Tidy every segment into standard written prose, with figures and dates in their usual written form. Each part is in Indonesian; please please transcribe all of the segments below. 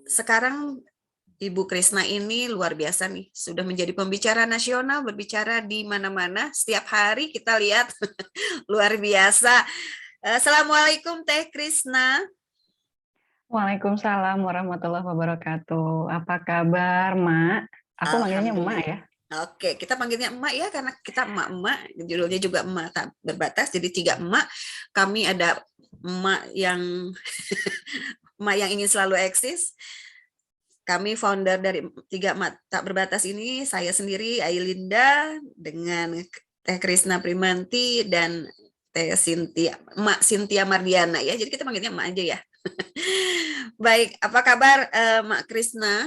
sekarang Ibu Krisna ini luar biasa nih, sudah menjadi pembicara nasional, berbicara di mana-mana, setiap hari kita lihat luar biasa. Assalamualaikum Teh Krisna. Waalaikumsalam warahmatullahi wabarakatuh. Apa kabar, Mak? Aku manggilnya Emak Alhamdulillah. ya. Oke, kita panggilnya emak ya karena kita emak-emak, judulnya juga emak tak berbatas, jadi 3 emak. Kami ada emak yang emak yang ingin selalu eksis. Kami founder dari 3 emak tak berbatas ini, saya sendiri Ailinda dengan Teh Krisna Primanti dan Teh Sintia, Emak Sintia Mardiana ya. Jadi kita panggilnya emak aja ya. Baik, apa kabar Emak Krisna?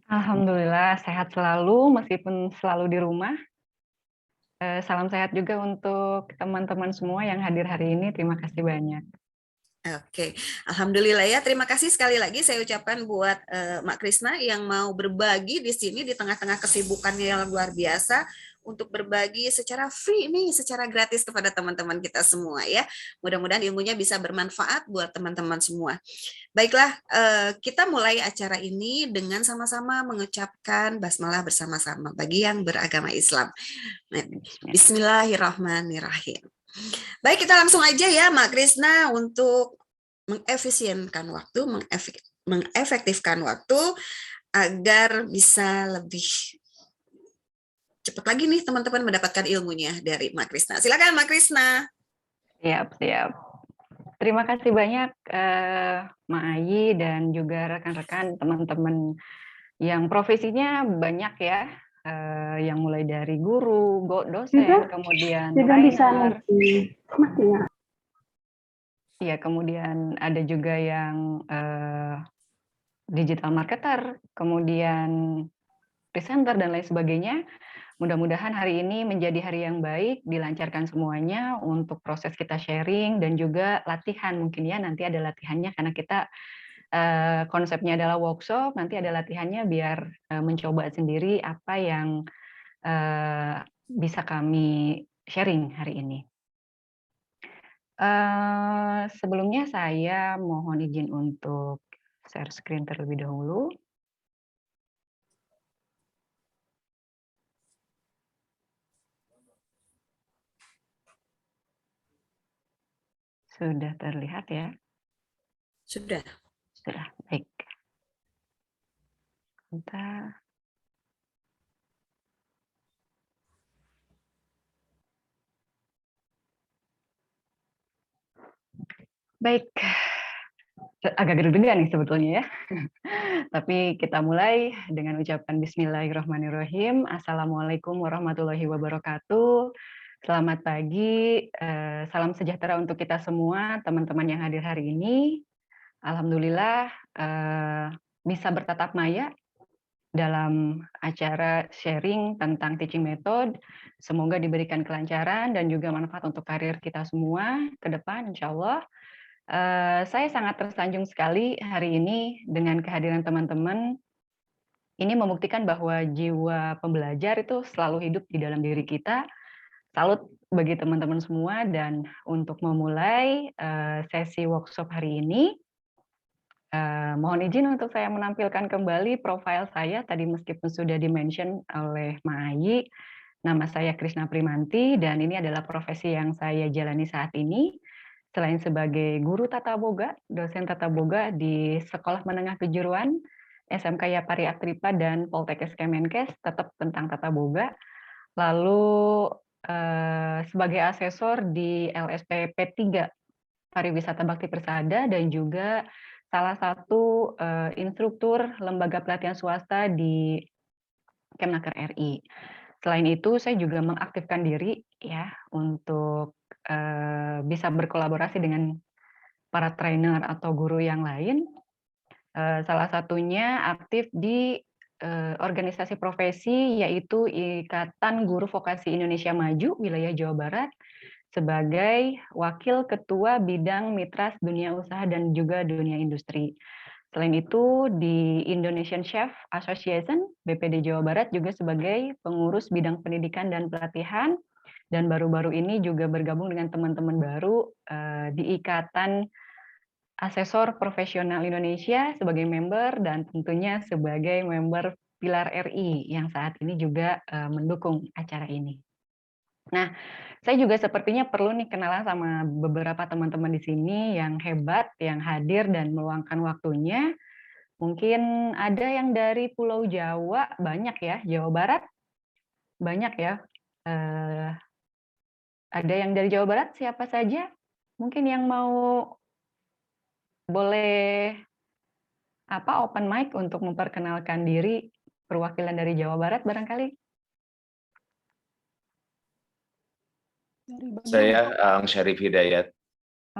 Alhamdulillah sehat selalu meskipun selalu di rumah. Salam sehat juga untuk teman-teman semua yang hadir hari ini. Terima kasih banyak. Oke, alhamdulillah ya. Terima kasih sekali lagi saya ucapkan buat Mak Krisna yang mau berbagi di sini di tengah-tengah kesibukannya yang luar biasa untuk berbagi secara free nih, secara gratis kepada teman-teman kita semua ya. Mudah-mudahan ilmunya bisa bermanfaat buat teman-teman semua. Baiklah, kita mulai acara ini dengan sama-sama mengucapkan basmalah bersama-sama bagi yang beragama Islam. Bismillahirrahmanirrahim. Baik, kita langsung aja ya, Mak Krisna, untuk mengefisienkan waktu, mengefektifkan waktu agar bisa lebih cepat lagi nih teman-teman mendapatkan ilmunya dari Mak Krisna. Silakan Mak Krisna. Siap, siap. Terima kasih banyak, Mak Ayi dan juga rekan-rekan teman-teman yang profesinya banyak ya, yang mulai dari guru, dosen, kemudian trainer. Iya, kemudian ada juga yang digital marketer, kemudian presenter dan lain sebagainya. Mudah-mudahan hari ini menjadi hari yang baik, dilancarkan semuanya untuk proses kita sharing dan juga latihan. Mungkin ya nanti ada latihannya karena kita konsepnya adalah workshop, nanti ada latihannya biar mencoba sendiri apa yang bisa kami sharing hari ini. Sebelumnya saya mohon izin untuk share screen terlebih dahulu. Sudah terlihat ya? Sudah. Sudah, baik. Sebentar. Baik, agak gedeg-degan nih sebetulnya ya. Tapi kita mulai dengan ucapan Bismillahirrahmanirrahim. Assalamualaikum warahmatullahi wabarakatuh. Selamat pagi, salam sejahtera untuk kita semua, teman-teman yang hadir hari ini. Alhamdulillah bisa bertatap maya dalam acara sharing tentang teaching method. Semoga diberikan kelancaran dan juga manfaat untuk karir kita semua ke depan, insya Allah. Saya sangat tersanjung sekali hari ini dengan kehadiran teman-teman. Ini membuktikan bahwa jiwa pembelajar itu selalu hidup di dalam diri kita. Salut bagi teman-teman semua, dan untuk memulai sesi workshop hari ini, mohon izin untuk saya menampilkan kembali profil saya. Tadi meskipun sudah di-mention oleh Ma Ayi, nama saya Krisna Primanti, dan ini adalah profesi yang saya jalani saat ini. Selain sebagai guru tata boga, dosen tata boga di Sekolah Menengah Kejuruan, SMK Yapari Aktripa dan Poltekkes Kemenkes, tetap tentang tata boga. Lalu sebagai asesor di LSP P3 Pariwisata Bakti Persada dan juga salah satu instruktur lembaga pelatihan swasta di Kemnaker RI. Selain itu, saya juga mengaktifkan diri ya untuk bisa berkolaborasi dengan para trainer atau guru yang lain. Salah satunya aktif di organisasi profesi yaitu Ikatan Guru Vokasi Indonesia Maju wilayah Jawa Barat sebagai Wakil Ketua Bidang Mitras Dunia Usaha dan juga Dunia Industri. Selain itu di Indonesian Chef Association BPD Jawa Barat juga sebagai pengurus bidang pendidikan dan pelatihan, dan baru-baru ini juga bergabung dengan teman-teman baru di Ikatan Asesor Profesional Indonesia sebagai member dan tentunya sebagai member Pilar RI yang saat ini juga mendukung acara ini. Nah, saya juga sepertinya perlu nih kenalan sama beberapa teman-teman di sini yang hebat, yang hadir dan meluangkan waktunya. Mungkin ada yang dari Pulau Jawa, banyak ya, Jawa Barat, banyak ya. Ada yang dari Jawa Barat, siapa saja? Mungkin yang mau boleh open mic untuk memperkenalkan diri perwakilan dari Jawa Barat barangkali. Saya Ang Syarif Hidayat.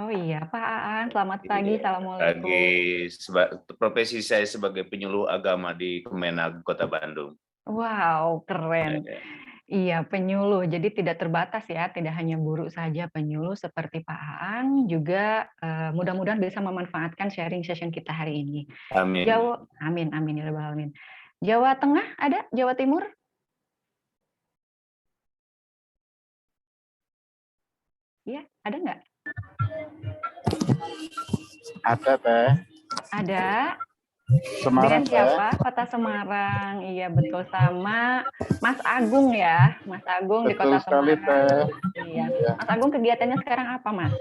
Oh iya, Pak Aan, selamat pagi, assalamualaikum. Profesi saya sebagai penyuluh agama di Kemenag Kota Bandung. Wow, keren. Iya, penyuluh. Jadi tidak terbatas ya, tidak hanya guru saja, penyuluh seperti Pak Aan juga mudah-mudahan bisa memanfaatkan sharing session kita hari ini. Amin. Amin, amin ya rabbal alamin. Jawa Tengah ada? Jawa Timur? Iya, ada nggak? Ada, Teh. Ada. Semarang, Dengan siapa? Kota Semarang. Iya, betul, sama Mas Agung ya. Mas Agung di Kota sekali, Semarang. Teh. Iya. Mas Agung kegiatannya sekarang apa, Mas?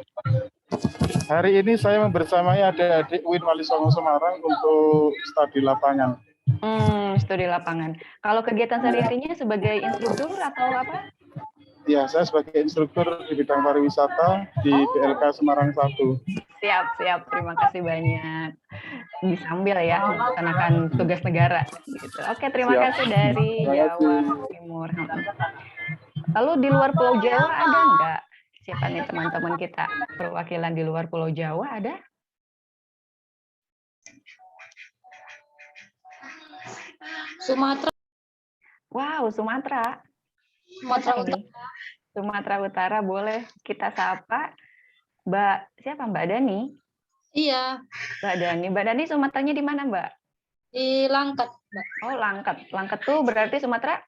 Hari ini saya membersamai adik-adik UIN Wali Songo Semarang untuk studi lapangan. Studi lapangan. Kalau kegiatan sehari-harinya sebagai instruktur atau apa? Ya, saya sebagai instruktur di bidang pariwisata di BLK Semarang 1. Siap, siap. Terima kasih banyak. Disambil ya, melaksanakan tugas negara. Gitu. Oke, terima kasih dari Jawa Timur. Lalu di luar Pulau Jawa ada nggak? Siapa nih teman-teman kita? Perwakilan di luar Pulau Jawa ada? Sumatera. Wow, Sumatera. Sumatera Utara. Sumatera Utara, boleh kita sapa Mbak, siapa Mbak Dani? Iya. Mbak Dani Sumateranya di mana Mbak? Di Langkat, Mbak. Oh, Langkat. Langkat tuh berarti Sumatera?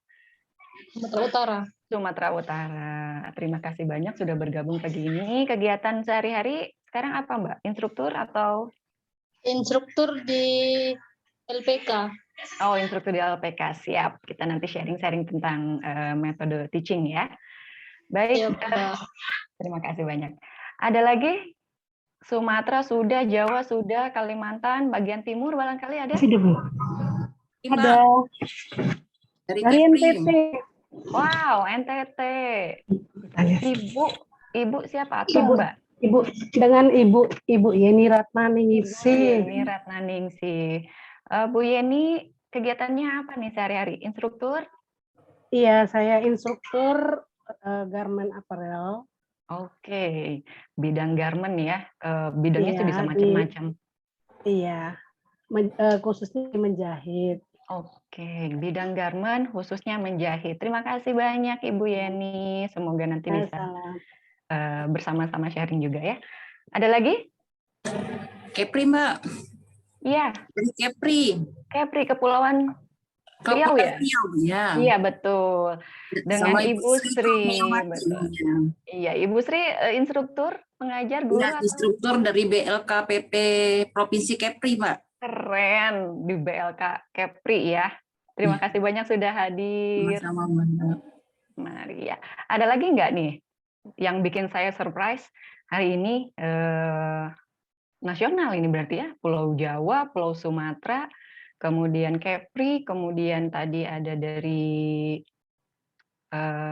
Sumatera Utara. Sumatera Utara. Terima kasih banyak sudah bergabung pagi ini. Kegiatan sehari-hari sekarang apa Mbak? Instruktur atau? Instruktur di LPK. Oh, instruktur di LPK. Siap. Kita nanti sharing-sharing tentang metode teaching ya. Baik. Ya, terima kasih banyak. Ada lagi? Sumatera sudah, Jawa sudah, Kalimantan, bagian timur barangkali ada? Ada. Dari NTT. Wow, NTT. Ibu siapa? Atau Mbak? Ibu dengan Ibu Yeni Ratnaningsih. Yeni Ratnaningsih. Bu Yeni, kegiatannya apa nih sehari-hari? Instruktur? Iya, saya instruktur garment apparel. Oke, bidang garment ya. Bidangnya itu bisa macam-macam. Iya, khususnya menjahit. Oke, bidang garment khususnya menjahit. Terima kasih banyak Ibu Yeni. Semoga nanti bisa bersama-sama sharing juga ya. Ada lagi? Kepri, Mbak. Iya. Kepri, Kepulauan Riau ya? Ya. Iya, betul. Dengan Ibu Sri. Betul. Iya, Ibu Sri instruktur, pengajar, guru ya, instruktur dari BLKPP Provinsi Kepri, Mbak. Keren, di BLK Kepri ya. Terima kasih banyak sudah hadir. Sama-sama, Mbak. Mari ya. Ada lagi nggak nih yang bikin saya surprise hari ini? Nasional ini berarti ya, Pulau Jawa, Pulau Sumatera, kemudian Kepri, kemudian tadi ada dari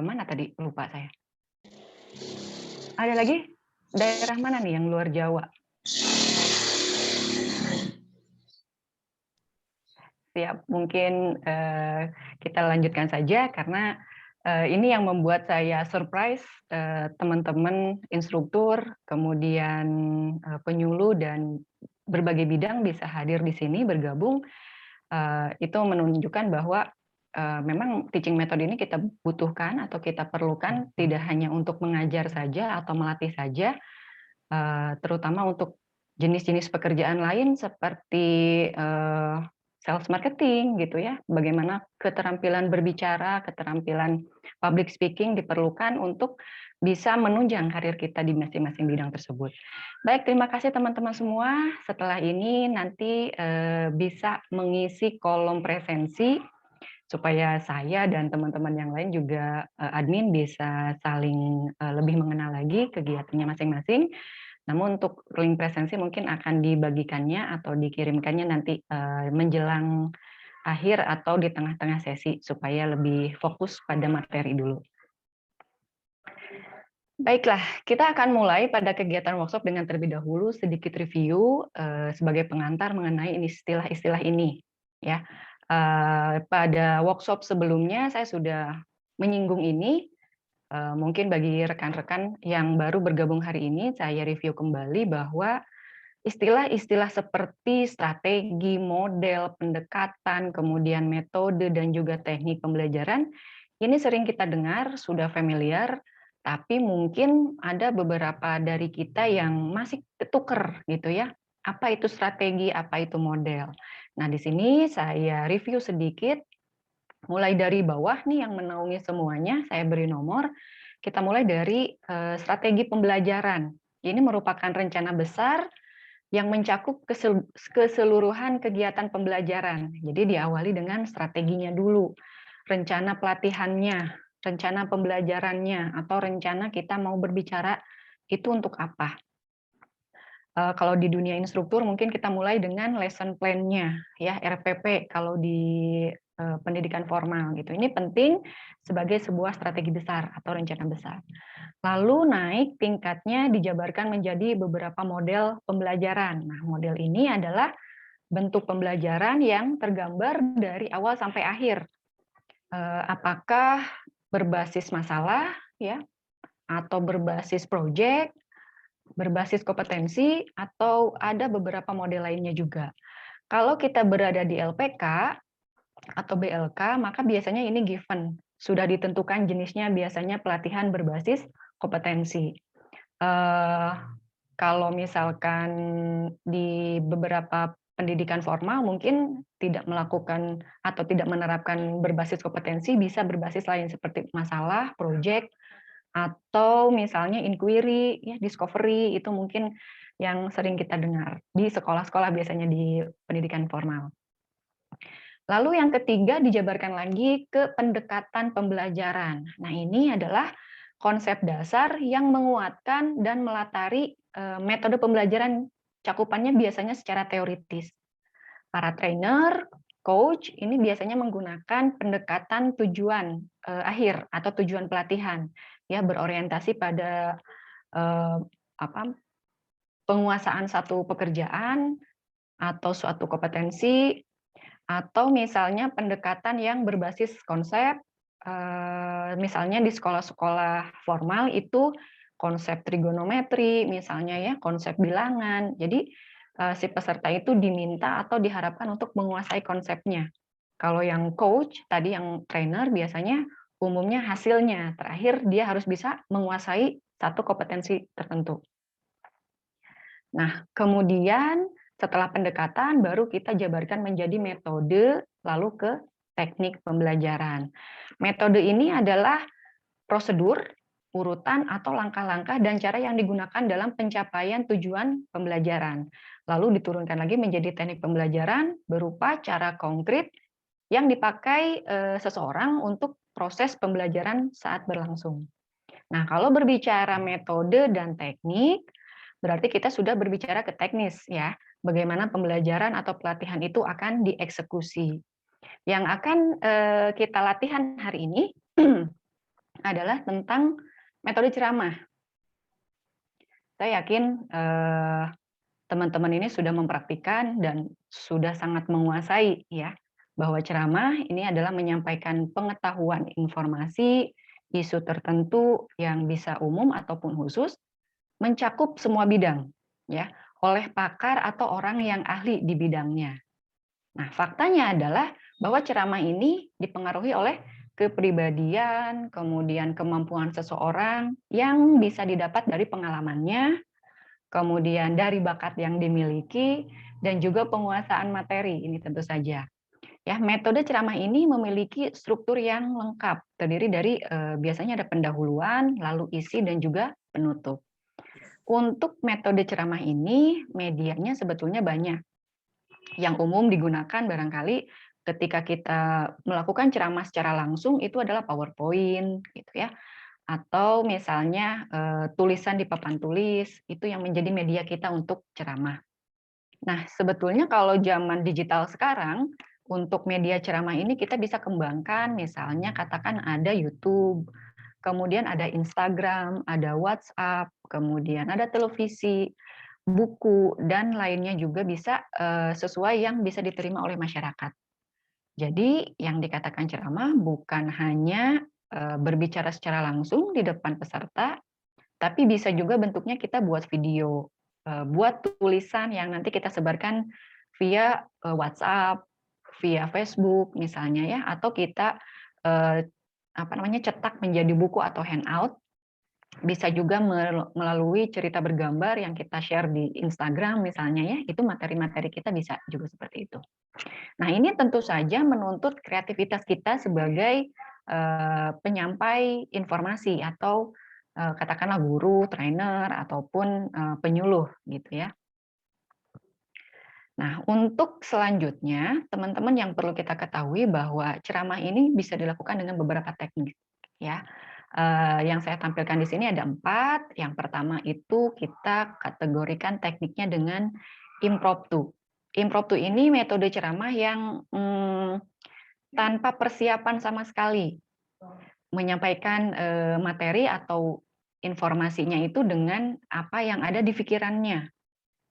mana tadi? Lupa saya. Ada lagi? Daerah mana nih yang luar Jawa? Siap, mungkin kita lanjutkan saja karena ini yang membuat saya surprise teman-teman instruktur, kemudian penyuluh dan berbagai bidang bisa hadir di sini bergabung. Itu menunjukkan bahwa memang teaching method ini kita butuhkan atau kita perlukan tidak hanya untuk mengajar saja atau melatih saja, terutama untuk jenis-jenis pekerjaan lain seperti sales marketing gitu ya, bagaimana keterampilan berbicara, keterampilan public speaking diperlukan untuk bisa menunjang karir kita di masing-masing bidang tersebut. Baik, terima kasih teman-teman semua. Setelah ini nanti bisa mengisi kolom presensi supaya saya dan teman-teman yang lain juga admin bisa saling lebih mengenal lagi kegiatannya masing-masing. Namun untuk link presensi mungkin akan dibagikannya atau dikirimkannya nanti menjelang akhir atau di tengah-tengah sesi supaya lebih fokus pada materi dulu. Baiklah, kita akan mulai pada kegiatan workshop dengan terlebih dahulu sedikit review sebagai pengantar mengenai istilah-istilah ini. Ya, pada workshop sebelumnya saya sudah menyinggung ini. Mungkin bagi rekan-rekan yang baru bergabung hari ini, saya review kembali bahwa istilah-istilah seperti strategi, model, pendekatan, kemudian metode, dan juga teknik pembelajaran, ini sering kita dengar, sudah familiar, tapi mungkin ada beberapa dari kita yang masih ketuker gitu ya. Apa itu strategi, apa itu model. Nah, di sini saya review sedikit, mulai dari bawah nih yang menaungi semuanya, saya beri nomor. Kita mulai dari strategi pembelajaran. Ini merupakan rencana besar yang mencakup keseluruhan kegiatan pembelajaran. Jadi diawali dengan strateginya dulu, rencana pelatihannya, rencana pembelajarannya, atau rencana kita mau berbicara itu untuk apa. Kalau di dunia instruktur mungkin kita mulai dengan lesson plan-nya, ya RPP kalau di pendidikan formal gitu. Ini penting sebagai sebuah strategi besar atau rencana besar. Lalu naik tingkatnya dijabarkan menjadi beberapa model pembelajaran. Nah, model ini adalah bentuk pembelajaran yang tergambar dari awal sampai akhir. Apakah berbasis masalah, ya, atau berbasis proyek, berbasis kompetensi, atau ada beberapa model lainnya juga. Kalau kita berada di LPK atau BLK, maka biasanya ini given. Sudah ditentukan jenisnya, biasanya pelatihan berbasis kompetensi. Kalau misalkan di beberapa pendidikan formal mungkin tidak melakukan atau tidak menerapkan berbasis kompetensi, bisa berbasis lain seperti masalah, proyek, atau misalnya inquiry, ya, discovery, itu mungkin yang sering kita dengar di sekolah-sekolah biasanya di pendidikan formal. Lalu yang ketiga dijabarkan lagi ke pendekatan pembelajaran. Nah, ini adalah konsep dasar yang menguatkan dan melatari metode pembelajaran, cakupannya biasanya secara teoritis. Para trainer, coach, ini biasanya menggunakan pendekatan tujuan akhir atau tujuan pelatihan, ya, berorientasi pada penguasaan satu pekerjaan atau suatu kompetensi, atau misalnya pendekatan yang berbasis konsep, misalnya di sekolah-sekolah formal itu konsep trigonometri, misalnya ya, konsep bilangan. Jadi si peserta itu diminta atau diharapkan untuk menguasai konsepnya. Kalau yang coach, tadi yang trainer, biasanya umumnya hasilnya. Terakhir dia harus bisa menguasai satu kompetensi tertentu. Nah, kemudian setelah pendekatan baru kita jabarkan menjadi metode, lalu ke teknik pembelajaran. Metode ini adalah prosedur, urutan atau langkah-langkah dan cara yang digunakan dalam pencapaian tujuan pembelajaran. Lalu diturunkan lagi menjadi teknik pembelajaran berupa cara konkret yang dipakai seseorang untuk proses pembelajaran saat berlangsung. Nah, kalau berbicara metode dan teknik, berarti kita sudah berbicara ke teknis, ya. Bagaimana pembelajaran atau pelatihan itu akan dieksekusi. Yang akan kita latihan hari ini adalah tentang metode ceramah. Saya yakin teman-teman ini sudah mempraktikkan dan sudah sangat menguasai, ya, bahwa ceramah ini adalah menyampaikan pengetahuan informasi, isu tertentu yang bisa umum ataupun khusus, mencakup semua bidang, ya, oleh pakar atau orang yang ahli di bidangnya. Nah, faktanya adalah bahwa ceramah ini dipengaruhi oleh kepribadian, kemudian kemampuan seseorang yang bisa didapat dari pengalamannya, kemudian dari bakat yang dimiliki, dan juga penguasaan materi, ini tentu saja. Ya, metode ceramah ini memiliki struktur yang lengkap, terdiri dari biasanya ada pendahuluan, lalu isi dan juga penutup. Untuk metode ceramah ini, medianya sebetulnya banyak. Yang umum digunakan barangkali ketika kita melakukan ceramah secara langsung itu adalah PowerPoint, gitu ya. Atau misalnya tulisan di papan tulis, itu yang menjadi media kita untuk ceramah. Nah, sebetulnya kalau zaman digital sekarang, untuk media ceramah ini kita bisa kembangkan, misalnya katakan ada YouTube, kemudian ada Instagram, ada WhatsApp, kemudian ada televisi, buku, dan lainnya juga bisa sesuai yang bisa diterima oleh masyarakat. Jadi yang dikatakan ceramah bukan hanya berbicara secara langsung di depan peserta, tapi bisa juga bentuknya kita buat video, buat tulisan yang nanti kita sebarkan via WhatsApp, via Facebook misalnya ya, atau kita cetak menjadi buku atau handout. Bisa juga melalui cerita bergambar yang kita share di Instagram misalnya ya, itu materi-materi kita bisa juga seperti itu. Nah, ini tentu saja menuntut kreativitas kita sebagai penyampai informasi atau katakanlah guru, trainer, ataupun penyuluh gitu ya. Nah, untuk selanjutnya, teman-teman yang perlu kita ketahui bahwa ceramah ini bisa dilakukan dengan beberapa teknik ya. Yang saya tampilkan di sini ada 4. Yang pertama itu kita kategorikan tekniknya dengan impromptu. Impromptu ini metode ceramah yang tanpa persiapan sama sekali, menyampaikan materi atau informasinya itu dengan apa yang ada di pikirannya.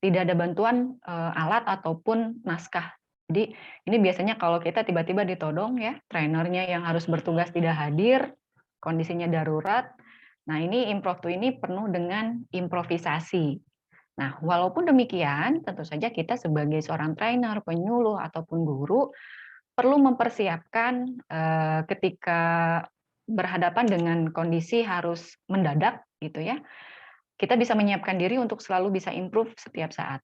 Tidak ada bantuan alat ataupun naskah. Jadi ini biasanya kalau kita tiba-tiba ditodong ya, trainernya yang harus bertugas tidak hadir, kondisinya darurat. Nah, ini impromptu ini penuh dengan improvisasi. Nah, walaupun demikian, tentu saja kita sebagai seorang trainer, penyuluh ataupun guru perlu mempersiapkan ketika berhadapan dengan kondisi harus mendadak gitu ya. Kita bisa menyiapkan diri untuk selalu bisa improve setiap saat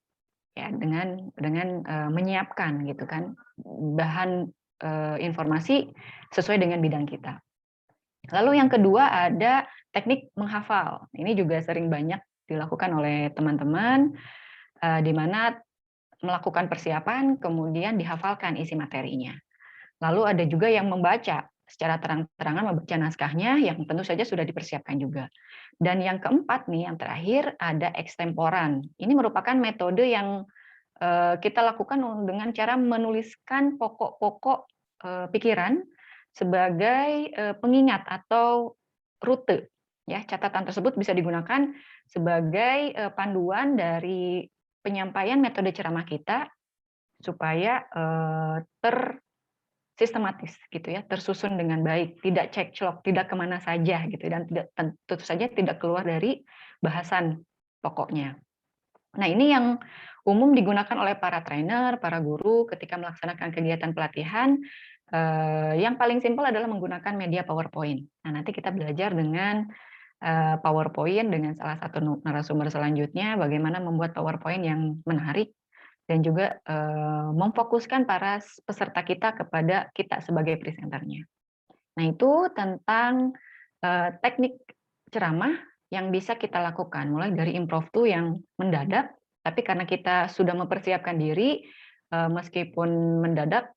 ya, dengan menyiapkan gitu kan bahan informasi sesuai dengan bidang kita. Lalu yang kedua ada teknik menghafal. Ini juga sering banyak dilakukan oleh teman-teman di mana melakukan persiapan kemudian dihafalkan isi materinya. Lalu ada juga yang membaca secara terang-terangan, membaca naskahnya yang tentu saja sudah dipersiapkan juga. Dan yang keempat nih, yang terakhir ada ekstemporan. Ini merupakan metode yang kita lakukan dengan cara menuliskan pokok-pokok pikiran sebagai pengingat atau rute. Ya, catatan tersebut bisa digunakan sebagai panduan dari penyampaian metode ceramah kita supaya sistematis gitu ya, tersusun dengan baik, tidak cekcok, tidak kemana saja gitu, dan tentu saja tidak keluar dari bahasan pokoknya. Nah, ini yang umum digunakan oleh para trainer, para guru ketika melaksanakan kegiatan pelatihan. Yang paling simpel adalah menggunakan media PowerPoint. Nah, nanti kita belajar dengan PowerPoint dengan salah satu narasumber selanjutnya, bagaimana membuat PowerPoint yang menarik dan juga memfokuskan para peserta kita kepada kita sebagai presenternya. Nah, itu tentang teknik ceramah yang bisa kita lakukan, mulai dari impromptu yang mendadak, tapi karena kita sudah mempersiapkan diri, meskipun mendadak,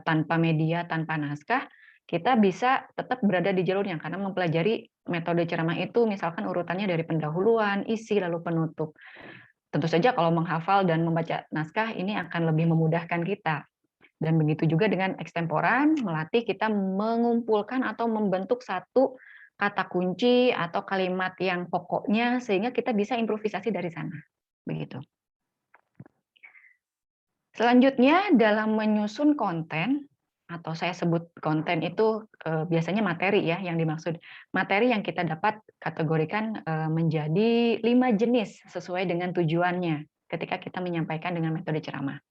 tanpa media, tanpa naskah, kita bisa tetap berada di jalurnya, karena mempelajari metode ceramah itu, misalkan urutannya dari pendahuluan, isi, lalu penutup. Tentu saja kalau menghafal dan membaca naskah ini akan lebih memudahkan kita. Dan begitu juga dengan ekstemporan, melatih kita mengumpulkan atau membentuk satu kata kunci atau kalimat yang pokoknya sehingga kita bisa improvisasi dari sana. Begitu. Selanjutnya dalam menyusun konten, atau saya sebut konten itu biasanya materi ya yang dimaksud. Materi yang kita dapat kategorikan menjadi 5 jenis sesuai dengan tujuannya ketika kita menyampaikan dengan metode ceramah.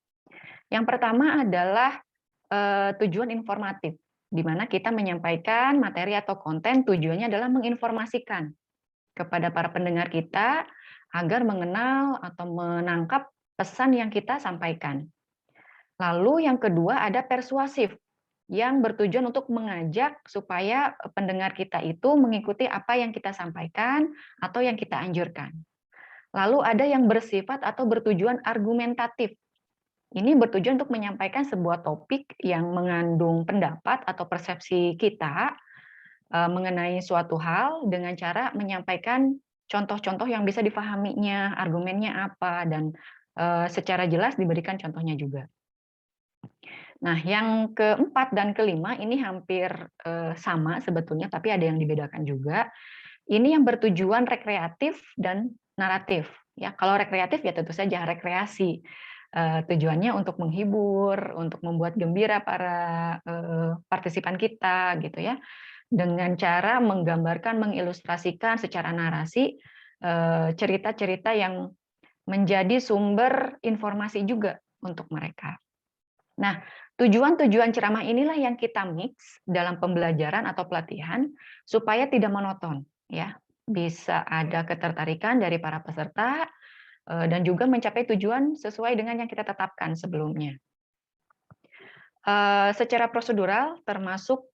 Yang pertama adalah tujuan informatif, di mana kita menyampaikan materi atau konten tujuannya adalah menginformasikan kepada para pendengar kita agar mengenal atau menangkap pesan yang kita sampaikan. Lalu yang kedua ada persuasif, yang bertujuan untuk mengajak supaya pendengar kita itu mengikuti apa yang kita sampaikan atau yang kita anjurkan. Lalu ada yang bersifat atau bertujuan argumentatif. Ini bertujuan untuk menyampaikan sebuah topik yang mengandung pendapat atau persepsi kita mengenai suatu hal dengan cara menyampaikan contoh-contoh yang bisa difahaminya, argumennya apa, dan secara jelas diberikan contohnya juga. Nah, yang keempat dan kelima ini hampir sama sebetulnya, tapi ada yang dibedakan juga. Ini yang bertujuan rekreatif dan naratif. Ya, kalau rekreatif ya tentu saja rekreasi. Tujuannya untuk menghibur, untuk membuat gembira para partisipan kita, gitu ya, dengan cara menggambarkan, mengilustrasikan secara narasi cerita-cerita yang menjadi sumber informasi juga untuk mereka. Nah, tujuan-tujuan ceramah inilah yang kita mix dalam pembelajaran atau pelatihan supaya tidak monoton, ya. Bisa ada ketertarikan dari para peserta dan juga mencapai tujuan sesuai dengan yang kita tetapkan sebelumnya. Secara prosedural termasuk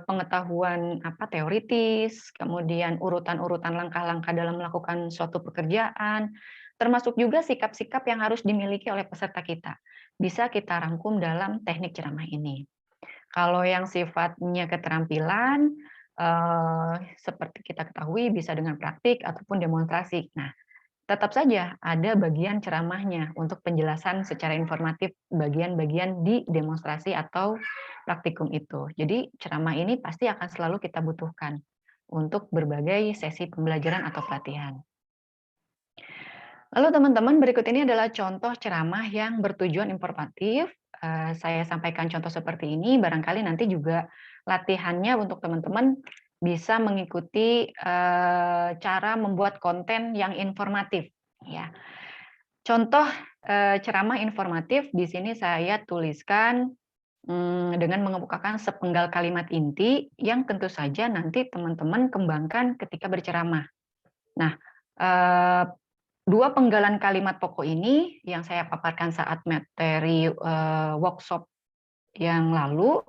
pengetahuan teoritis, kemudian urutan-urutan langkah-langkah dalam melakukan suatu pekerjaan, termasuk juga sikap-sikap yang harus dimiliki oleh peserta kita. Bisa kita rangkum dalam teknik ceramah ini. Kalau yang sifatnya keterampilan, seperti kita ketahui bisa dengan praktik ataupun demonstrasi. Nah, tetap saja ada bagian ceramahnya untuk penjelasan secara informatif bagian-bagian di demonstrasi atau praktikum itu. Jadi ceramah ini pasti akan selalu kita butuhkan untuk berbagai sesi pembelajaran atau pelatihan. Lalu teman-teman, berikut ini adalah contoh ceramah yang bertujuan informatif. Saya sampaikan contoh seperti ini, barangkali nanti juga latihannya untuk teman-teman bisa mengikuti cara membuat konten yang informatif. Ya. Contoh ceramah informatif di sini saya tuliskan dengan mengemukakan sepenggal kalimat inti yang tentu saja nanti teman-teman kembangkan ketika berceramah. Nah, dua penggalan kalimat pokok ini yang saya paparkan saat materi workshop yang lalu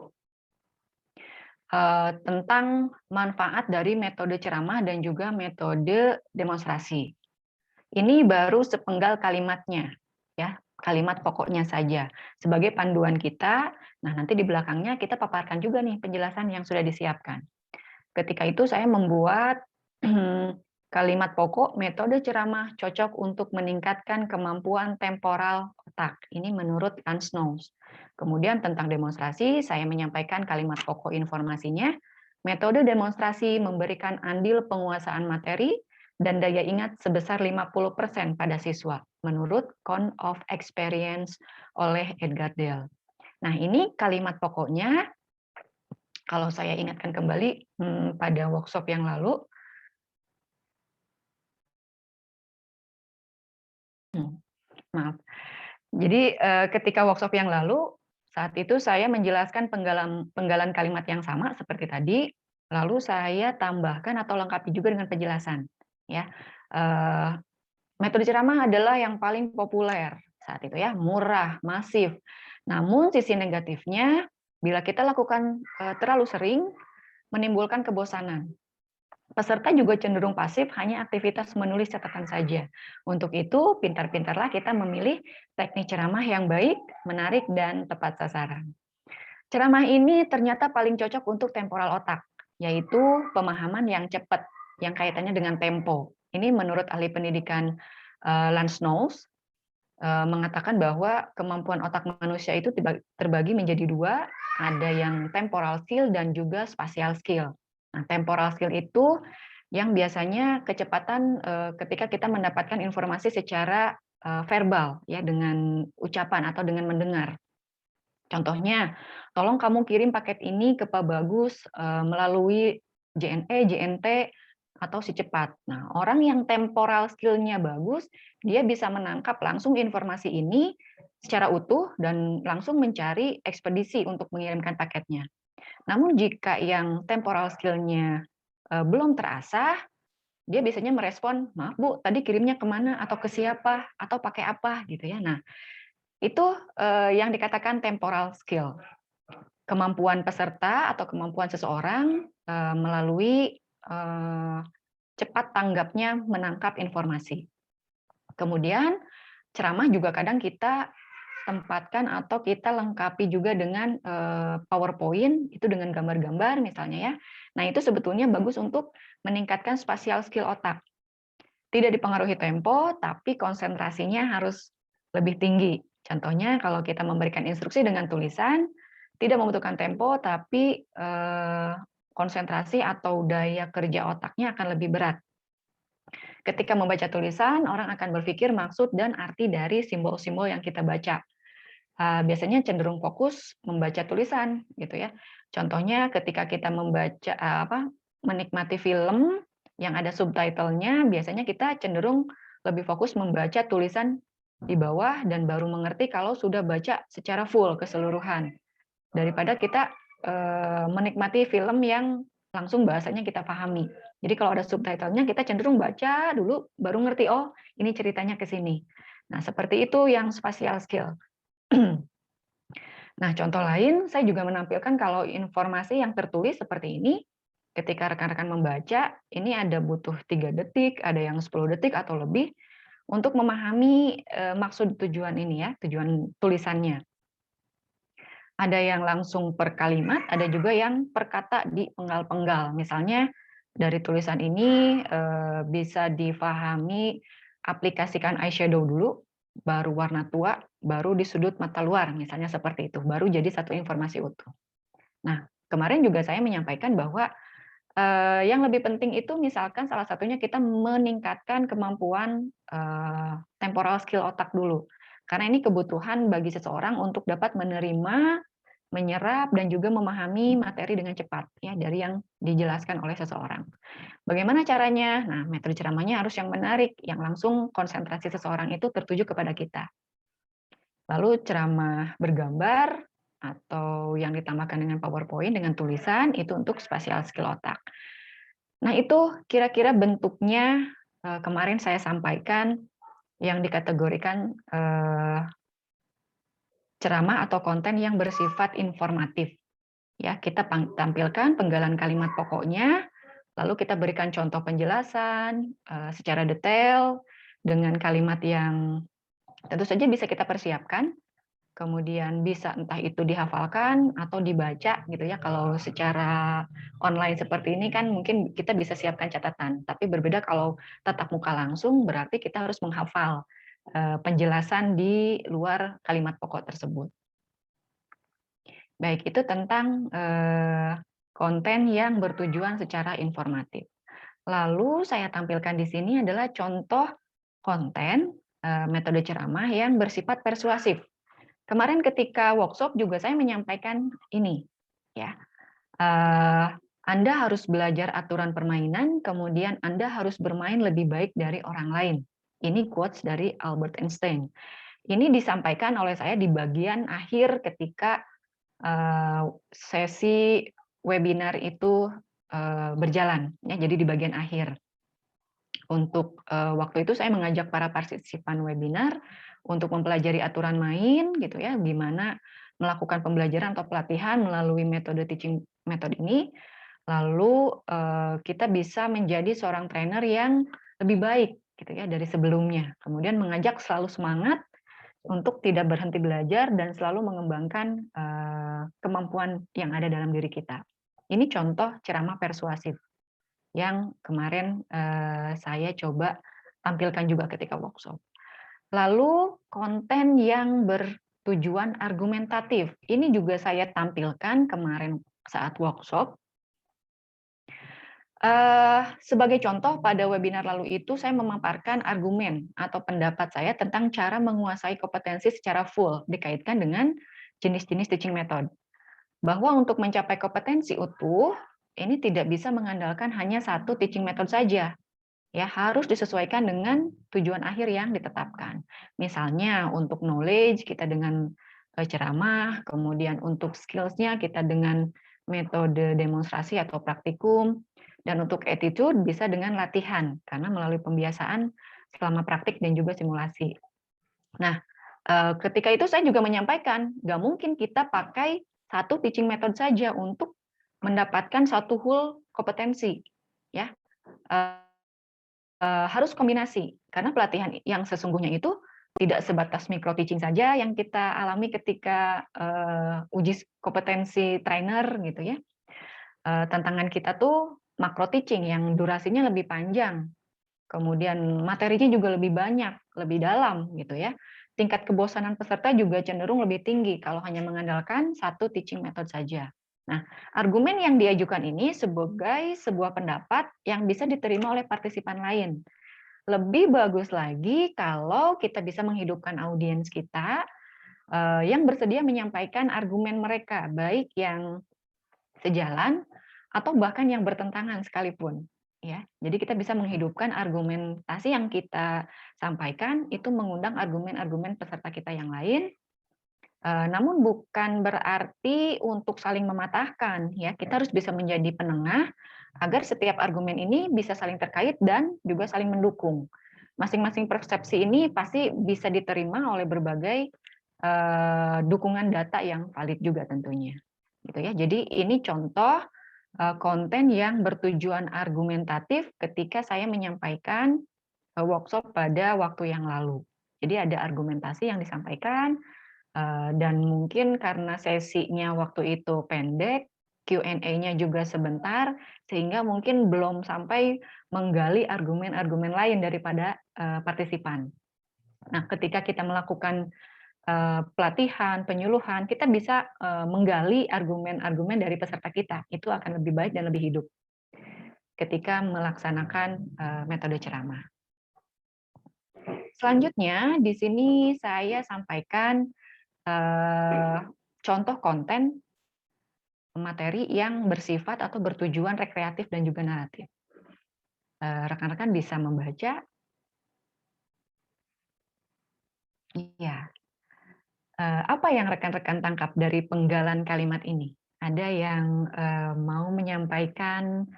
tentang manfaat dari metode ceramah dan juga metode demonstrasi. Ini baru sepenggal kalimatnya, ya, kalimat pokoknya saja sebagai panduan kita. Nah, nanti di belakangnya kita paparkan juga nih penjelasan yang sudah disiapkan. Ketika itu saya membuat kalimat pokok metode ceramah cocok untuk meningkatkan kemampuan temporal otak. Ini menurut Lansnows. Kemudian tentang demonstrasi, saya menyampaikan kalimat pokok informasinya. Metode demonstrasi memberikan andil penguasaan materi dan daya ingat sebesar 50% pada siswa, menurut Count of Experience oleh Edgar Dale. Nah, ini kalimat pokoknya, kalau saya ingatkan kembali pada workshop yang lalu, maaf. Jadi ketika workshop yang lalu, saat itu saya menjelaskan penggalan kalimat yang sama seperti tadi, lalu saya tambahkan atau lengkapi juga dengan penjelasan. Ya, metode ceramah adalah yang paling populer saat itu ya, murah, masif. Namun sisi negatifnya, bila kita lakukan terlalu sering, menimbulkan kebosanan. Peserta juga cenderung pasif, hanya aktivitas menulis catatan saja. Untuk itu, pintar-pintarlah kita memilih teknik ceramah yang baik, menarik, dan tepat sasaran. Ceramah ini ternyata paling cocok untuk temporal otak, yaitu pemahaman yang cepat, yang kaitannya dengan tempo. Ini menurut ahli pendidikan Lansnows, mengatakan bahwa kemampuan otak manusia itu terbagi menjadi dua, ada yang temporal skill dan juga spatial skill. Nah, temporal skill itu yang biasanya kecepatan ketika kita mendapatkan informasi secara verbal, ya, dengan ucapan atau dengan mendengar. Contohnya, tolong kamu kirim paket ini ke Pak Bagus melalui JNE, JNT, atau si cepat. Nah, orang yang temporal skill-nya bagus, dia bisa menangkap langsung informasi ini secara utuh dan langsung mencari ekspedisi untuk mengirimkan paketnya. Namun jika yang temporal skill-nya belum terasah, dia biasanya merespon, maaf Bu, tadi kirimnya kemana atau ke siapa atau pakai apa gitu ya. Nah, Itu yang dikatakan temporal skill. Kemampuan peserta atau kemampuan seseorang melalui cepat tanggapnya menangkap informasi. Kemudian ceramah juga kadang kita tempatkan atau kita lengkapi juga dengan PowerPoint, itu dengan gambar-gambar misalnya ya. Nah itu sebetulnya bagus untuk meningkatkan spatial skill otak. Tidak dipengaruhi tempo, tapi konsentrasinya harus lebih tinggi. Contohnya kalau kita memberikan instruksi dengan tulisan, tidak membutuhkan tempo, tapi konsentrasi atau daya kerja otaknya akan lebih berat. Ketika membaca tulisan, orang akan berpikir maksud dan arti dari simbol-simbol yang kita baca. Biasanya cenderung fokus membaca tulisan, gitu ya. Contohnya ketika kita membaca menikmati film yang ada subtitlenya, biasanya kita cenderung lebih fokus membaca tulisan di bawah dan baru mengerti kalau sudah baca secara full keseluruhan, daripada kita menikmati film yang langsung bahasanya kita pahami. Jadi kalau ada subtitlenya kita cenderung baca dulu baru ngerti, oh ini ceritanya ke sini. Nah seperti itu yang spatial skill. Nah contoh lain saya juga menampilkan kalau informasi yang tertulis seperti ini, ketika rekan-rekan membaca, ini ada butuh 3 detik, ada yang 10 detik atau lebih untuk memahami maksud tujuan ini ya, tujuan tulisannya. Ada yang langsung per kalimat, ada juga yang per kata di penggal-penggal. Misalnya dari tulisan ini bisa difahami, aplikasikan eyeshadow dulu, baru warna tua, baru di sudut mata luar, misalnya seperti itu, baru jadi satu informasi utuh. Nah, kemarin juga saya menyampaikan bahwa yang lebih penting itu misalkan salah satunya kita meningkatkan kemampuan temporal skill otak dulu. Karena ini kebutuhan bagi seseorang untuk dapat menerima, menyerap, dan juga memahami materi dengan cepat ya dari yang dijelaskan oleh seseorang. Bagaimana caranya? Nah, metode ceramahnya harus yang menarik, yang langsung konsentrasi seseorang itu tertuju kepada kita. Lalu ceramah bergambar, atau yang ditambahkan dengan PowerPoint dengan tulisan itu untuk spatial skill otak. Nah, itu kira-kira bentuknya kemarin saya sampaikan yang dikategorikan ceramah atau konten yang bersifat informatif. Ya, kita tampilkan penggalan kalimat pokoknya, lalu kita berikan contoh penjelasan secara detail dengan kalimat yang tentu saja bisa kita persiapkan. Kemudian bisa entah itu dihafalkan atau dibaca gitu ya. Kalau secara online seperti ini kan mungkin kita bisa siapkan catatan, tapi berbeda kalau tatap muka langsung berarti kita harus menghafal penjelasan di luar kalimat pokok tersebut. Baik, itu tentang konten yang bertujuan secara informatif. Lalu saya tampilkan di sini adalah contoh konten metode ceramah yang bersifat persuasif. Kemarin ketika workshop juga saya menyampaikan ini, ya. Anda harus belajar aturan permainan, kemudian Anda harus bermain lebih baik dari orang lain. Ini quotes dari Albert Einstein. Ini disampaikan oleh saya di bagian akhir ketika sesi webinar itu berjalan, ya. Jadi di bagian akhir. Untuk waktu itu saya mengajak para partisipan webinar untuk mempelajari aturan main gitu ya, gimana melakukan pembelajaran atau pelatihan melalui metode teaching method ini, lalu kita bisa menjadi seorang trainer yang lebih baik gitu ya dari sebelumnya. Kemudian mengajak selalu semangat untuk tidak berhenti belajar dan selalu mengembangkan kemampuan yang ada dalam diri kita. Ini contoh ceramah persuasif yang kemarin saya coba tampilkan juga ketika workshop. Lalu konten yang bertujuan argumentatif, ini juga saya tampilkan kemarin saat workshop. Sebagai contoh pada webinar lalu itu saya memaparkan argumen atau pendapat saya tentang cara menguasai kompetensi secara full dikaitkan dengan jenis-jenis teaching method. Bahwa untuk mencapai kompetensi utuh, ini tidak bisa mengandalkan hanya satu teaching method saja. Ya, harus disesuaikan dengan tujuan akhir yang ditetapkan. Misalnya untuk knowledge kita dengan ceramah, kemudian untuk skills-nya kita dengan metode demonstrasi atau praktikum, dan untuk attitude bisa dengan latihan karena melalui pembiasaan selama praktik dan juga simulasi. Nah, Ketika itu saya juga menyampaikan, nggak mungkin kita pakai satu teaching method saja untuk mendapatkan satu whole kompetensi, ya. Harus kombinasi, karena pelatihan yang sesungguhnya itu tidak sebatas micro teaching saja yang kita alami ketika uji kompetensi trainer gitu ya. Tantangan kita tuh macro teaching yang durasinya lebih panjang, kemudian materinya juga lebih banyak, lebih dalam gitu ya. Tingkat kebosanan peserta juga cenderung lebih tinggi kalau hanya mengandalkan satu teaching method saja. Nah, argumen yang diajukan ini sebagai sebuah pendapat yang bisa diterima oleh partisipan lain. Lebih bagus lagi kalau kita bisa menghidupkan audiens kita yang bersedia menyampaikan argumen mereka, baik yang sejalan atau bahkan yang bertentangan sekalipun. Ya, jadi kita bisa menghidupkan argumentasi yang kita sampaikan itu mengundang argumen-argumen peserta kita yang lain. Namun bukan berarti untuk saling mematahkan, ya. Kita harus bisa menjadi penengah agar setiap argumen ini bisa saling terkait dan juga saling mendukung. Masing-masing persepsi ini pasti bisa diterima oleh berbagai dukungan data yang valid juga tentunya. Gitu ya. Jadi ini contoh konten yang bertujuan argumentatif ketika saya menyampaikan workshop pada waktu yang lalu. Jadi ada argumentasi yang disampaikan dan mungkin karena sesinya waktu itu pendek, Q&A-nya juga sebentar, sehingga mungkin belum sampai menggali argumen-argumen lain daripada partisipan. Nah, ketika kita melakukan pelatihan, penyuluhan, kita bisa menggali argumen-argumen dari peserta kita. Itu akan lebih baik dan lebih hidup ketika melaksanakan metode ceramah. Selanjutnya, di sini saya sampaikan contoh konten materi yang bersifat atau bertujuan rekreatif dan juga naratif. Rekan-rekan bisa membaca. Iya. Apa yang rekan-rekan tangkap dari penggalan kalimat ini? Ada yang mau menyampaikan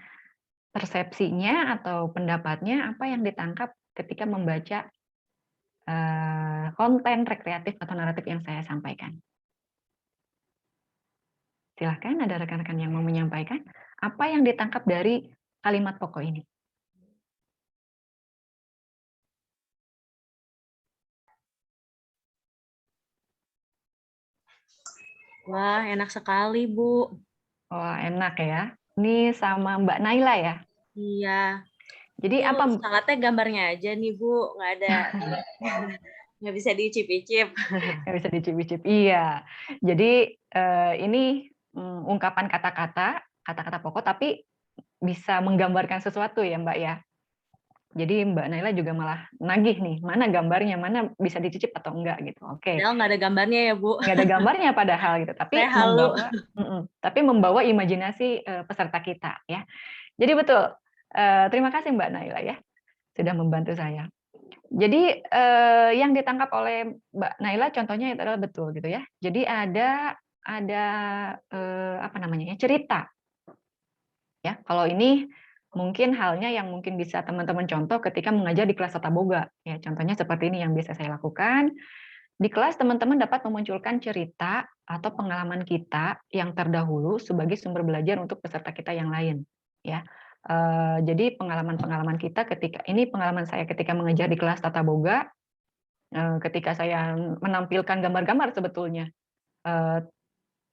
persepsinya atau pendapatnya, apa yang ditangkap ketika membaca konten rekreatif atau naratif yang saya sampaikan? Silahkan, ada rekan-rekan yang mau menyampaikan apa yang ditangkap dari kalimat pokok ini. Wah, enak sekali, Bu. Wah, enak ya. Ini sama Mbak Naila ya? Iya. Jadi Itu apa? sangatnya gambarnya aja nih, Bu. Nggak ada, nggak bisa diicip-icip. Nggak bisa dicip-cip. Iya. Jadi ini ungkapan kata-kata pokok, tapi bisa menggambarkan sesuatu ya, Mbak ya. Jadi Mbak Naila juga malah nagih nih, mana gambarnya, mana bisa dicicip atau enggak gitu. Oke. Padahal nggak ada gambarnya ya, Bu. Nggak ada gambarnya padahal gitu, tapi membawa imajinasi peserta kita ya. Jadi betul. Terima kasih Mbak Naila ya sudah membantu saya. Jadi yang ditangkap oleh Mbak Naila contohnya itu adalah betul gitu ya. Jadi ada apa namanya ya, cerita. Ya, kalau ini mungkin halnya yang mungkin bisa teman-teman contoh ketika mengajar di kelas tata boga. Ya, contohnya seperti ini yang biasa saya lakukan. Di kelas teman-teman dapat memunculkan cerita atau pengalaman kita yang terdahulu sebagai sumber belajar untuk peserta kita yang lain. Ya, jadi pengalaman-pengalaman kita pengalaman saya ketika mengajar di kelas tata boga, ketika saya menampilkan gambar-gambar sebetulnya,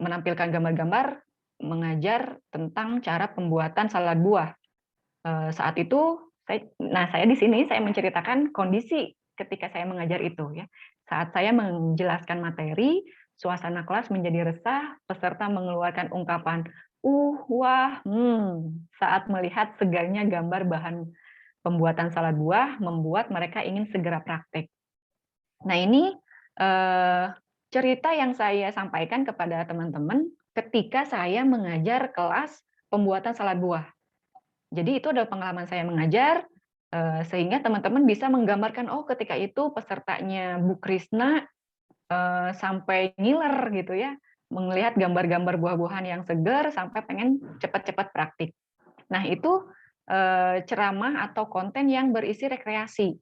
menampilkan gambar-gambar mengajar tentang cara pembuatan salad buah. Saat itu saya di sini saya menceritakan kondisi ketika saya mengajar itu ya. Saat saya menjelaskan materi, suasana kelas menjadi resah, peserta mengeluarkan ungkapan wah, saat melihat segarnya gambar bahan pembuatan salad buah membuat mereka ingin segera praktek. Nah, ini cerita yang saya sampaikan kepada teman-teman ketika saya mengajar kelas pembuatan salad buah. Jadi itu adalah pengalaman saya mengajar, sehingga teman-teman bisa menggambarkan, oh ketika itu pesertanya Bu Krisna sampai ngiler gitu ya, melihat gambar-gambar buah-buahan yang segar sampai pengen cepat-cepat praktik. Nah itu ceramah atau konten yang berisi rekreasi.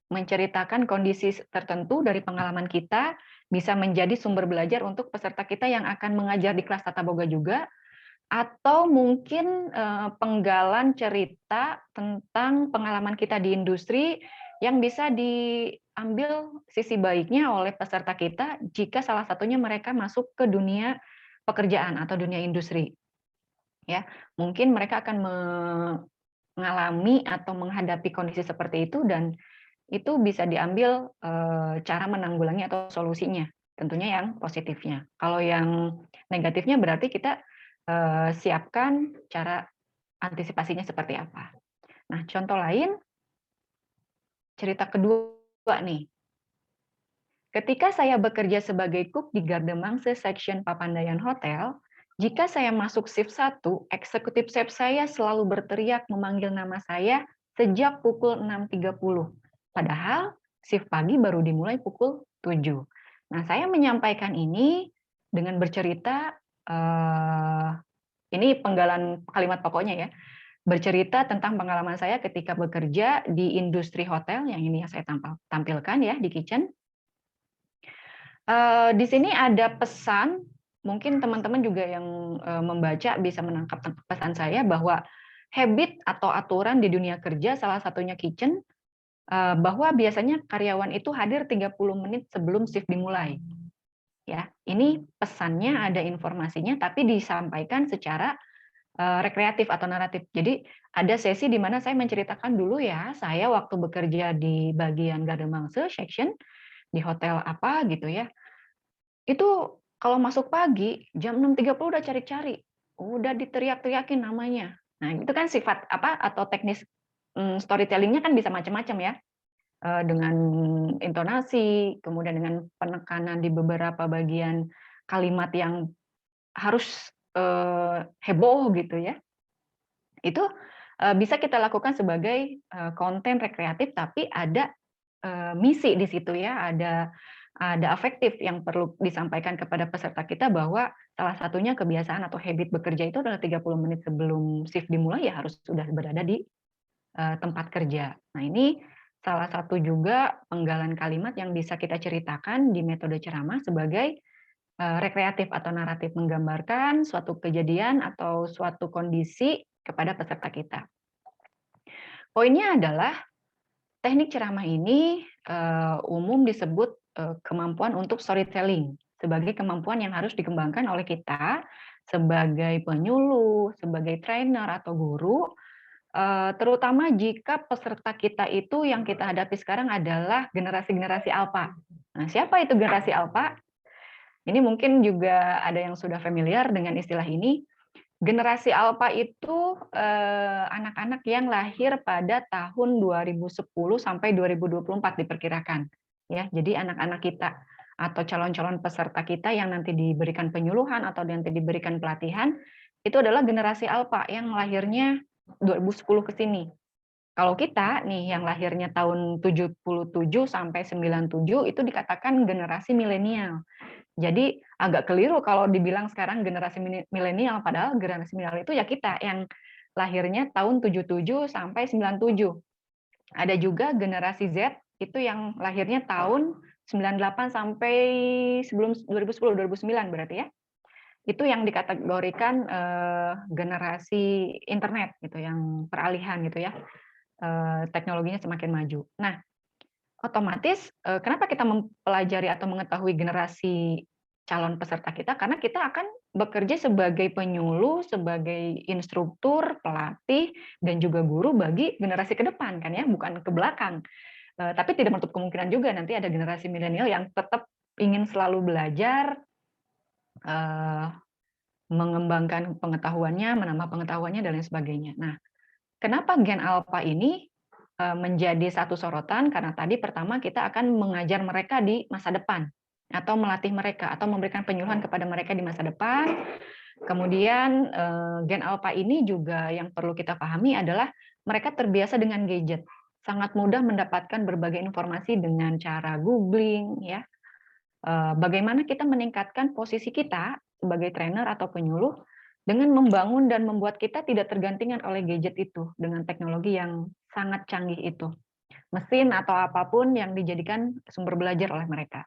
menceritakan kondisi tertentu dari pengalaman kita, bisa menjadi sumber belajar untuk peserta kita yang akan mengajar di kelas Tata Boga juga, atau mungkin penggalan cerita tentang pengalaman kita di industri yang bisa diambil sisi baiknya oleh peserta kita jika salah satunya mereka masuk ke dunia pekerjaan atau dunia industri. Ya, mungkin mereka akan mengalami atau menghadapi kondisi seperti itu, dan itu bisa diambil cara menanggulangi atau solusinya, tentunya yang positifnya. Kalau yang negatifnya berarti kita siapkan cara antisipasinya seperti apa. Nah, contoh lain, cerita kedua nih. Ketika saya bekerja sebagai cook di Gardemangse Section Papandayan Hotel, jika saya masuk shift 1, eksekutif chef saya selalu berteriak memanggil nama saya sejak pukul 6.30. Padahal shift pagi baru dimulai pukul 7. Nah, saya menyampaikan ini dengan bercerita, ini penggalan kalimat pokoknya ya, bercerita tentang pengalaman saya ketika bekerja di industri hotel, yang ini yang saya tampilkan ya di kitchen. Di sini ada pesan, mungkin teman-teman juga yang membaca bisa menangkap pesan saya bahwa habit atau aturan di dunia kerja, salah satunya kitchen, bahwa biasanya karyawan itu hadir 30 menit sebelum shift dimulai. Ya, ini pesannya, ada informasinya, tapi disampaikan secara rekreatif atau naratif. Jadi ada sesi di mana saya menceritakan dulu ya, saya waktu bekerja di bagian Gardemangse section di hotel apa gitu ya. Itu kalau masuk pagi jam 6.30 udah cari-cari, udah diteriak-teriakin namanya. Nah, itu kan sifat apa atau teknis storytelling-nya kan bisa macam-macam ya. Dengan intonasi, kemudian dengan penekanan di beberapa bagian kalimat yang harus heboh gitu ya. Itu bisa kita lakukan sebagai konten rekreatif, tapi ada misi di situ ya, ada afektif yang perlu disampaikan kepada peserta kita bahwa salah satunya kebiasaan atau habit bekerja itu adalah 30 menit sebelum shift dimulai ya harus sudah berada di tempat kerja. Nah, ini salah satu juga penggalan kalimat yang bisa kita ceritakan di metode ceramah sebagai rekreatif atau naratif, menggambarkan suatu kejadian atau suatu kondisi kepada peserta kita. Poinnya adalah teknik ceramah ini umum disebut kemampuan untuk storytelling sebagai kemampuan yang harus dikembangkan oleh kita sebagai penyuluh, sebagai trainer atau guru, terutama jika peserta kita itu yang kita hadapi sekarang adalah generasi-generasi alpha. Nah, siapa itu generasi alpha? Ini mungkin juga ada yang sudah familiar dengan istilah ini. Generasi alpha itu anak-anak yang lahir pada tahun 2010 sampai 2024 diperkirakan. Ya, jadi anak-anak kita atau calon-calon peserta kita yang nanti diberikan penyuluhan atau nanti diberikan pelatihan itu adalah generasi alpha yang lahirnya 2010 ke sini. Kalau kita nih yang lahirnya tahun 77 sampai 97 itu dikatakan generasi milenial. Jadi agak keliru kalau dibilang sekarang generasi milenial, padahal generasi milenial itu ya kita yang lahirnya tahun 77 sampai 97. Ada juga generasi Z itu yang lahirnya tahun 98 sampai sebelum 2010 2009 berarti ya. Itu yang dikategorikan generasi internet gitu, yang peralihan gitu ya. Teknologinya semakin maju. Nah, otomatis kenapa kita mempelajari atau mengetahui generasi calon peserta kita? Karena kita akan bekerja sebagai penyuluh, sebagai instruktur, pelatih, dan juga guru bagi generasi ke depan kan ya, bukan ke belakang. Tapi tidak menutup kemungkinan juga nanti ada generasi milenial yang tetap ingin selalu belajar, mengembangkan pengetahuannya, menambah pengetahuannya, dan lain sebagainya. Nah, kenapa Gen Alpha ini menjadi satu sorotan? Karena tadi pertama kita akan mengajar mereka di masa depan, atau melatih mereka, atau memberikan penyuluhan kepada mereka di masa depan. Kemudian Gen Alpha ini juga yang perlu kita pahami adalah mereka terbiasa dengan gadget, sangat mudah mendapatkan berbagai informasi dengan cara googling, ya. Bagaimana kita meningkatkan posisi kita sebagai trainer atau penyuluh dengan membangun dan membuat kita tidak tergantikan oleh gadget itu dengan teknologi yang sangat canggih itu. mesin atau apapun yang dijadikan sumber belajar oleh mereka.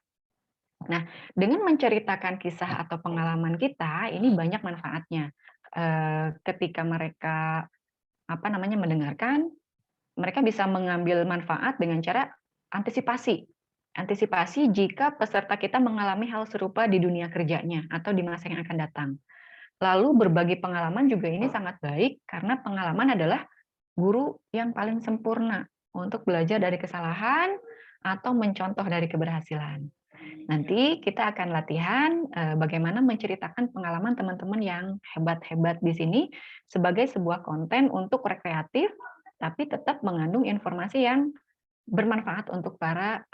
Nah, dengan menceritakan kisah atau pengalaman kita, ini banyak manfaatnya. Ketika mereka mendengarkan, mereka bisa mengambil manfaat dengan cara antisipasi. Antisipasi jika peserta kita mengalami hal serupa di dunia kerjanya atau di masa yang akan datang. Lalu berbagi pengalaman juga ini sangat baik karena pengalaman adalah guru yang paling sempurna untuk belajar dari kesalahan atau mencontoh dari keberhasilan. Nanti kita akan latihan bagaimana menceritakan pengalaman teman-teman yang hebat-hebat di sini sebagai sebuah konten untuk rekreatif, tapi tetap mengandung informasi yang bermanfaat untuk para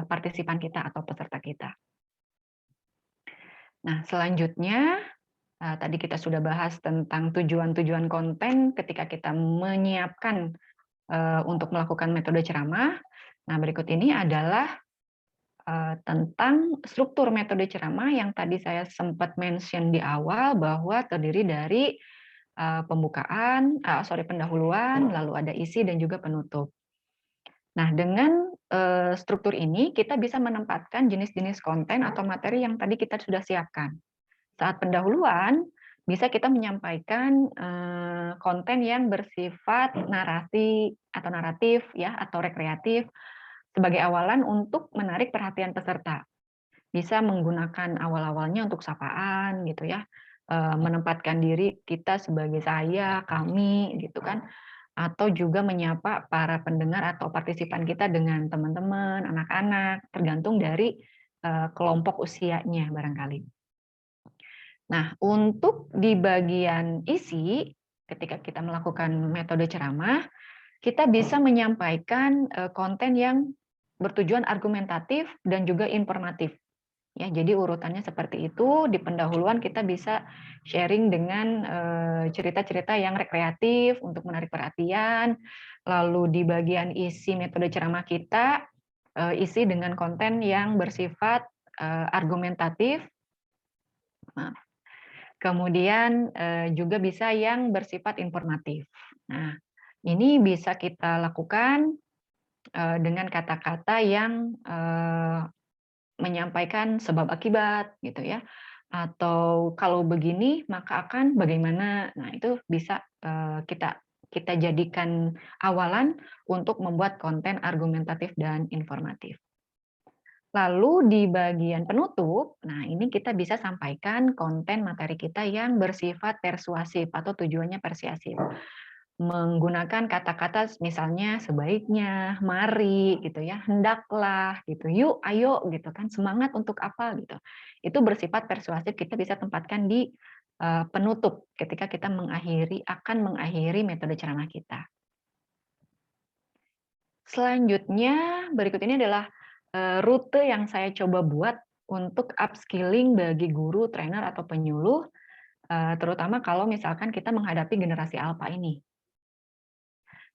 partisipan kita atau peserta kita. Nah, selanjutnya tadi kita sudah bahas tentang tujuan-tujuan konten ketika kita menyiapkan untuk melakukan metode ceramah. Nah, berikut ini adalah tentang struktur metode ceramah yang tadi saya sempat mention di awal bahwa terdiri dari pendahuluan, lalu ada isi dan juga penutup. Nah, dengan struktur ini kita bisa menempatkan jenis-jenis konten atau materi yang tadi kita sudah siapkan. Saat pendahuluan, bisa kita menyampaikan konten yang bersifat narasi atau naratif ya atau rekreatif sebagai awalan untuk menarik perhatian peserta. Bisa menggunakan awal-awalnya untuk sapaan gitu ya, menempatkan diri kita sebagai saya, kami gitu kan, atau juga menyapa para pendengar atau partisipan kita dengan teman-teman, anak-anak, tergantung dari kelompok usianya barangkali. Nah, untuk di bagian isi, ketika kita melakukan metode ceramah, kita bisa menyampaikan konten yang bertujuan argumentatif dan juga informatif. Ya, jadi urutannya seperti itu. Di pendahuluan kita bisa sharing dengan cerita-cerita yang rekreatif untuk menarik perhatian. Lalu di bagian isi metode ceramah kita isi dengan konten yang bersifat argumentatif. Nah, kemudian juga bisa yang bersifat informatif. Nah, ini bisa kita lakukan dengan kata-kata yang menyampaikan sebab akibat gitu ya, atau kalau begini maka akan bagaimana. Nah, itu bisa kita jadikan awalan untuk membuat konten argumentatif dan informatif. Lalu di bagian penutup, nah ini kita bisa sampaikan konten materi kita yang bersifat persuasif atau tujuannya persuasif. Menggunakan kata-kata misalnya sebaiknya, mari gitu ya, hendaklah gitu, yuk, ayo gitu kan, semangat untuk apa gitu. Itu bersifat persuasif, kita bisa tempatkan di penutup ketika kita akan mengakhiri metode ceramah kita. Selanjutnya berikut ini adalah rute yang saya coba buat untuk upskilling bagi guru, trainer atau penyuluh, terutama kalau misalkan kita menghadapi generasi alpha ini.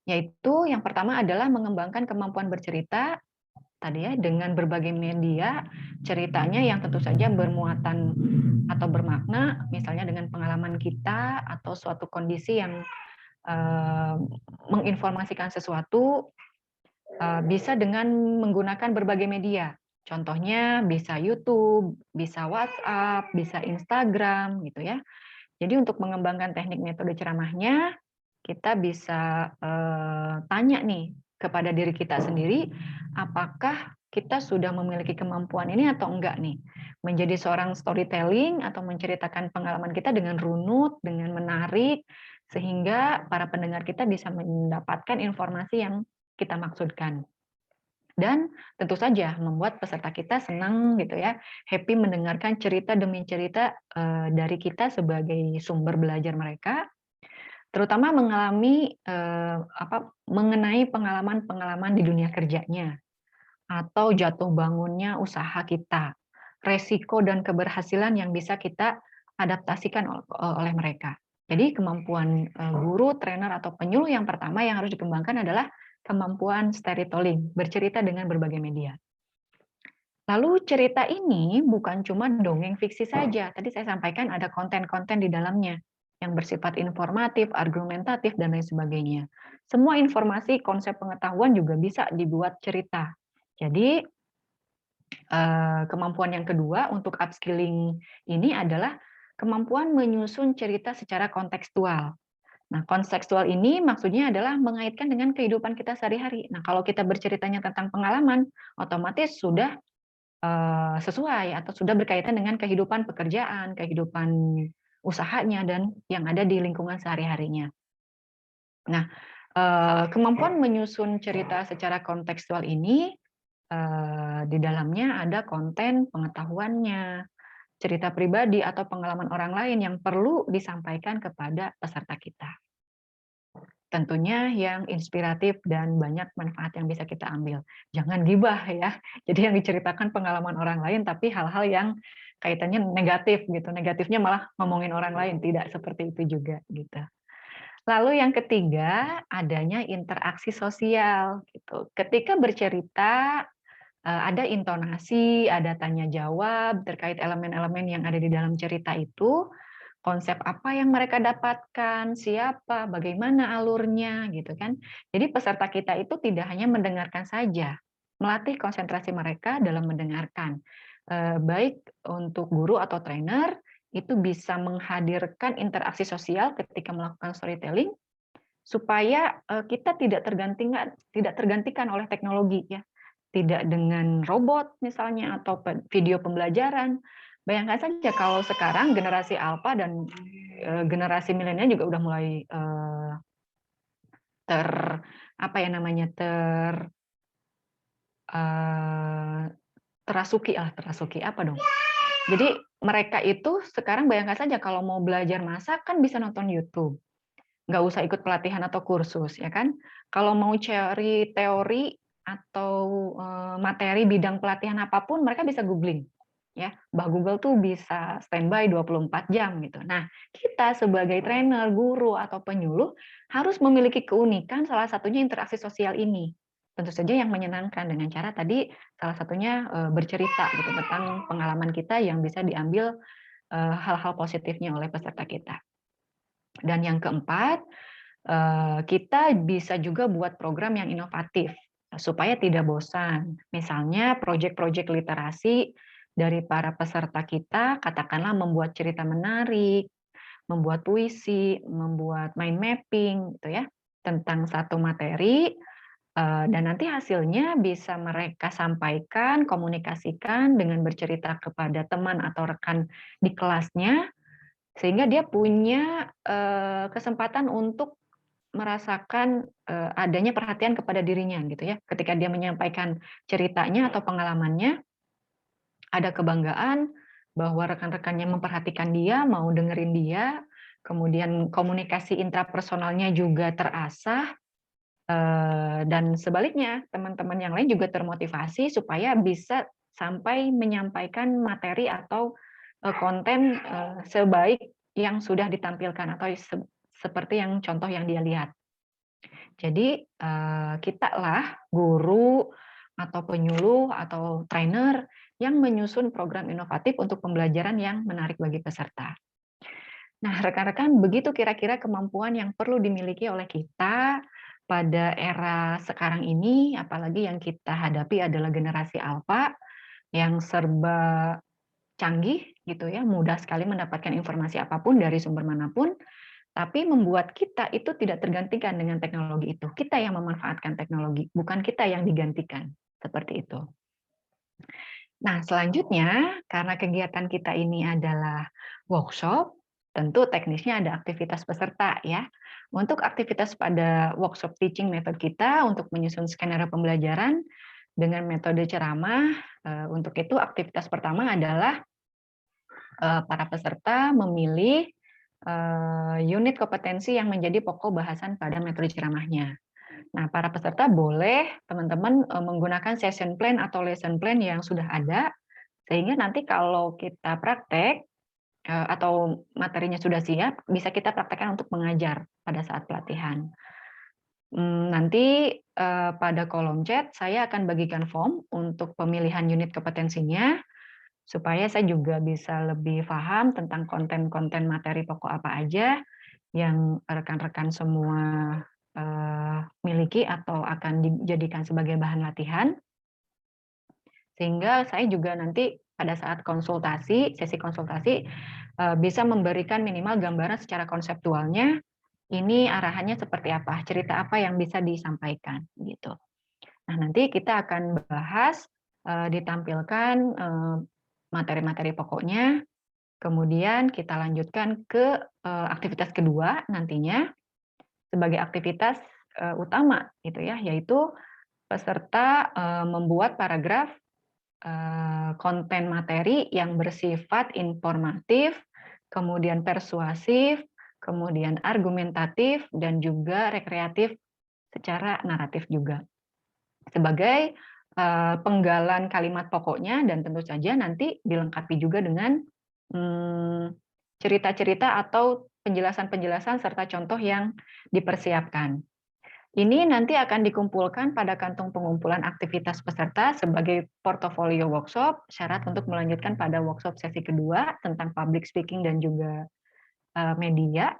Yaitu yang pertama adalah mengembangkan kemampuan bercerita tadi ya dengan berbagai media, ceritanya yang tentu saja bermuatan atau bermakna, misalnya dengan pengalaman kita atau suatu kondisi yang menginformasikan sesuatu, bisa dengan menggunakan berbagai media. Contohnya bisa YouTube, bisa WhatsApp, bisa Instagram gitu ya. Jadi untuk mengembangkan teknik metode ceramahnya, kita bisa tanya nih kepada diri kita sendiri, apakah kita sudah memiliki kemampuan ini atau enggak nih. Menjadi seorang storytelling atau menceritakan pengalaman kita dengan runut, dengan menarik, sehingga para pendengar kita bisa mendapatkan informasi yang kita maksudkan. Dan tentu saja membuat peserta kita senang gitu ya, happy mendengarkan cerita demi cerita dari kita sebagai sumber belajar mereka, terutama mengenai pengalaman-pengalaman di dunia kerjanya atau jatuh bangunnya usaha kita, resiko dan keberhasilan yang bisa kita adaptasikan oleh mereka. Jadi kemampuan guru, trainer atau penyuluh yang pertama yang harus dikembangkan adalah kemampuan storytelling, bercerita dengan berbagai media. Lalu cerita ini bukan cuma dongeng fiksi saja. Tadi saya sampaikan ada konten-konten di dalamnya. yang bersifat informatif, argumentatif, dan lain sebagainya. Semua informasi, konsep pengetahuan juga bisa dibuat cerita. Jadi, kemampuan yang kedua untuk upskilling ini adalah kemampuan menyusun cerita secara kontekstual. Nah, kontekstual ini maksudnya adalah mengaitkan dengan kehidupan kita sehari-hari. Nah, kalau kita berceritanya tentang pengalaman, otomatis sudah sesuai atau sudah berkaitan dengan kehidupan pekerjaan, kehidupan usahanya, dan yang ada di lingkungan sehari-harinya. Nah, kemampuan menyusun cerita secara kontekstual ini di dalamnya ada konten pengetahuannya, cerita pribadi atau pengalaman orang lain yang perlu disampaikan kepada peserta kita. Tentunya yang inspiratif dan banyak manfaat yang bisa kita ambil. Jangan gibah ya. Jadi yang diceritakan pengalaman orang lain tapi hal-hal yang kaitannya negatif gitu. Negatifnya malah ngomongin orang lain, tidak seperti itu juga gitu. Lalu yang ketiga, adanya interaksi sosial gitu. Ketika bercerita ada intonasi, ada tanya jawab terkait elemen-elemen yang ada di dalam cerita itu, konsep apa yang mereka dapatkan, siapa, bagaimana alurnya gitu kan. Jadi peserta kita itu tidak hanya mendengarkan saja, melatih konsentrasi mereka dalam mendengarkan. Baik untuk guru atau trainer itu bisa menghadirkan interaksi sosial ketika melakukan storytelling supaya kita tidak tergantikan oleh teknologi ya. Tidak dengan robot misalnya atau video pembelajaran. Bayangkan saja kalau sekarang generasi alfa dan generasi milenial juga udah mulai terasuki apa dong? Jadi mereka itu sekarang bayangkan saja kalau mau belajar masak kan bisa nonton YouTube, nggak usah ikut pelatihan atau kursus ya kan. Kalau mau cari teori atau materi bidang pelatihan apapun mereka bisa googling ya. Mbah Google tuh bisa standby 24 jam gitu. Nah, kita sebagai trainer, guru atau penyuluh harus memiliki keunikan salah satunya interaksi sosial ini. Tentu saja yang menyenangkan dengan cara tadi salah satunya bercerita gitu tentang pengalaman kita yang bisa diambil hal-hal positifnya oleh peserta kita. Dan yang keempat, kita bisa juga buat program yang inovatif supaya tidak bosan. Misalnya proyek-proyek literasi dari para peserta kita, katakanlah membuat cerita menarik, membuat puisi, membuat mind mapping gitu ya, tentang satu materi, dan nanti hasilnya bisa mereka sampaikan, komunikasikan dengan bercerita kepada teman atau rekan di kelasnya, sehingga dia punya kesempatan untuk merasakan adanya perhatian kepada dirinya gitu ya. Ketika dia menyampaikan ceritanya atau pengalamannya, ada kebanggaan bahwa rekan-rekannya memperhatikan dia, mau dengerin dia, kemudian komunikasi intrapersonalnya juga terasah, dan sebaliknya teman-teman yang lain juga termotivasi supaya bisa sampai menyampaikan materi atau konten sebaik yang sudah ditampilkan atau seperti yang contoh yang dia lihat. Jadi kita lah guru atau penyuluh atau trainer yang menyusun program inovatif untuk pembelajaran yang menarik bagi peserta. Nah, rekan-rekan, begitu kira-kira kemampuan yang perlu dimiliki oleh kita pada era sekarang ini, apalagi yang kita hadapi adalah generasi alfa yang serba canggih gitu ya, mudah sekali mendapatkan informasi apapun dari sumber manapun, tapi membuat kita itu tidak tergantikan dengan teknologi itu. Kita yang memanfaatkan teknologi, bukan kita yang digantikan. Seperti itu. Nah, selanjutnya, karena kegiatan kita ini adalah workshop, tentu teknisnya ada aktivitas peserta ya. Untuk aktivitas pada workshop teaching method kita untuk menyusun skenario pembelajaran dengan metode ceramah, untuk itu aktivitas pertama adalah para peserta memilih unit kompetensi yang menjadi pokok bahasan pada metode ceramahnya. Nah, para peserta boleh teman-teman menggunakan session plan atau lesson plan yang sudah ada, sehingga nanti kalau kita praktek atau materinya sudah siap, bisa kita praktekkan untuk mengajar pada saat pelatihan. Nanti pada kolom chat saya akan bagikan form untuk pemilihan unit kompetensinya, supaya saya juga bisa lebih paham tentang konten-konten materi pokok apa aja yang rekan-rekan semua miliki atau akan dijadikan sebagai bahan latihan. Sehingga saya juga nanti pada saat konsultasi, sesi konsultasi, bisa memberikan minimal gambaran secara konseptualnya, ini arahannya seperti apa, cerita apa yang bisa disampaikan, gitu. Nah, nanti kita akan bahas, ditampilkan materi-materi pokoknya, kemudian kita lanjutkan ke aktivitas kedua nantinya, sebagai aktivitas utama, gitu ya, yaitu peserta membuat paragraf konten materi yang bersifat informatif, kemudian persuasif, kemudian argumentatif, dan juga rekreatif secara naratif juga. Sebagai penggalan kalimat pokoknya, dan tentu saja nanti dilengkapi juga dengan cerita-cerita atau penjelasan-penjelasan serta contoh yang dipersiapkan. Ini nanti akan dikumpulkan pada kantung pengumpulan aktivitas peserta sebagai portofolio workshop, syarat untuk melanjutkan pada workshop sesi kedua tentang public speaking dan juga media.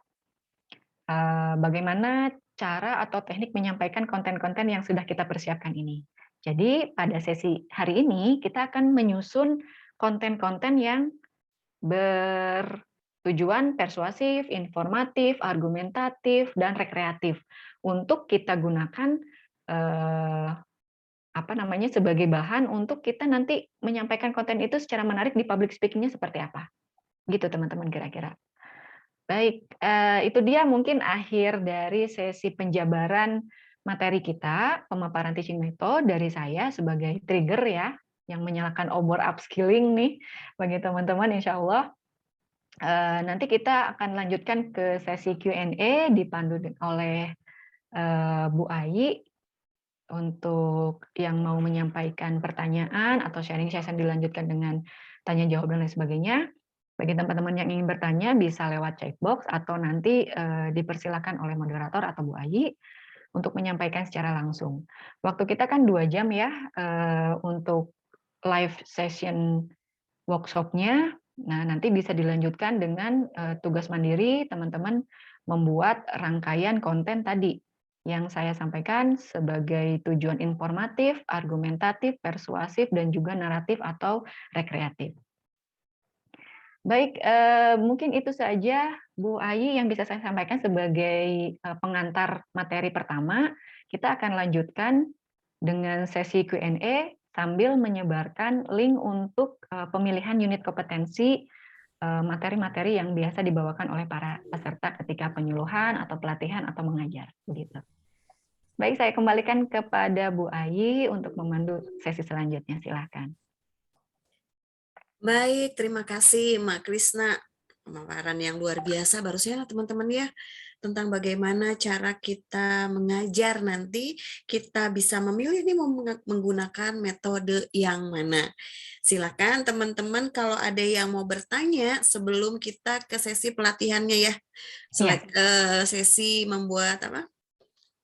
Bagaimana cara atau teknik menyampaikan konten-konten yang sudah kita persiapkan ini. Jadi pada sesi hari ini kita akan menyusun konten-konten yang bertujuan persuasif, informatif, argumentatif, dan rekreatif untuk kita gunakan sebagai bahan untuk kita nanti menyampaikan konten itu secara menarik di public speaking-nya seperti apa. Gitu teman-teman kira-kira. Baik, itu dia mungkin akhir dari sesi penjabaran materi kita, pemaparan teaching method dari saya sebagai trigger ya, yang menyalakan obor upskilling nih bagi teman-teman insya Allah. Nanti kita akan lanjutkan ke sesi Q&A dipandu oleh Bu Ayi untuk yang mau menyampaikan pertanyaan atau sharing session dilanjutkan dengan tanya jawab dan lain sebagainya. Bagi teman-teman yang ingin bertanya bisa lewat chat box atau nanti dipersilakan oleh moderator atau Bu Ayi untuk menyampaikan secara langsung. Waktu kita kan 2 jam ya untuk live session workshop-nya. Nah, nanti bisa dilanjutkan dengan tugas mandiri teman-teman membuat rangkaian konten tadi yang saya sampaikan sebagai tujuan informatif, argumentatif, persuasif, dan juga naratif atau rekreatif. Baik, mungkin itu saja Bu Ayi yang bisa saya sampaikan sebagai pengantar materi pertama. Kita akan lanjutkan dengan sesi Q&A sambil menyebarkan link untuk pemilihan unit kompetensi materi-materi yang biasa dibawakan oleh para peserta ketika penyuluhan atau pelatihan atau mengajar. Begitu. Baik, saya kembalikan kepada Bu Ayi untuk memandu sesi selanjutnya. Silakan. Baik, terima kasih Mak Krisna. Pemaparan yang luar biasa barusan teman-teman ya, tentang bagaimana cara kita mengajar nanti kita bisa memilih ini menggunakan metode yang mana. Silakan teman-teman kalau ada yang mau bertanya sebelum kita ke sesi pelatihannya ya. Sesi membuat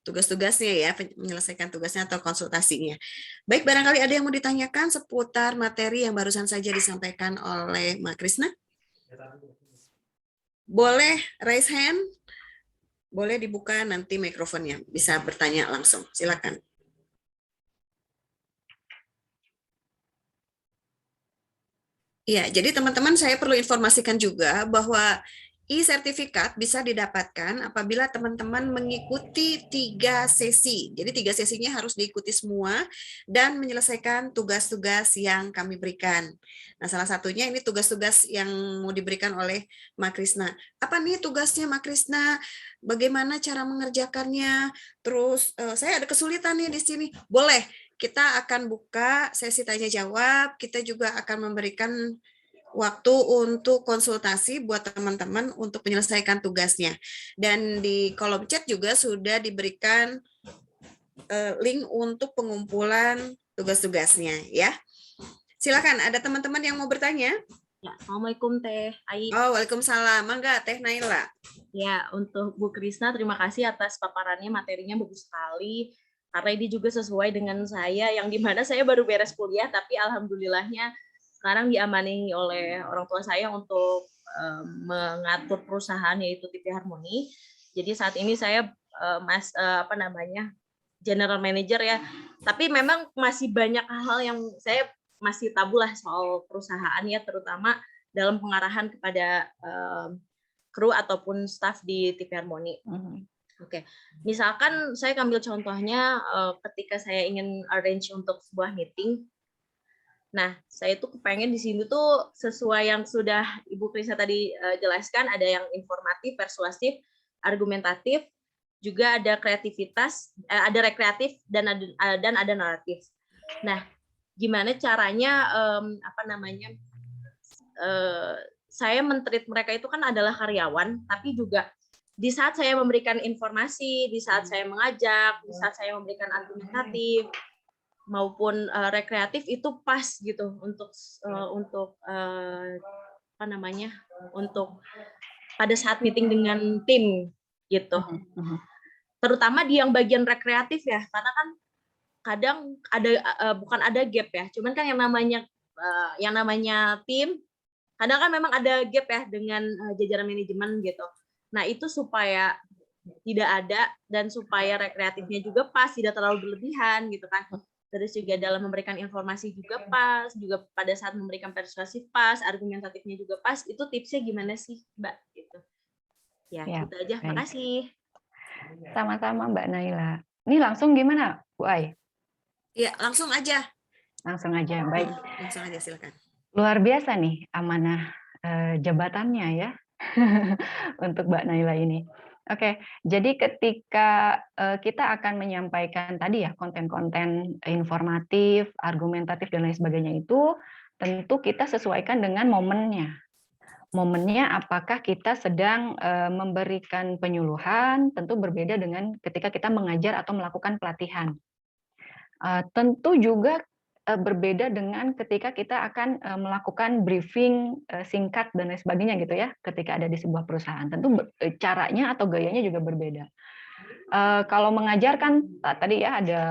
tugas-tugasnya ya, menyelesaikan tugasnya atau konsultasinya. Baik, barangkali ada yang mau ditanyakan seputar materi yang barusan saja disampaikan oleh Mak Krisna? Boleh raise hand? Boleh dibuka nanti mikrofonnya, bisa bertanya langsung. Silakan. Ya, jadi teman-teman saya perlu informasikan juga bahwa e-sertifikat bisa didapatkan apabila teman-teman mengikuti 3 sesi. Jadi 3 sesinya harus diikuti semua dan menyelesaikan tugas-tugas yang kami berikan. Nah, salah satunya ini tugas-tugas yang mau diberikan oleh Mak Krisna. Apa nih tugasnya Mak Krisna? Bagaimana cara mengerjakannya? Terus saya ada kesulitan nih di sini. Boleh, kita akan buka sesi tanya jawab. Kita juga akan memberikan waktu untuk konsultasi buat teman-teman untuk menyelesaikan tugasnya. Dan di kolom chat juga sudah diberikan link untuk pengumpulan tugas-tugasnya ya. Silakan, ada teman-teman yang mau bertanya? Ya, Assalamualaikum Teh Ayi. Oh, waalaikumsalam. Mangga Teh Naila. Ya, untuk Bu Krisna terima kasih atas paparannya, materinya bagus sekali. Karena ini juga sesuai dengan saya yang dimana saya baru beres kuliah tapi alhamdulillahnya sekarang diamani oleh orang tua saya untuk mengatur perusahaan yaitu TV Harmoni. Jadi saat ini saya general manager ya. Tapi memang masih banyak hal yang saya masih tabu lah soal perusahaan ya, terutama dalam pengarahan kepada kru ataupun staff di TV Harmoni. Oke, misalkan saya ambil contohnya ketika saya ingin arrange untuk sebuah meeting. Nah, saya tuh kepengen di sini tuh sesuai yang sudah Ibu Krisa tadi jelaskan, ada yang informatif, persuasif, argumentatif, juga ada kreativitas, ada rekreatif dan ada naratif. Nah, gimana caranya saya men-treat mereka itu kan adalah karyawan, tapi juga di saat saya memberikan informasi, di saat saya mengajak, di saat saya memberikan argumentatif maupun rekreatif itu pas gitu untuk untuk pada saat meeting dengan tim gitu. Terutama di yang bagian rekreatif ya, karena kan kadang ada bukan ada gap ya, cuman kan yang namanya tim kadang kan memang ada gap ya dengan jajaran manajemen gitu. Nah, itu supaya tidak ada dan supaya rekreatifnya juga pas, tidak terlalu berlebihan gitu kan. Terus juga dalam memberikan informasi juga pas, juga pada saat memberikan persuasif pas, argumentatifnya juga pas. Itu tipsnya gimana sih, Mbak? Gitu. Ya, itu aja. Baik. Makasih. Sama-sama Mbak Naila. Ini langsung gimana, Bu Ai? Ya, langsung aja. Langsung aja, baik. Langsung aja, silakan. Luar biasa nih amanah jabatannya ya untuk Mbak Naila ini. Oke, jadi ketika kita akan menyampaikan tadi ya konten-konten informatif, argumentatif dan lain sebagainya itu, tentu kita sesuaikan dengan momennya. Momennya apakah kita sedang memberikan penyuluhan, tentu berbeda dengan ketika kita mengajar atau melakukan pelatihan. Tentu juga berbeda dengan ketika kita akan melakukan briefing singkat dan lain sebagainya gitu ya, ketika ada di sebuah perusahaan. Tentu caranya atau gayanya juga berbeda. Kalau mengajar kan tadi ya ada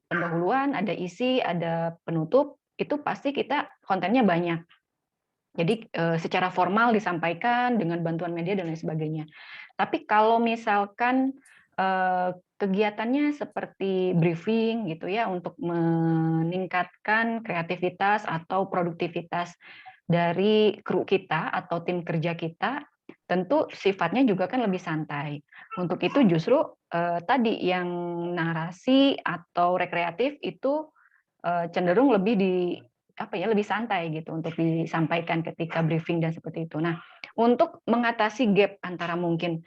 pendahuluan, ada isi, ada penutup, itu pasti kita kontennya banyak. Jadi secara formal disampaikan dengan bantuan media dan lain sebagainya. Tapi kalau misalkan kegiatannya seperti briefing gitu ya untuk meningkatkan kreativitas atau produktivitas dari kru kita atau tim kerja kita, tentu sifatnya juga kan lebih santai. Untuk itu justru tadi yang narasi atau rekreatif itu cenderung lebih lebih santai gitu untuk disampaikan ketika briefing dan seperti itu. Nah, untuk mengatasi gap antara mungkin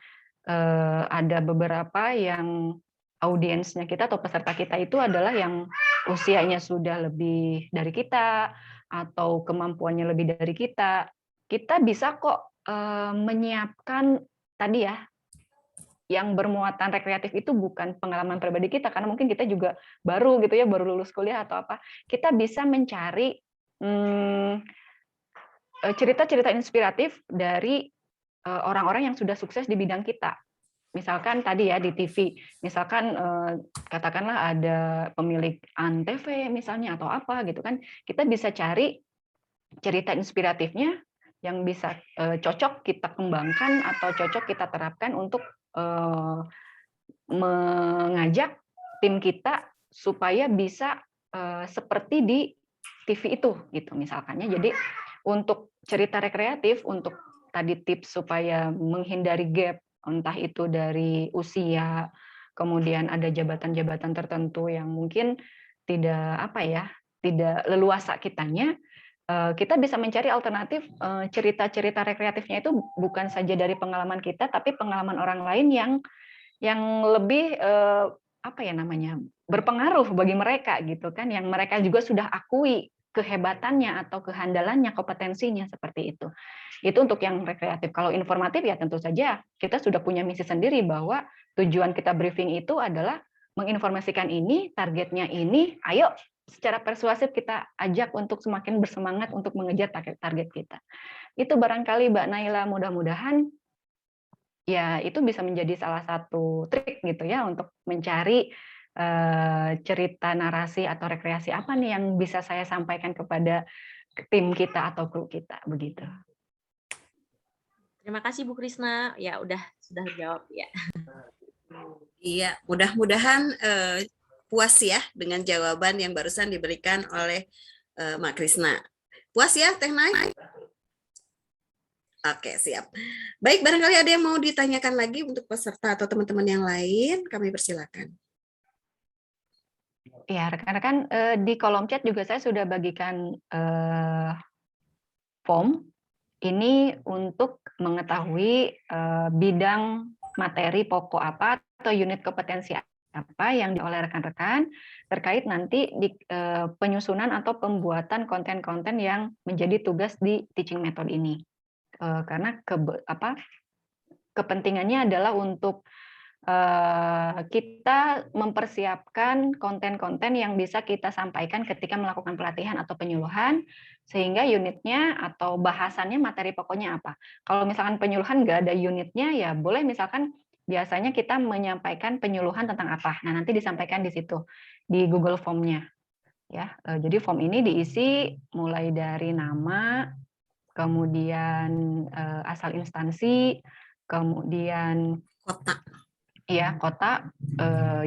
ada beberapa yang audiensnya kita atau peserta kita itu adalah yang usianya sudah lebih dari kita atau kemampuannya lebih dari kita. Kita bisa kok menyiapkan tadi ya yang bermuatan rekreatif itu bukan pengalaman pribadi kita karena mungkin kita juga baru gitu ya, baru lulus kuliah atau apa. Kita bisa mencari cerita-cerita inspiratif dari orang-orang yang sudah sukses di bidang kita. Misalkan tadi ya di TV, misalkan katakanlah ada pemilik Antv misalnya atau apa gitu kan, kita bisa cari cerita inspiratifnya yang bisa cocok kita kembangkan atau cocok kita terapkan untuk mengajak tim kita supaya bisa seperti di TV itu gitu misalkannya. Jadi untuk cerita rekreatif, untuk tadi tips supaya menghindari gap, entah itu dari usia, kemudian ada jabatan-jabatan tertentu yang mungkin tidak tidak leluasa kitanya, kita bisa mencari alternatif cerita-cerita rekreatifnya itu bukan saja dari pengalaman kita, tapi pengalaman orang lain yang lebih berpengaruh bagi mereka gitu kan, yang mereka juga sudah akui kehebatannya atau kehandalannya, kompetensinya seperti itu. Itu untuk yang rekreatif. Kalau informatif ya tentu saja kita sudah punya misi sendiri bahwa tujuan kita briefing itu adalah menginformasikan ini, targetnya ini, ayo secara persuasif kita ajak untuk semakin bersemangat untuk mengejar target kita. Itu barangkali Mbak Naila, mudah-mudahan ya itu bisa menjadi salah satu trik gitu ya untuk mencari cerita narasi atau rekreasi apa nih yang bisa saya sampaikan kepada tim kita atau kru kita, begitu. Terima kasih Bu Krisna. Ya sudah jawab ya. Iya, mudah-mudahan puas ya dengan jawaban yang barusan diberikan oleh Mak Krisna. Puas ya, Teh Nay? Oke, siap. Baik, barangkali ada yang mau ditanyakan lagi untuk peserta atau teman-teman yang lain, kami persilakan. Ya, rekan-rekan, di kolom chat juga saya sudah bagikan form ini untuk mengetahui bidang materi pokok apa atau unit kompetensi apa yang oleh rekan-rekan terkait nanti di penyusunan atau pembuatan konten-konten yang menjadi tugas di teaching method ini. Karena kepentingannya adalah untuk kita mempersiapkan konten-konten yang bisa kita sampaikan ketika melakukan pelatihan atau penyuluhan, sehingga unitnya atau bahasannya materi pokoknya apa. Kalau misalkan penyuluhan nggak ada unitnya, ya boleh misalkan biasanya kita menyampaikan penyuluhan tentang apa. Nah, nanti disampaikan di situ, di Google Form-nya. Ya, jadi form ini diisi mulai dari nama, kemudian asal instansi, kemudian kota,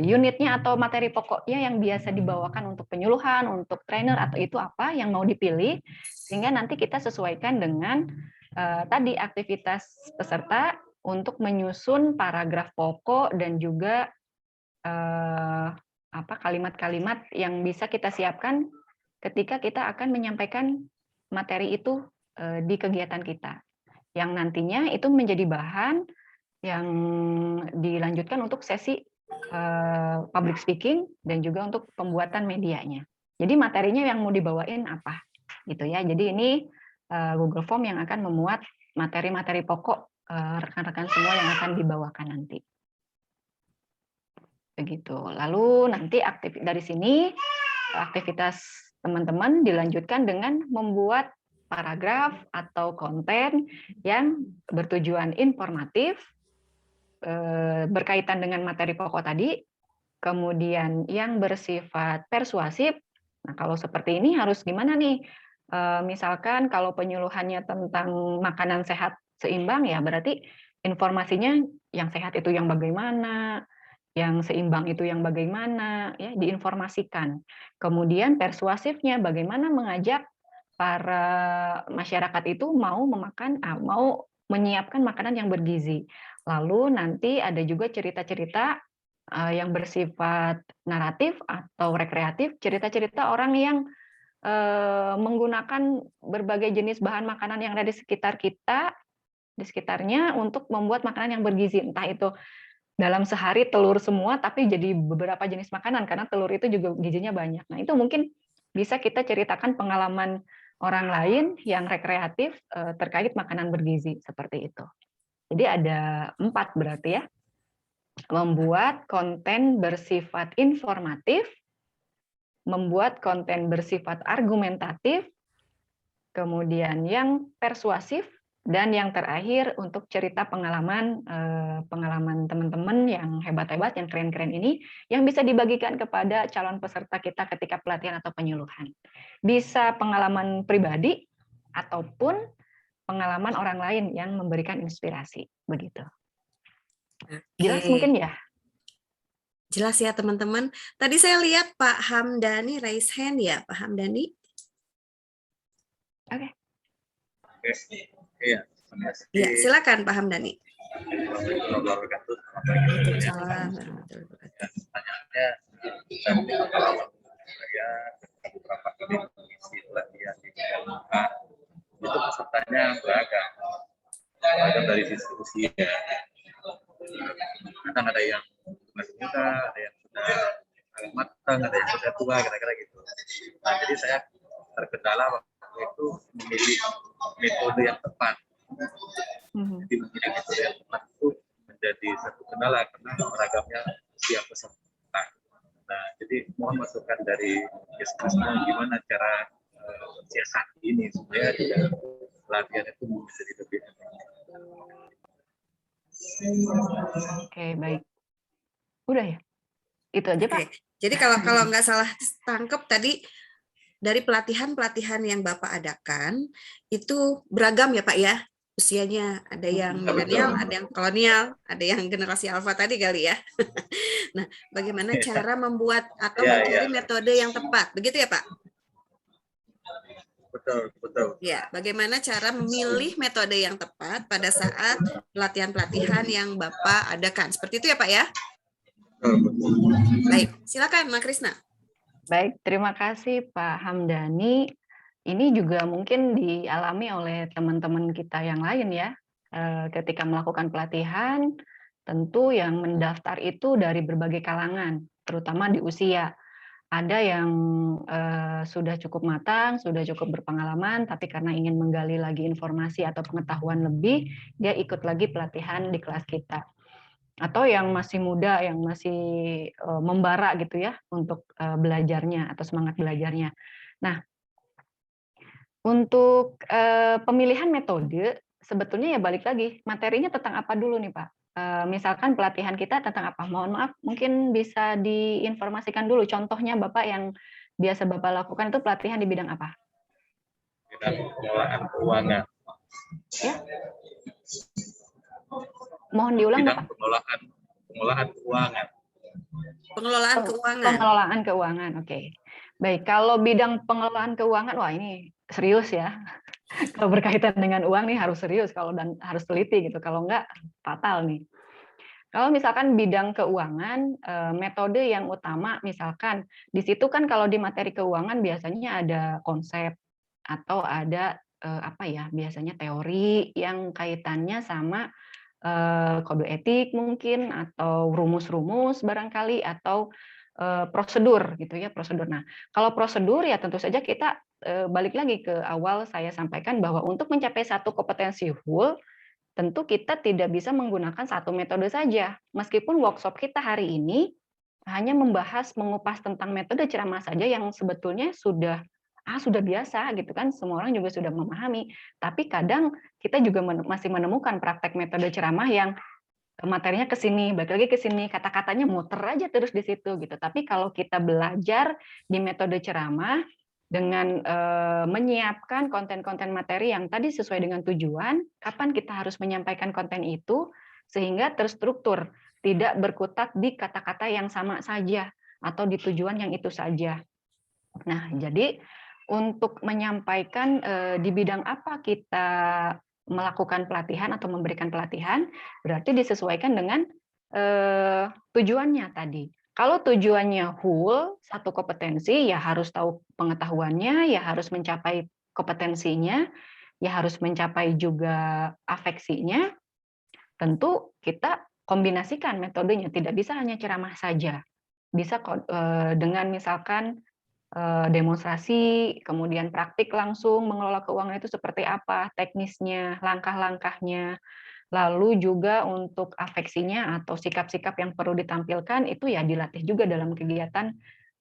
unitnya atau materi pokoknya yang biasa dibawakan untuk penyuluhan, untuk trainer atau itu apa yang mau dipilih, sehingga nanti kita sesuaikan dengan tadi aktivitas peserta untuk menyusun paragraf pokok dan juga kalimat-kalimat yang bisa kita siapkan ketika kita akan menyampaikan materi itu di kegiatan kita, yang nantinya itu menjadi bahan yang dilanjutkan untuk sesi public speaking dan juga untuk pembuatan medianya. Jadi materinya yang mau dibawain apa, gitu ya. Jadi ini Google Form yang akan memuat materi-materi pokok rekan-rekan semua yang akan dibawakan nanti. Begitu. Lalu nanti dari sini aktivitas teman-teman dilanjutkan dengan membuat paragraf atau konten yang bertujuan informatif, berkaitan dengan materi pokok tadi, kemudian yang bersifat persuasif. Nah, kalau seperti ini harus gimana nih? Misalkan kalau penyuluhannya tentang makanan sehat seimbang, ya berarti informasinya yang sehat itu yang bagaimana, yang seimbang itu yang bagaimana, ya diinformasikan. Kemudian persuasifnya bagaimana mengajak para masyarakat itu mau menyiapkan makanan yang bergizi. Lalu nanti ada juga cerita-cerita yang bersifat naratif atau rekreatif, cerita-cerita orang yang menggunakan berbagai jenis bahan makanan yang ada di sekitar kita, di sekitarnya untuk membuat makanan yang bergizi. Entah itu dalam sehari telur semua, tapi jadi beberapa jenis makanan, karena telur itu juga gizinya banyak. Nah, itu mungkin bisa kita ceritakan pengalaman orang lain yang rekreatif terkait makanan bergizi, seperti itu. Jadi ada 4 berarti ya. Membuat konten bersifat informatif, membuat konten bersifat argumentatif, kemudian yang persuasif, dan yang terakhir untuk cerita pengalaman teman-teman yang hebat-hebat, yang keren-keren ini, yang bisa dibagikan kepada calon peserta kita ketika pelatihan atau penyuluhan. Bisa pengalaman pribadi ataupun pengalaman orang lain yang memberikan inspirasi, begitu. Jelas mungkin ya? Jelas ya teman-teman. Tadi saya lihat Pak Hamdani raise hand ya, Pak Hamdani. Oke. Iya. Ya, silakan Pak Hamdani. Waalaikumsalam. Pertanyaannya, saya beberapa kali mengisi pelatihan di BLK, itu pesertanya beragam dari sisi usia. Kadang ada yang masih muda, ada yang sudah agak matang, ada yang sudah tua, kira-kira gitu. Nah, jadi saya terkendala waktu itu memilih metode yang tepat. Jadi memilih metode yang tepat itu menjadi satu kendala karena beragamnya usia peserta. Nah, jadi mohon masukan dari Krisna gimana cara mensiasati ini supaya tidak pelatihan itu menjadi lebih efektif. Oke, baik. Udah ya? Itu aja, Pak. Oke. Jadi kalau nggak salah tangkep tadi dari pelatihan-pelatihan yang Bapak adakan itu beragam ya Pak ya usianya, ada yang milenial, ada yang kolonial, ada yang generasi alfa tadi kali ya. Nah, bagaimana cara membuat atau mencari metode yang tepat, begitu ya Pak? Betul. Ya, bagaimana cara memilih metode yang tepat pada saat pelatihan-pelatihan yang Bapak adakan, seperti itu ya Pak ya? Baik, silakan Mak Krisna. Baik, terima kasih Pak Hamdani. Ini juga mungkin dialami oleh teman-teman kita yang lain ya. Ketika melakukan pelatihan, tentu yang mendaftar itu dari berbagai kalangan, terutama di usia. Ada yang sudah cukup matang, sudah cukup berpengalaman, tapi karena ingin menggali lagi informasi atau pengetahuan lebih, dia ikut lagi pelatihan di kelas kita. Atau yang masih muda, yang masih membara gitu ya untuk belajarnya atau semangat belajarnya. Nah, untuk pemilihan metode sebetulnya ya balik lagi materinya tentang apa dulu nih Pak. Misalkan pelatihan kita tentang apa? Mohon maaf, mungkin bisa diinformasikan dulu contohnya Bapak yang biasa Bapak lakukan itu pelatihan di bidang apa? Bidang pengelolaan keuangan. Ya. Mohon diulang Bidang Bapak. pengelolaan keuangan. Pengelolaan keuangan. Pengelolaan keuangan, oke. Baik, kalau bidang pengelolaan keuangan, wah ini serius ya. Kalau berkaitan dengan uang nih harus serius dan harus teliti gitu. Kalau enggak fatal nih. Kalau misalkan bidang keuangan, metode yang utama misalkan di situ kan kalau di materi keuangan biasanya ada konsep atau ada biasanya teori yang kaitannya sama kode etik mungkin atau rumus-rumus barangkali atau prosedur gitu ya, prosedur. Nah, kalau prosedur ya tentu saja kita balik lagi ke awal saya sampaikan bahwa untuk mencapai satu kompetensi whole tentu kita tidak bisa menggunakan satu metode saja. Meskipun workshop kita hari ini hanya membahas mengupas tentang metode ceramah saja yang sebetulnya sudah biasa gitu kan, semua orang juga sudah memahami. Tapi kadang kita juga masih menemukan praktek metode ceramah yang materinya ke sini, balik lagi ke sini, kata-katanya muter aja terus di situ gitu. Tapi kalau kita belajar di metode ceramah dengan menyiapkan konten-konten materi yang tadi sesuai dengan tujuan, kapan kita harus menyampaikan konten itu sehingga terstruktur, tidak berkutat di kata-kata yang sama saja atau di tujuan yang itu saja. Nah, jadi untuk menyampaikan di bidang apa kita melakukan pelatihan atau memberikan pelatihan, berarti disesuaikan dengan tujuannya tadi. Kalau tujuannya whole, satu kompetensi, ya harus tahu pengetahuannya, ya harus mencapai kompetensinya, ya harus mencapai juga afeksinya. Tentu kita kombinasikan metodenya, tidak bisa hanya ceramah saja. Bisa dengan misalkan demonstrasi, kemudian praktik langsung mengelola keuangan itu seperti apa, teknisnya, langkah-langkahnya. Lalu juga untuk afeksinya atau sikap-sikap yang perlu ditampilkan itu ya dilatih juga dalam kegiatan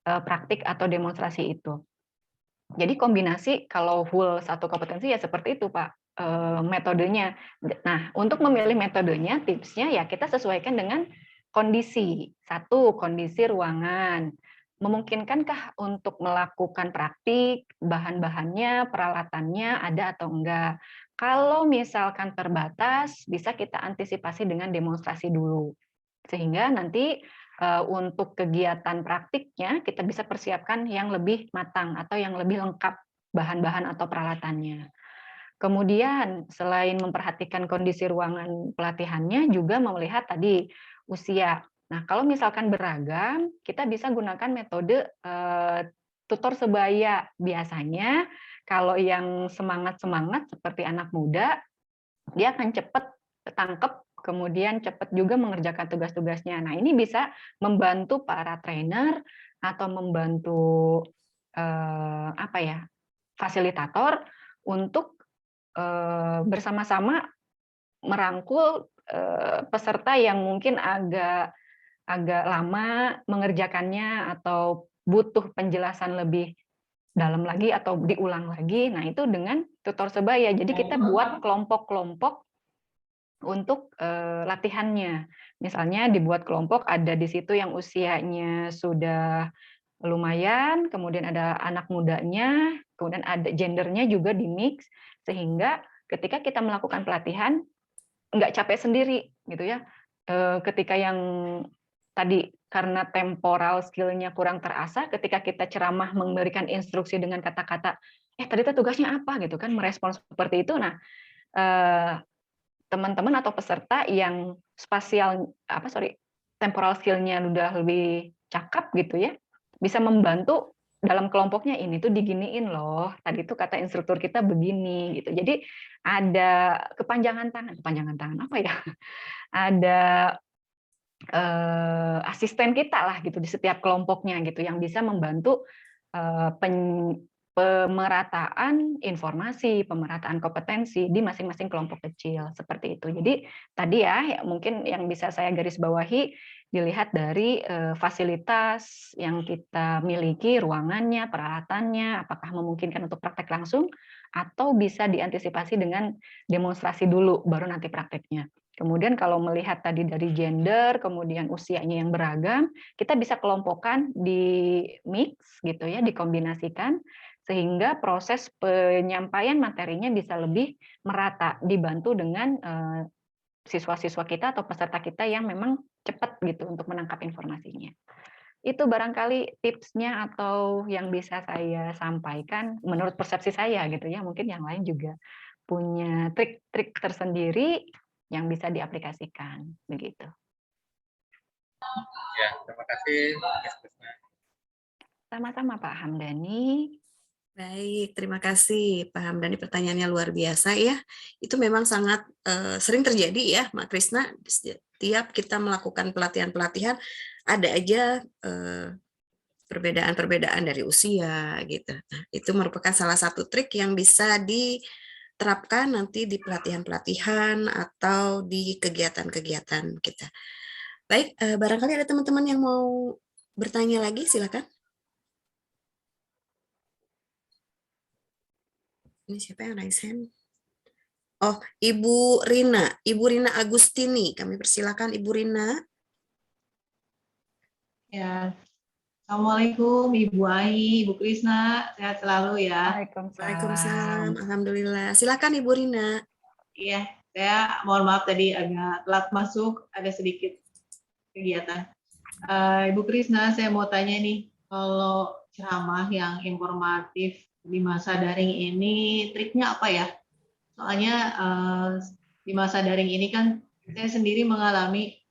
praktik atau demonstrasi itu. Jadi kombinasi kalau full satu kompetensi ya seperti itu Pak metodenya. Nah untuk memilih metodenya tipsnya ya kita sesuaikan dengan kondisi. Satu, kondisi ruangan. Memungkinkankah untuk melakukan praktik, bahan-bahannya, peralatannya ada atau enggak? Kalau misalkan terbatas, bisa kita antisipasi dengan demonstrasi dulu. Sehingga nanti untuk kegiatan praktiknya, kita bisa persiapkan yang lebih matang atau yang lebih lengkap bahan-bahan atau peralatannya. Kemudian, selain memperhatikan kondisi ruangan pelatihannya, juga melihat tadi usia. Nah, kalau misalkan beragam, kita bisa gunakan metode tutor sebaya. Biasanya, kalau yang semangat-semangat seperti anak muda, dia akan cepat tangkep, kemudian cepat juga mengerjakan tugas-tugasnya. Nah, ini bisa membantu para trainer atau membantu fasilitator untuk bersama-sama merangkul peserta yang mungkin agak lama mengerjakannya atau butuh penjelasan lebih dalam lagi atau diulang lagi. Nah, itu dengan tutor sebaya. Jadi kita buat kelompok-kelompok untuk latihannya. Misalnya dibuat kelompok, ada di situ yang usianya sudah lumayan, kemudian ada anak mudanya, kemudian ada gendernya juga di mix, sehingga ketika kita melakukan pelatihan nggak capek sendiri gitu ya. Ketika yang tadi karena temporal skill-nya kurang terasa, ketika kita ceramah memberikan instruksi dengan kata-kata, tadi itu tugasnya apa gitu kan, merespons seperti itu. Nah, teman-teman atau peserta yang temporal skill-nya udah lebih cakep gitu ya, bisa membantu dalam kelompoknya, ini tuh diginiin loh, tadi tuh kata instruktur kita begini gitu. Jadi ada kepanjangan tangan apa ya? Ada asisten kita lah gitu di setiap kelompoknya gitu, yang bisa membantu pemerataan informasi, pemerataan kompetensi di masing-masing kelompok kecil seperti itu. Jadi tadi ya mungkin yang bisa saya garis bawahi, dilihat dari fasilitas yang kita miliki, ruangannya, peralatannya, apakah memungkinkan untuk praktek langsung atau bisa diantisipasi dengan demonstrasi dulu baru nanti prakteknya. Kemudian kalau melihat tadi dari gender, kemudian usianya yang beragam, kita bisa kelompokkan di mix gitu ya, dikombinasikan sehingga proses penyampaian materinya bisa lebih merata, dibantu dengan siswa-siswa kita atau peserta kita yang memang cepat gitu untuk menangkap informasinya. Itu barangkali tipsnya atau yang bisa saya sampaikan menurut persepsi saya gitu ya. Mungkin yang lain juga punya trik-trik tersendiri yang bisa diaplikasikan begitu. Ya, terima kasih. Sama-sama Pak Hamdani. Baik, terima kasih Pak Hamdani, pertanyaannya luar biasa ya. Itu memang sangat sering terjadi ya, Mak Krisna. Setiap kita melakukan pelatihan-pelatihan, ada aja perbedaan-perbedaan dari usia gitu. Nah, itu merupakan salah satu trik yang bisa diterapkan nanti di pelatihan-pelatihan atau di kegiatan-kegiatan kita. Baik, barangkali ada teman-teman yang mau bertanya lagi, silakan. Ini siapa yang raise hand? Oh, Ibu Rina Agustini. Kami persilakan Ibu Rina. Ya, Assalamualaikum Ibu Ai, Ibu Krisna, sehat selalu ya. Waalaikumsalam. Alhamdulillah. Silakan Ibu Rina. Iya, saya mohon maaf tadi agak telat masuk, ada sedikit kegiatan. Ibu Krisna, saya mau tanya nih, kalau ceramah yang informatif di masa daring ini, triknya apa ya? Soalnya di masa daring ini kan saya sendiri mengalami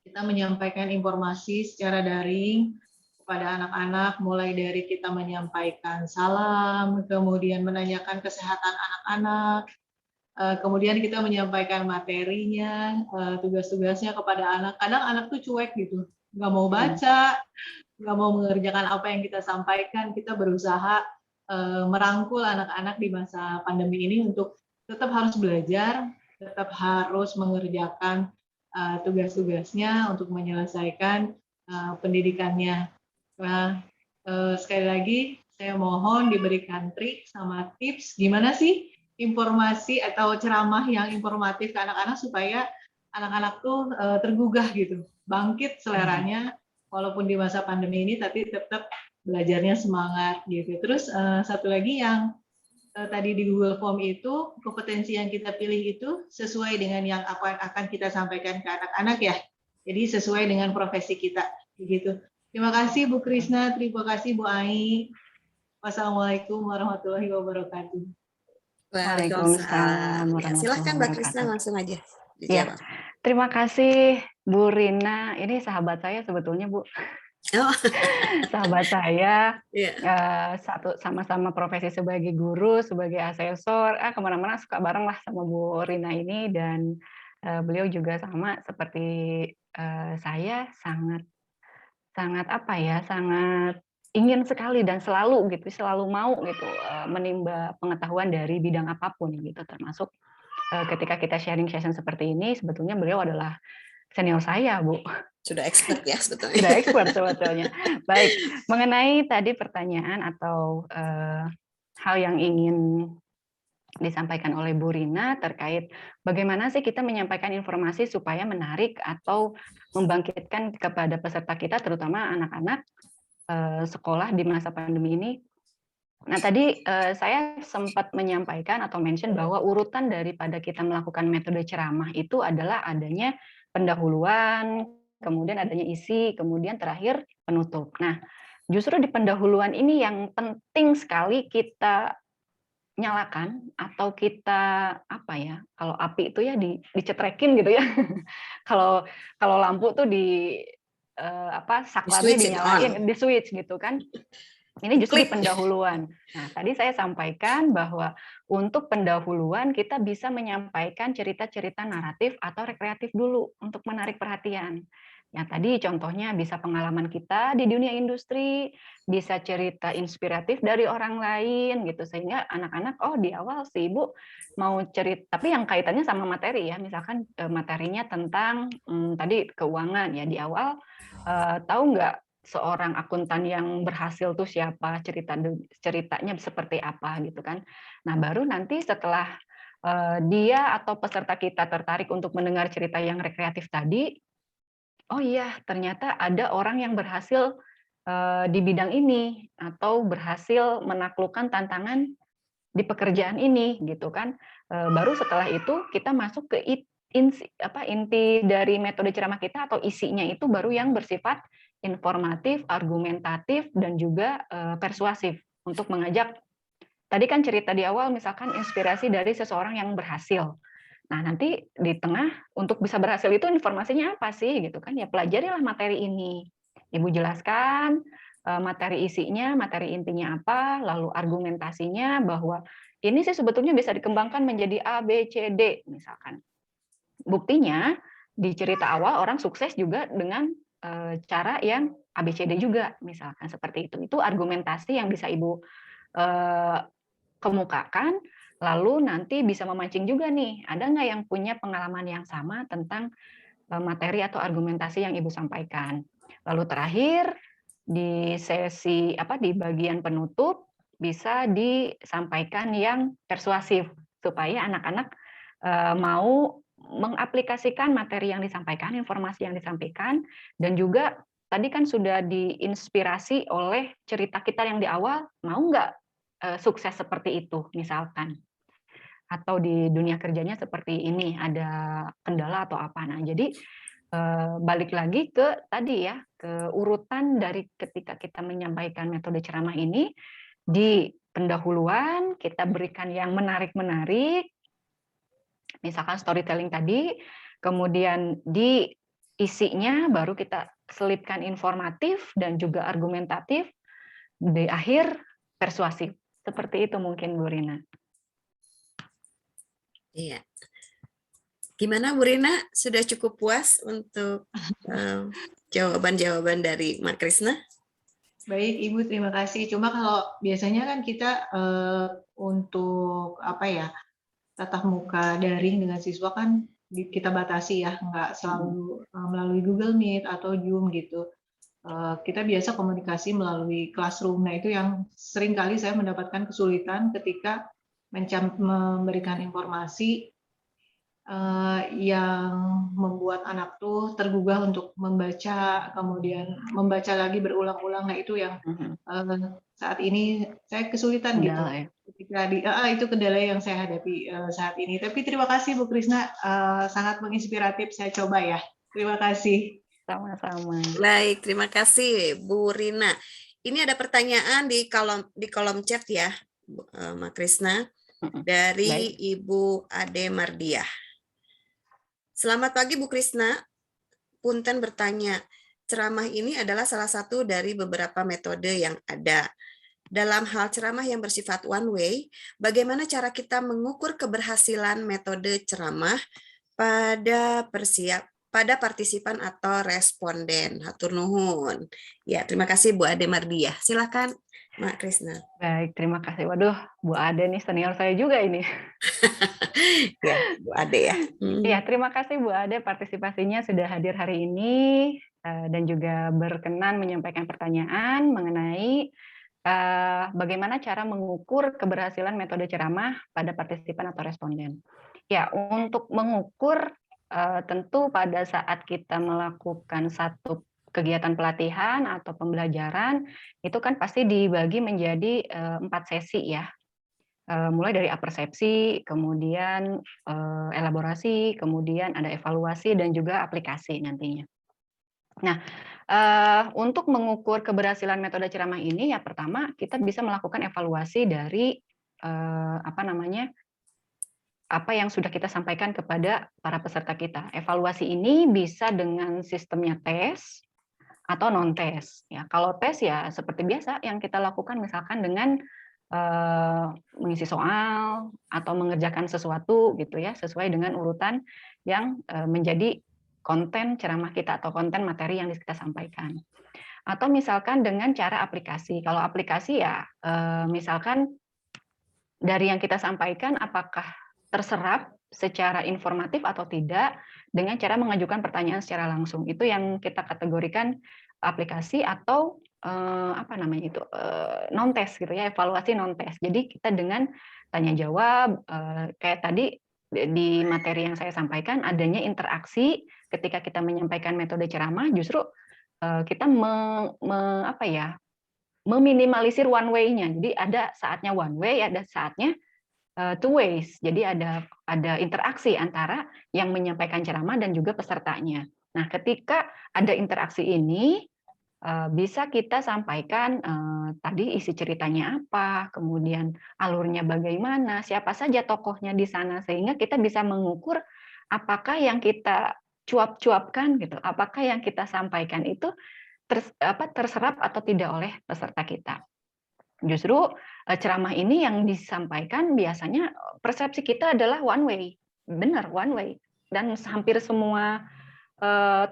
kita menyampaikan informasi secara daring kepada anak-anak, mulai dari kita menyampaikan salam, kemudian menanyakan kesehatan anak-anak, kemudian kita menyampaikan materinya, tugas-tugasnya kepada anak. Kadang anak tuh cuek gitu, nggak mau baca, nggak mau mengerjakan apa yang kita sampaikan. Kita berusaha merangkul anak-anak di masa pandemi ini untuk tetap harus belajar, tetap harus mengerjakan tugas-tugasnya untuk menyelesaikan pendidikannya. Nah, sekali lagi saya mohon diberikan trik sama tips gimana sih informasi atau ceramah yang informatif ke anak-anak supaya anak-anak tuh tergugah gitu, bangkit seleranya walaupun di masa pandemi ini tapi tetap belajarnya semangat gitu. Terus satu lagi yang tadi di Google Form itu, kompetensi yang kita pilih itu sesuai dengan yang akan kita sampaikan ke anak-anak ya. Jadi sesuai dengan profesi kita, begitu. Terima kasih Bu Krisna, terima kasih Bu Ai. Wassalamualaikum warahmatullahi wabarakatuh. Waalaikumsalam. Ya, silahkan Mbak Krisna langsung aja dijawab. Ya, terima kasih Bu Rina. Ini sahabat saya sebetulnya Bu. Oh. Sahabat saya, sama-sama profesi sebagai guru, sebagai asesor, kemana-mana suka bareng lah sama Bu Rina ini, dan beliau juga sama seperti saya, sangat ingin sekali dan selalu mau gitu menimba pengetahuan dari bidang apapun gitu, termasuk ketika kita sharing session seperti ini, sebetulnya beliau adalah senior saya, Bu. Sudah expert ya sebetulnya. Sudah expert sebetulnya. Baik, mengenai tadi pertanyaan atau hal yang ingin disampaikan oleh Bu Rina terkait bagaimana sih kita menyampaikan informasi supaya menarik atau membangkitkan kepada peserta kita, terutama anak-anak sekolah di masa pandemi ini. Nah, tadi saya sempat menyampaikan atau mention bahwa urutan daripada kita melakukan metode ceramah itu adalah adanya pendahuluan, kemudian adanya isi, kemudian terakhir penutup. Nah, justru di pendahuluan ini yang penting sekali kita nyalakan atau kita apa ya, kalau api itu ya dicetrekin gitu ya. Kalau lampu tuh saklarnya Switch it dinyalain, on. di switch gitu kan. Ini justru di pendahuluan. Nah, tadi saya sampaikan bahwa untuk pendahuluan kita bisa menyampaikan cerita-cerita naratif atau rekreatif dulu untuk menarik perhatian. Ya, tadi contohnya bisa pengalaman kita di dunia industri, bisa cerita inspiratif dari orang lain gitu, sehingga anak-anak di awal sih Ibu mau cerita, tapi yang kaitannya sama materi ya, misalkan materinya tentang tadi keuangan ya, di awal tahu nggak seorang akuntan yang berhasil tuh siapa, ceritanya seperti apa gitu kan. Nah, baru nanti setelah dia atau peserta kita tertarik untuk mendengar cerita yang rekreatif tadi, oh iya ternyata ada orang yang berhasil di bidang ini atau berhasil menaklukkan tantangan di pekerjaan ini gitu kan. Baru setelah itu kita masuk ke inti dari metode ceramah kita atau isinya itu baru yang bersifat informatif, argumentatif, dan juga persuasif untuk mengajak. Tadi kan cerita di awal misalkan inspirasi dari seseorang yang berhasil. Nah, nanti di tengah untuk bisa berhasil itu informasinya apa sih gitu kan? Ya pelajarilah materi ini. Ibu jelaskan materi isinya, materi intinya apa, lalu argumentasinya bahwa ini sih sebetulnya bisa dikembangkan menjadi A, B, C, D misalkan. Buktinya di cerita awal orang sukses juga dengan cara yang ABCD juga, misalkan seperti itu. Itu argumentasi yang bisa Ibu kemukakan, lalu nanti bisa memancing juga nih, ada nggak yang punya pengalaman yang sama tentang materi atau argumentasi yang Ibu sampaikan. Lalu terakhir, di sesi di bagian penutup, bisa disampaikan yang persuasif, supaya anak-anak mau mengaplikasikan materi yang disampaikan, informasi yang disampaikan, dan juga tadi kan sudah diinspirasi oleh cerita kita yang di awal, mau nggak sukses seperti itu misalkan, atau di dunia kerjanya seperti ini ada kendala atau apa. Nah, jadi balik lagi ke tadi ya, ke urutan dari ketika kita menyampaikan metode ceramah ini, di pendahuluan kita berikan yang menarik-menarik, misalkan storytelling tadi, kemudian di isinya baru kita selipkan informatif dan juga argumentatif, di akhir persuasif. Seperti itu mungkin Bu Rina. Iya. Gimana Bu Rina? Sudah cukup puas untuk jawaban-jawaban dari Mak Krisna? Baik Ibu, terima kasih. Cuma kalau biasanya kan kita untuk tatap muka daring dengan siswa kan kita batasi ya, nggak selalu melalui Google Meet atau Zoom gitu. Kita biasa komunikasi melalui classroom. Nah, itu yang sering kali saya mendapatkan kesulitan ketika memberikan informasi yang membuat anak tuh tergugah untuk membaca, kemudian membaca lagi berulang-ulang. Nah, itu yang saat ini saya kesulitan gitu. Ya. Ketika itu kendala yang saya hadapi saat ini. Tapi terima kasih Bu Krisna, sangat menginspiratif. Saya coba ya. Terima kasih. Sama-sama. Baik, terima kasih Bu Rina. Ini ada pertanyaan di kolom chat ya, Mak Krisna, dari Ibu Ade Mardiah. Selamat pagi Bu Krisna. Punten bertanya, ceramah ini adalah salah satu dari beberapa metode yang ada. Dalam hal ceramah yang bersifat one way, bagaimana cara kita mengukur keberhasilan metode ceramah pada partisipan atau responden? Hatur nuhun. Ya, terima kasih Bu Ade Mardiah. Silakan Mak Krisna. Baik, terima kasih. Waduh, Bu Ade nih senior saya juga ini. Ya, Bu Ade ya. Iya, terima kasih Bu Ade partisipasinya sudah hadir hari ini dan juga berkenan menyampaikan pertanyaan mengenai bagaimana cara mengukur keberhasilan metode ceramah pada partisipan atau responden. Ya, untuk mengukur tentu pada saat kita melakukan satu kegiatan pelatihan atau pembelajaran, itu kan pasti dibagi menjadi 4 sesi ya. Mulai dari apersepsi, kemudian elaborasi, kemudian ada evaluasi, dan juga aplikasi nantinya. Nah, untuk mengukur keberhasilan metode ceramah ini, ya pertama kita bisa melakukan evaluasi dari apa yang sudah kita sampaikan kepada para peserta kita. Evaluasi ini bisa dengan sistemnya tes atau non-tes. Ya, kalau tes ya seperti biasa yang kita lakukan misalkan dengan mengisi soal atau mengerjakan sesuatu gitu ya, sesuai dengan urutan yang menjadi konten ceramah kita atau konten materi yang kita sampaikan. Atau misalkan dengan cara aplikasi. Kalau aplikasi ya misalkan dari yang kita sampaikan apakah terserap secara informatif atau tidak dengan cara mengajukan pertanyaan secara langsung. Itu yang kita kategorikan aplikasi atau non-tes gitu ya, evaluasi non-tes. Jadi kita dengan tanya jawab kayak tadi di materi yang saya sampaikan adanya interaksi ketika kita menyampaikan metode ceramah, justru kita meminimalisir one way-nya. Jadi ada saatnya one way, ada saatnya two ways. Jadi ada interaksi antara yang menyampaikan ceramah dan juga pesertanya. Nah, ketika ada interaksi ini bisa kita sampaikan tadi isi ceritanya apa, kemudian alurnya bagaimana, siapa saja tokohnya di sana, sehingga kita bisa mengukur apakah yang kita cuap-cuapkan gitu, apakah yang kita sampaikan itu terserap atau tidak oleh peserta kita. Justru ceramah ini yang disampaikan biasanya persepsi kita adalah one way, benar one way, dan hampir semua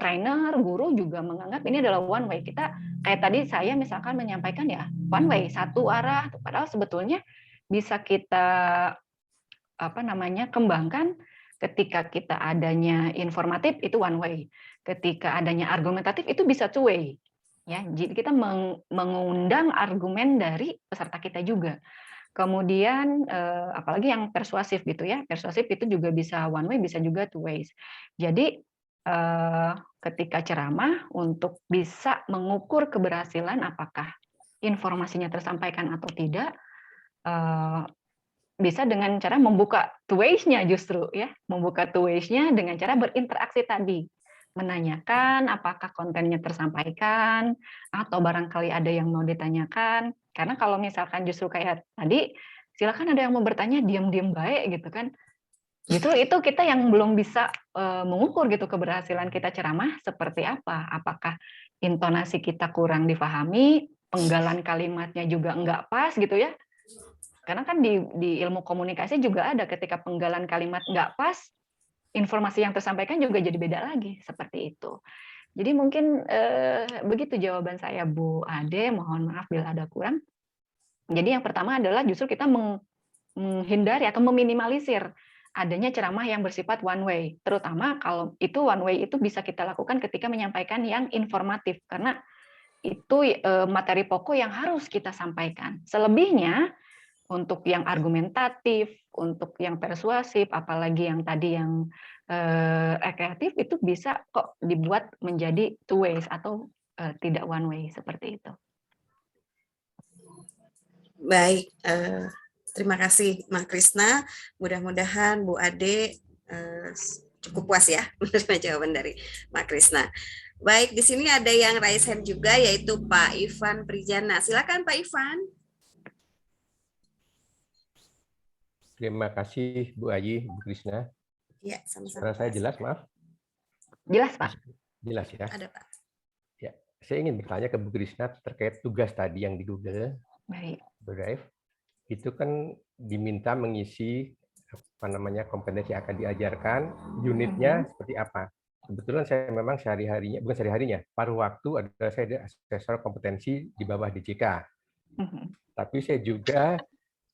trainer, guru juga menganggap ini adalah one way. Kita kayak tadi saya misalkan menyampaikan ya one way, satu arah, padahal sebetulnya bisa kita kembangkan ketika kita adanya informatif itu one way, ketika adanya argumentatif itu bisa two way. Ya, jadi kita mengundang argumen dari peserta kita juga. Kemudian apalagi yang persuasif gitu ya, persuasif itu juga bisa one way, bisa juga two ways. Jadi ketika ceramah untuk bisa mengukur keberhasilan apakah informasinya tersampaikan atau tidak, bisa dengan cara membuka two ways-nya justru ya, membuka two ways-nya dengan cara berinteraksi tadi. Menanyakan apakah kontennya tersampaikan atau barangkali ada yang mau ditanyakan, karena kalau misalkan justru kayak tadi silakan ada yang mau bertanya diam-diam baik gitu kan, justru itu kita yang belum bisa mengukur gitu keberhasilan kita ceramah seperti apa, apakah intonasi kita kurang difahami, penggalan kalimatnya juga enggak pas gitu ya, karena kan di ilmu komunikasi juga ada ketika penggalan kalimat enggak pas, informasi yang tersampaikan juga jadi beda lagi, seperti itu. Jadi mungkin begitu jawaban saya, Bu Ade, mohon maaf bila ada kurang. Jadi yang pertama adalah justru kita menghindari atau meminimalisir adanya ceramah yang bersifat one way, terutama kalau itu one way itu bisa kita lakukan ketika menyampaikan yang informatif, karena itu materi pokok yang harus kita sampaikan. Selebihnya, untuk yang argumentatif, untuk yang persuasif, apalagi yang tadi yang kreatif itu bisa kok dibuat menjadi two ways atau tidak one way seperti itu. Baik, terima kasih Mak Krisna. Mudah-mudahan Bu Ade cukup puas ya menerima jawaban dari Mak Krisna. Baik, di sini ada yang raise hand juga yaitu Pak Ivan Prijana. Silakan Pak Ivan. Terima kasih Bu Ayi, Bu Krisna. Ya, sama-sama. Suara saya jelas, maaf? Jelas, Pak. Jelas ya. Ada, Pak. Ya, saya ingin bertanya ke Bu Krisna terkait tugas tadi yang di Google Drive. Itu kan diminta mengisi kompetensi yang akan diajarkan, unitnya seperti apa. Kebetulan saya memang sehari-harinya, bukan sehari-harinya, paruh waktu adalah saya ada asesor kompetensi di bawah DJK. Tapi saya juga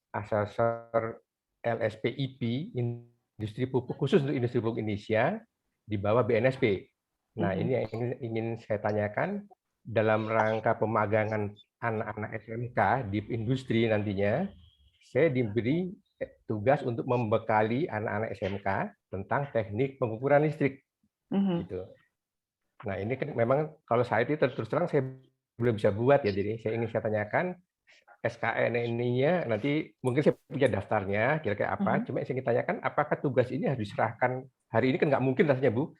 asesor LSPIP, industri pupuk, khusus untuk industri pupuk Indonesia, di bawah BNSP. Nah, ini yang ingin saya tanyakan, dalam rangka pemagangan anak-anak SMK di industri nantinya, saya diberi tugas untuk membekali anak-anak SMK tentang teknik pengukuran listrik. Gitu. Nah ini kan memang kalau saya itu terus terang saya belum bisa buat ya, jadi saya ingin saya tanyakan SKNI-nya nanti mungkin saya punya daftarnya kira-kira apa, cuma saya ingin tanyakan apakah tugas ini harus diserahkan hari ini, kan nggak mungkin rasanya Bu.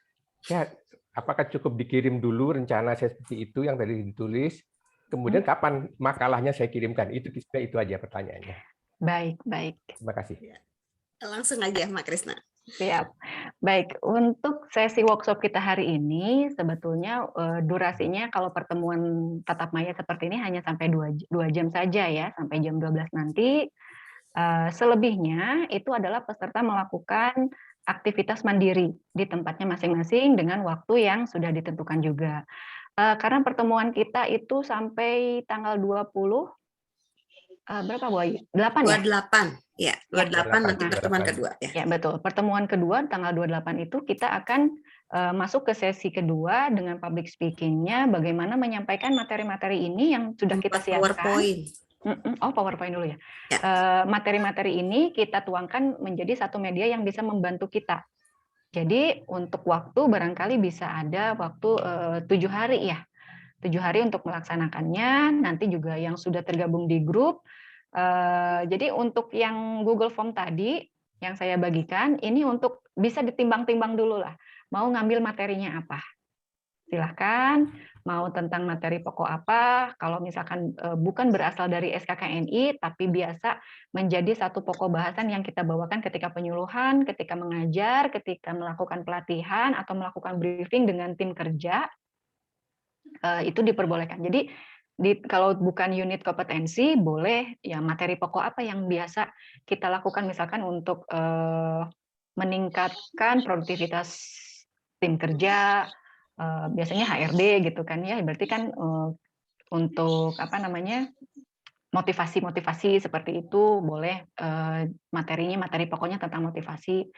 Ya, apakah cukup dikirim dulu rencana saya seperti itu yang tadi ditulis, kemudian kapan makalahnya saya kirimkan, itu aja pertanyaannya. Baik. Terima kasih. Langsung aja Mak Krisna. Siap. Baik, untuk sesi workshop kita hari ini sebetulnya durasinya kalau pertemuan tatap maya seperti ini hanya sampai 2 jam saja ya, sampai jam 12 nanti. Selebihnya itu adalah peserta melakukan aktivitas mandiri di tempatnya masing-masing dengan waktu yang sudah ditentukan juga. Karena pertemuan kita itu sampai tanggal 20 berapa Bu Ayu? 8 ya? 28. Ya, 28 nanti pertemuan kedua ya. Ya, betul. Pertemuan kedua tanggal 28 itu kita akan masuk ke sesi kedua dengan public speaking-nya, bagaimana menyampaikan materi-materi ini yang sudah kita siapkan. PowerPoint. Oh, PowerPoint dulu ya. Materi-materi ini kita tuangkan menjadi satu media yang bisa membantu kita. Jadi untuk waktu barangkali bisa ada waktu 7 hari ya. 7 hari untuk melaksanakannya, nanti juga yang sudah tergabung di grup. Jadi untuk yang Google Form tadi, yang saya bagikan, ini untuk bisa ditimbang-timbang dulu lah. Mau ngambil materinya apa? Silahkan, mau tentang materi pokok apa, kalau misalkan bukan berasal dari SKKNI, tapi biasa menjadi satu pokok bahasan yang kita bawakan ketika penyuluhan, ketika mengajar, ketika melakukan pelatihan, atau melakukan briefing dengan tim kerja, itu diperbolehkan. Jadi kalau bukan unit kompetensi boleh ya materi pokok apa yang biasa kita lakukan misalkan untuk meningkatkan produktivitas tim kerja, biasanya HRD gitu kan ya, berarti kan untuk apa namanya motivasi seperti itu boleh, materinya materi pokoknya tentang motivasi.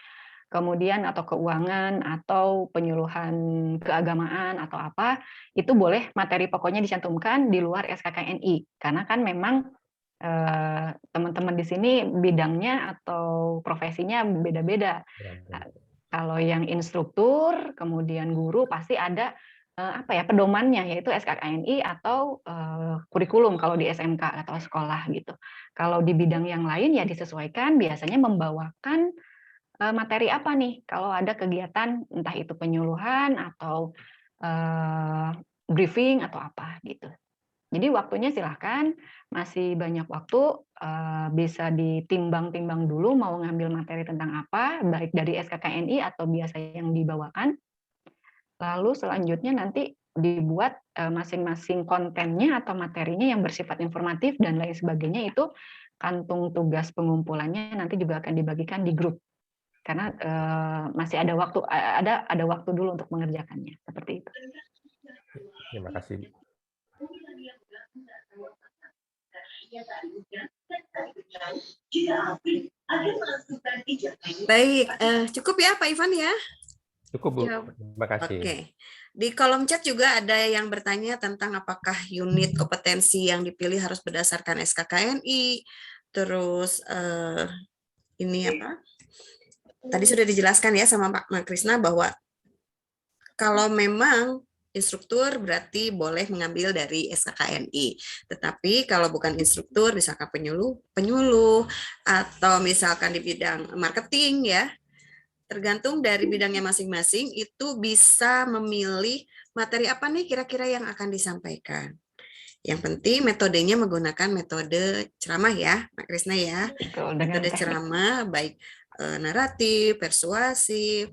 Kemudian atau keuangan atau penyuluhan keagamaan atau apa, itu boleh materi pokoknya dicantumkan di luar SKKNI. Karena kan memang teman-teman di sini bidangnya atau profesinya beda-beda. Kalau yang instruktur, kemudian guru pasti ada pedomannya, yaitu SKKNI atau kurikulum kalau di SMK atau sekolah gitu. Kalau di bidang yang lain ya disesuaikan, biasanya membawakan materi apa nih kalau ada kegiatan entah itu penyuluhan atau briefing atau apa gitu. Jadi waktunya silahkan, masih banyak waktu, bisa ditimbang-timbang dulu mau ngambil materi tentang apa, baik dari SKKNI atau biasa yang dibawakan. Lalu selanjutnya nanti dibuat masing-masing kontennya atau materinya yang bersifat informatif dan lain sebagainya, itu kantung tugas pengumpulannya nanti juga akan dibagikan di grup. Karena masih ada waktu dulu untuk mengerjakannya, seperti itu. Terima kasih. Baik, cukup ya Pak Ivan ya? Cukup Bu, terima kasih. Oke. Di kolom chat juga ada yang bertanya tentang apakah unit kompetensi yang dipilih harus berdasarkan SKKNI, terus ini apa? Tadi sudah dijelaskan ya sama Pak Krisna bahwa kalau memang instruktur berarti boleh mengambil dari SKKNI. Tetapi kalau bukan instruktur, misalkan penyuluh atau misalkan di bidang marketing ya, tergantung dari bidangnya masing-masing itu bisa memilih materi apa nih kira-kira yang akan disampaikan. Yang penting metodenya menggunakan metode ceramah ya, Pak Krisna ya. Metode ceramah baik naratif, persuasif,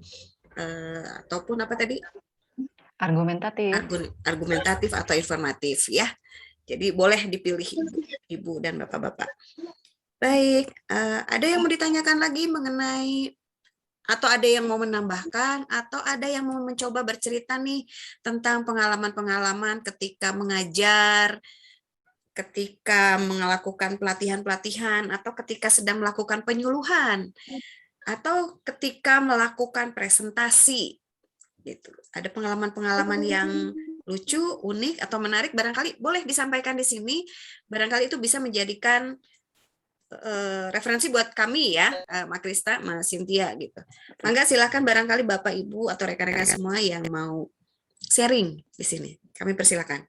ataupun apa tadi? Argumentatif atau informatif ya. Jadi boleh dipilih Ibu dan Bapak-Bapak. Baik, ada yang mau ditanyakan lagi mengenai, atau ada yang mau menambahkan, atau ada yang mau mencoba bercerita nih tentang pengalaman-pengalaman ketika mengajar, ketika melakukan pelatihan-pelatihan, atau ketika sedang melakukan penyuluhan, atau ketika melakukan presentasi, gitu. Ada pengalaman-pengalaman yang lucu, unik, atau menarik, barangkali boleh disampaikan di sini. Barangkali itu bisa menjadikan referensi buat kami ya, Mak Krista, Mas Cynthia gitu. Mangga silakan barangkali Bapak Ibu atau rekan-rekan semua yang mau sharing di sini. Kami persilakan.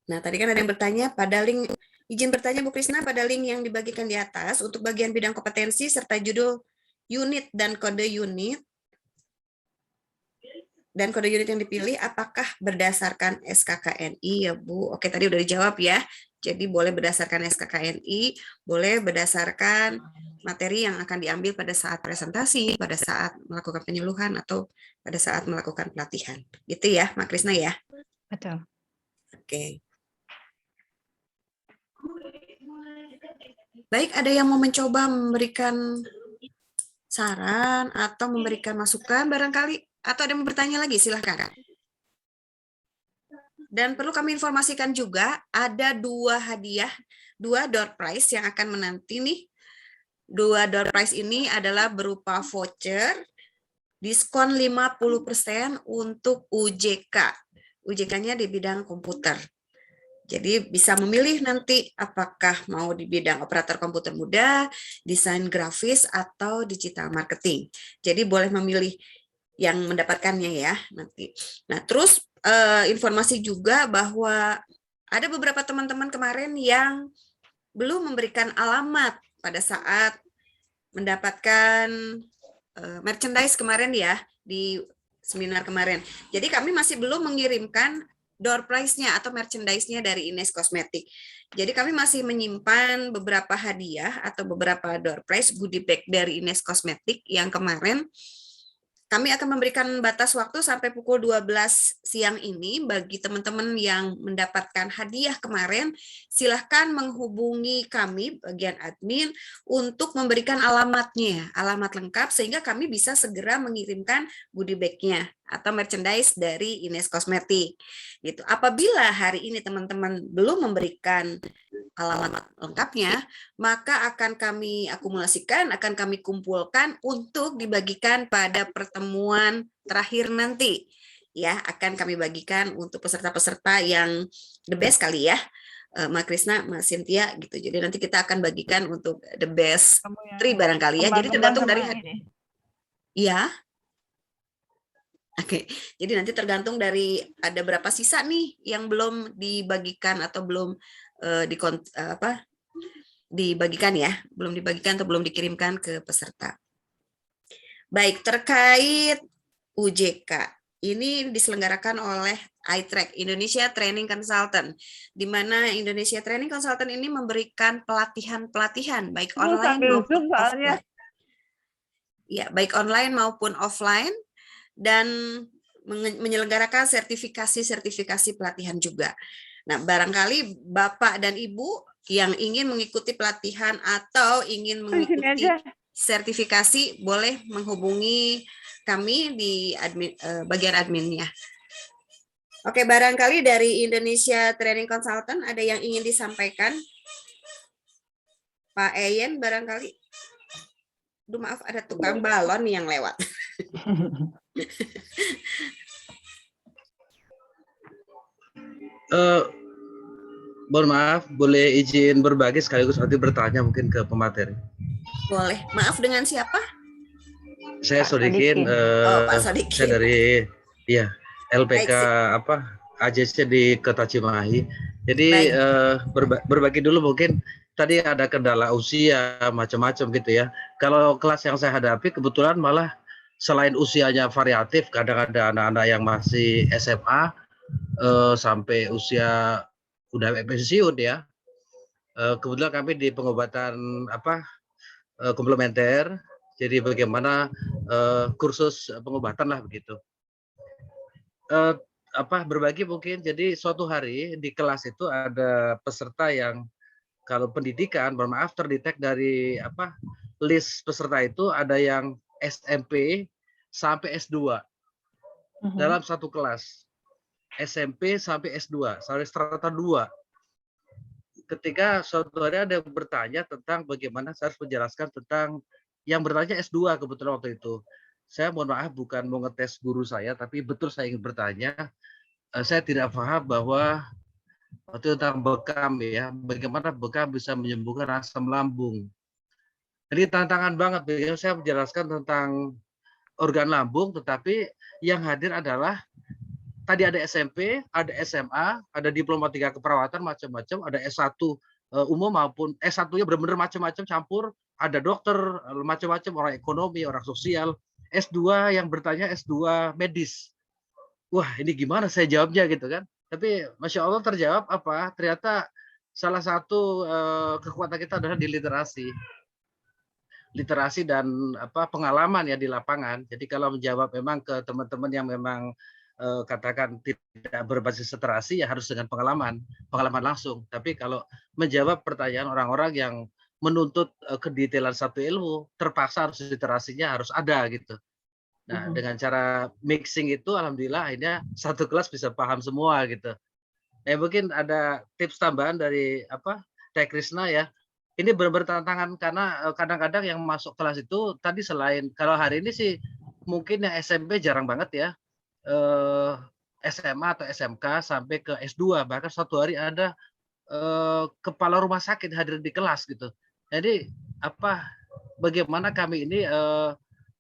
Nah, tadi kan ada yang bertanya pada link, izin bertanya Bu Krisna, pada link yang dibagikan di atas untuk bagian bidang kompetensi serta judul unit dan kode unit yang dipilih apakah berdasarkan SKKNI ya Bu? Oke, tadi udah dijawab ya. Jadi boleh berdasarkan SKKNI, boleh berdasarkan materi yang akan diambil pada saat presentasi, pada saat melakukan penyuluhan, atau pada saat melakukan pelatihan. Gitu ya, Mak Krisna ya? Betul. Oke. Baik, ada yang mau mencoba memberikan saran atau memberikan masukan barangkali? Atau ada yang mau bertanya lagi? Silahkan. Dan perlu kami informasikan juga, ada 2 hadiah, 2 door prize yang akan menanti nih. 2 door prize ini adalah berupa voucher, diskon 50% untuk UJK. UJK-nya di bidang komputer. Jadi bisa memilih nanti apakah mau di bidang operator komputer muda, desain grafis, atau digital marketing. Jadi boleh memilih yang mendapatkannya ya nanti. Nah, terus informasi juga bahwa ada beberapa teman-teman kemarin yang belum memberikan alamat pada saat mendapatkan merchandise kemarin ya di seminar kemarin. Jadi kami masih belum mengirimkan door prize-nya atau merchandise-nya dari Ines Kosmetik. Jadi kami masih menyimpan beberapa hadiah atau beberapa door prize goodie bag dari Ines Kosmetik yang kemarin. Kami akan memberikan batas waktu sampai pukul 12 siang ini bagi teman-teman yang mendapatkan hadiah kemarin. Silahkan menghubungi kami bagian admin untuk memberikan alamatnya, alamat lengkap sehingga kami bisa segera mengirimkan goodie bag-nya atau merchandise dari Ines Kosmetik. Gitu. Apabila hari ini teman-teman belum memberikan alamat lengkapnya, maka akan kami akumulasikan, akan kami kumpulkan untuk dibagikan pada pertemuan terakhir nanti. Ya, akan kami bagikan untuk peserta-peserta yang the best kali ya, Mak Krisna, Mas Cynthia gitu. Jadi nanti kita akan bagikan untuk the best 3 barangkali ya. Jadi tergantung dari ya. Oke, jadi nanti tergantung dari ada berapa sisa nih yang belum dibagikan atau belum dibagikan ya, belum dibagikan atau belum dikirimkan ke peserta. Baik, terkait UJK, ini diselenggarakan oleh iTrack, Indonesia Training Consultant, di mana Indonesia Training Consultant ini memberikan pelatihan-pelatihan baik online maupun offline. Ya, baik online maupun offline, dan menyelenggarakan sertifikasi pelatihan juga. Nah, barangkali Bapak dan Ibu yang ingin mengikuti pelatihan atau ingin mengikuti sertifikasi boleh menghubungi kami di bagian adminnya. Oke, barangkali dari Indonesia Training Consultant ada yang ingin disampaikan? Pak Eyen barangkali? Aduh, maaf, ada tukang balon yang lewat. Mohon maaf, boleh izin berbagi sekaligus nanti bertanya mungkin ke pemateri. Boleh. Maaf, dengan siapa? Saya Sodikin. Pak Sodikin. Saya dari LPK AJC di Kota Cimahi. Jadi berbagi dulu mungkin tadi ada kendala usia macam-macam gitu ya. Kalau kelas yang saya hadapi kebetulan malah selain usianya variatif, kadang-kadang anak-anak yang masih SMA sampai usia udah pensiun ya. Kebetulan kami di pengobatan komplementer. Jadi bagaimana kursus pengobatan lah begitu. Berbagi mungkin. Jadi suatu hari di kelas itu ada peserta yang kalau pendidikan, mohon maaf, terdetek dari list peserta itu ada yang SMP sampai S2 dalam satu kelas. SMP sampai S2, sampai strata 2. ketika suatu hari ada yang bertanya tentang bagaimana saya harus menjelaskan tentang yang bertanya S2 kebetulan waktu itu. Saya mohon maaf bukan mau ngetes guru saya, tapi betul saya ingin bertanya. Saya tidak paham bahwa waktu tentang bekam ya, bagaimana bekam bisa menyembuhkan asam lambung. Jadi tantangan banget beliau saya menjelaskan tentang organ lambung, tetapi yang hadir adalah tadi ada SMP, ada SMA, ada diploma 3 keperawatan macam-macam, ada S1 umum maupun S1-nya benar-benar macam-macam campur, ada dokter macam-macam, orang ekonomi, orang sosial, S2 yang bertanya S2 medis. Wah, ini gimana saya jawabnya gitu kan. Tapi Masya Allah terjawab apa? Ternyata salah satu kekuatan kita adalah di literasi. Literasi dan pengalaman ya di lapangan. Jadi kalau menjawab memang ke teman-teman yang memang katakan tidak berbasis literasi ya harus dengan pengalaman langsung. Tapi kalau menjawab pertanyaan orang-orang yang menuntut kedetailan satu ilmu, terpaksa harus literasinya harus ada gitu. Nah, dengan cara mixing itu alhamdulillah akhirnya satu kelas bisa paham semua gitu. Mungkin ada tips tambahan dari Teh Krisna ya. Ini benar-benar tantangan karena kadang-kadang yang masuk kelas itu tadi selain kalau hari ini sih mungkin yang SMP jarang banget ya. SMA atau SMK sampai ke S2 bahkan suatu hari ada kepala rumah sakit hadir di kelas gitu. Jadi bagaimana kami ini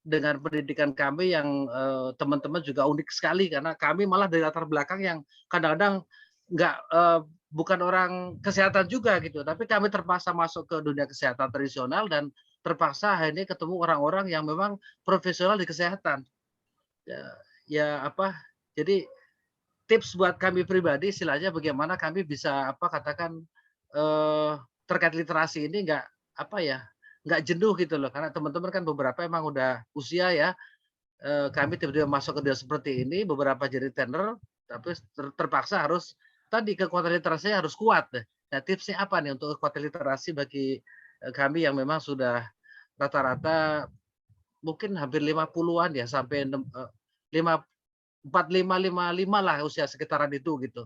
dengan pendidikan kami yang teman-teman juga unik sekali karena kami malah dari latar belakang yang kadang-kadang bukan orang kesehatan juga gitu, tapi kami terpaksa masuk ke dunia kesehatan tradisional dan terpaksa akhirnya ketemu orang-orang yang memang profesional di kesehatan. Jadi tips buat kami pribadi istilahnya bagaimana kami bisa terkait literasi ini nggak jenuh gitu loh, karena teman-teman kan beberapa emang udah usia ya, kami tiba-tiba masuk ke dia seperti ini, beberapa jadi tender, tapi terpaksa harus tadi kekuatan literasinya harus kuat. Nah tipsnya apa nih untuk kekuatan literasi bagi kami yang memang sudah rata-rata mungkin hampir 50-an ya sampai 45-55 lah usia sekitaran itu gitu.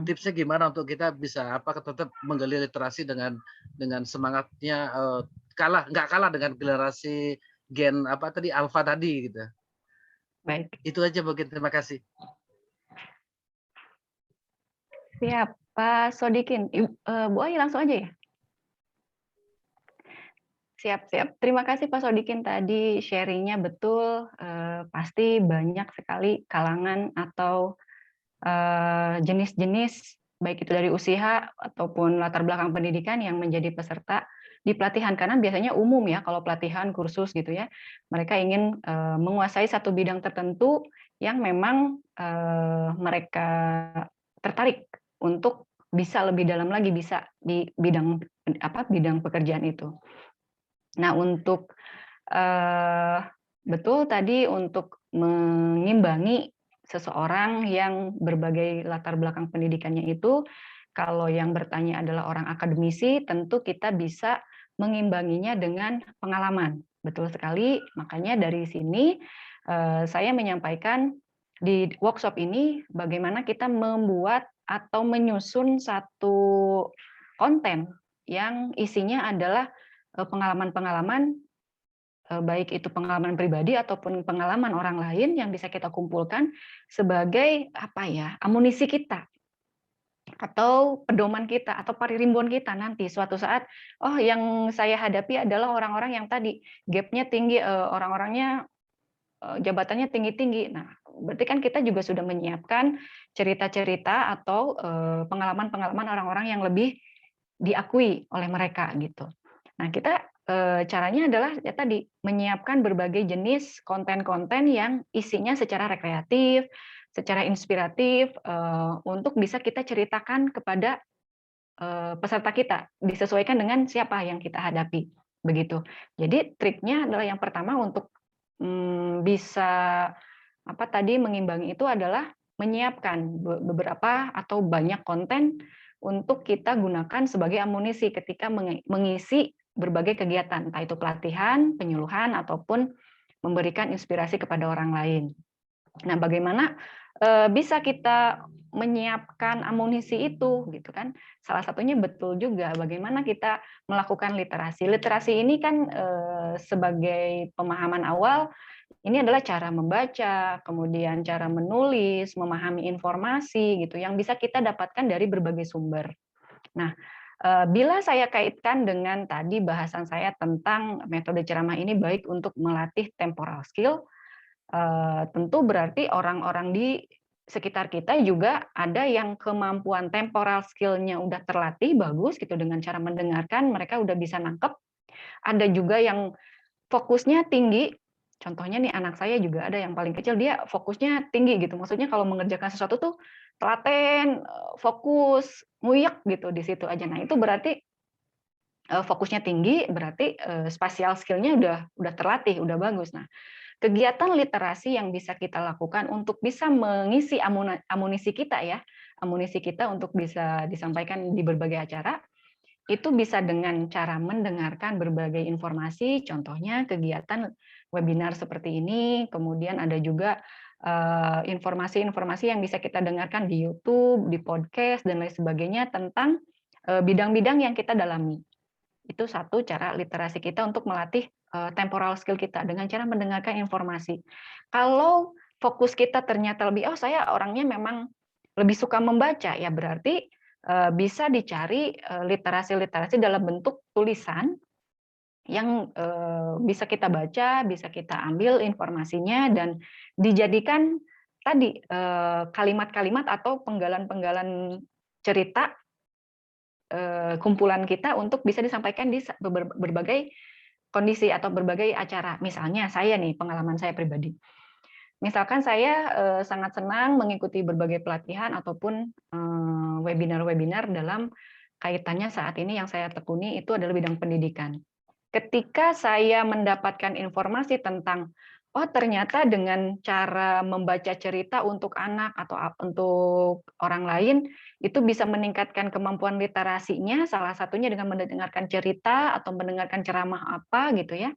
Tipsnya gimana untuk kita bisa tetap menggali literasi dengan semangatnya nggak kalah dengan generasi gen alfa tadi gitu. Baik. Itu aja mungkin, terima kasih. Siap, Pak Sodikin. Bu Ai langsung aja ya. Siap. Terima kasih Pak Sodikin tadi sharingnya betul. Pasti banyak sekali kalangan atau jenis-jenis baik itu dari usia ataupun latar belakang pendidikan yang menjadi peserta di pelatihan karena biasanya umum ya kalau pelatihan kursus gitu ya. Mereka ingin menguasai satu bidang tertentu yang memang mereka tertarik untuk bisa lebih dalam lagi bisa di bidang pekerjaan itu. Nah, untuk betul tadi untuk mengimbangi seseorang yang berbagai latar belakang pendidikannya itu, kalau yang bertanya adalah orang akademisi, tentu kita bisa mengimbanginya dengan pengalaman. Betul sekali, makanya dari sini saya menyampaikan di workshop ini bagaimana kita membuat atau menyusun satu konten yang isinya adalah pengalaman-pengalaman baik itu pengalaman pribadi ataupun pengalaman orang lain yang bisa kita kumpulkan sebagai amunisi kita atau pedoman kita atau paririmbuan kita nanti suatu saat yang saya hadapi adalah orang-orang yang tadi gapnya tinggi, orang-orangnya jabatannya tinggi-tinggi. Nah, berarti kan kita juga sudah menyiapkan cerita-cerita atau pengalaman-pengalaman orang-orang yang lebih diakui oleh mereka gitu. Nah, kita caranya adalah ya tadi menyiapkan berbagai jenis konten-konten yang isinya secara rekreatif, secara inspiratif untuk bisa kita ceritakan kepada peserta kita, disesuaikan dengan siapa yang kita hadapi begitu. Jadi triknya adalah yang pertama untuk bisa mengimbangi itu adalah menyiapkan beberapa atau banyak konten untuk kita gunakan sebagai amunisi ketika mengisi berbagai kegiatan, entah itu pelatihan, penyuluhan, ataupun memberikan inspirasi kepada orang lain. Nah, bagaimana bisa kita menyiapkan amunisi itu gitu kan. Salah satunya betul juga bagaimana kita melakukan literasi. Literasi ini kan sebagai pemahaman awal ini adalah cara membaca, kemudian cara menulis, memahami informasi gitu yang bisa kita dapatkan dari berbagai sumber. Nah, bila saya kaitkan dengan tadi bahasan saya tentang metode ceramah ini baik untuk melatih temporal skill, tentu berarti orang-orang di sekitar kita juga ada yang kemampuan temporal skill-nya udah terlatih bagus gitu dengan cara mendengarkan, mereka udah bisa nangkep. Ada juga yang fokusnya tinggi. Contohnya nih anak saya juga ada yang paling kecil dia fokusnya tinggi gitu. Maksudnya kalau mengerjakan sesuatu tuh telaten, fokus, nguyek gitu di situ aja. Nah, itu berarti fokusnya tinggi, berarti spatial skill-nya udah terlatih, udah bagus. Nah, kegiatan literasi yang bisa kita lakukan untuk bisa mengisi amunisi kita ya, amunisi kita untuk bisa disampaikan di berbagai acara, itu bisa dengan cara mendengarkan berbagai informasi, contohnya kegiatan webinar seperti ini, kemudian ada juga informasi-informasi yang bisa kita dengarkan di YouTube, di podcast, dan lain sebagainya tentang bidang-bidang yang kita dalami. Itu satu cara literasi kita untuk melatih temporal skill kita dengan cara mendengarkan informasi. Kalau fokus kita ternyata lebih, oh saya orangnya memang lebih suka membaca, ya berarti bisa dicari literasi-literasi dalam bentuk tulisan yang bisa kita baca, bisa kita ambil informasinya, dan dijadikan tadi kalimat-kalimat atau penggalan-penggalan cerita kumpulan kita untuk bisa disampaikan di berbagai kondisi atau berbagai acara. Misalnya saya nih, pengalaman saya pribadi. Misalkan saya sangat senang mengikuti berbagai pelatihan ataupun webinar-webinar dalam kaitannya saat ini yang saya tekuni itu adalah bidang pendidikan. Ketika saya mendapatkan informasi tentang, oh ternyata dengan cara membaca cerita untuk anak atau untuk orang lain, itu bisa meningkatkan kemampuan literasinya, salah satunya dengan mendengarkan cerita atau mendengarkan ceramah apa gitu ya.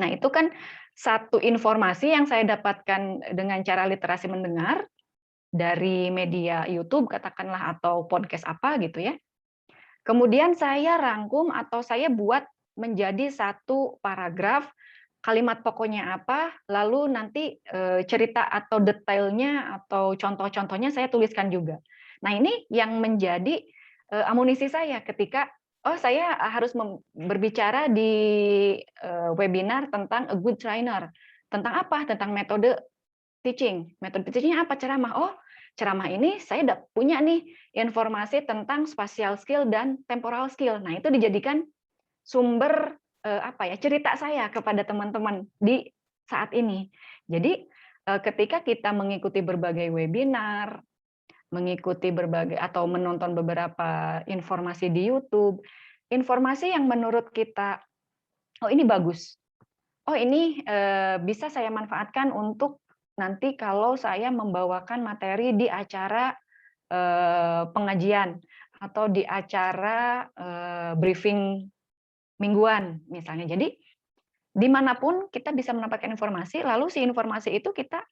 Nah itu kan satu informasi yang saya dapatkan dengan cara literasi mendengar dari media YouTube katakanlah atau podcast apa gitu ya. Kemudian saya rangkum atau saya buat menjadi satu paragraf, kalimat pokoknya apa, lalu nanti cerita atau detailnya atau contoh-contohnya saya tuliskan juga. Nah ini yang menjadi amunisi saya ketika oh saya harus berbicara di webinar tentang a good trainer. Tentang apa? Tentang metode teaching. Metode teachingnya apa? Ceramah. Oh ceramah ini saya udah punya nih informasi tentang spatial skill dan temporal skill. Nah itu dijadikan sumber cerita saya kepada teman-teman di saat ini. Jadi ketika kita mengikuti berbagai webinar, mengikuti berbagai atau menonton beberapa informasi di YouTube, informasi yang menurut kita oh ini bagus, oh ini bisa saya manfaatkan untuk nanti kalau saya membawakan materi di acara pengajian atau di acara briefing mingguan misalnya. Jadi dimanapun kita bisa mendapatkan informasi, lalu si informasi itu kita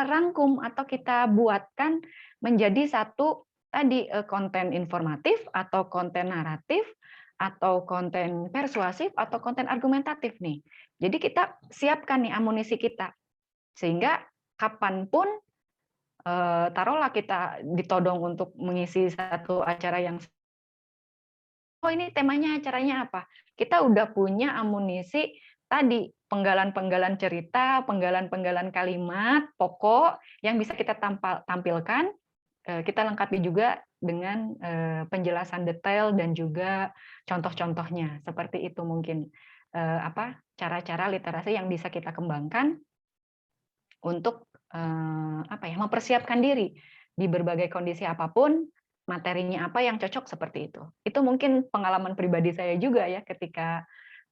rangkum atau kita buatkan menjadi satu tadi konten informatif atau konten naratif atau konten persuasif atau konten argumentatif nih. Jadi kita siapkan nih amunisi kita sehingga kapanpun taruhlah kita ditodong untuk mengisi satu acara yang oh ini temanya acaranya apa? Kita udah punya amunisi tadi, penggalan-penggalan cerita, penggalan-penggalan kalimat pokok yang bisa kita tampilkan, kita lengkapi juga dengan penjelasan detail dan juga contoh-contohnya. Seperti itu mungkin cara-cara literasi yang bisa kita kembangkan untuk mempersiapkan diri di berbagai kondisi apapun, materinya apa yang cocok seperti itu. Itu mungkin pengalaman pribadi saya juga ya ketika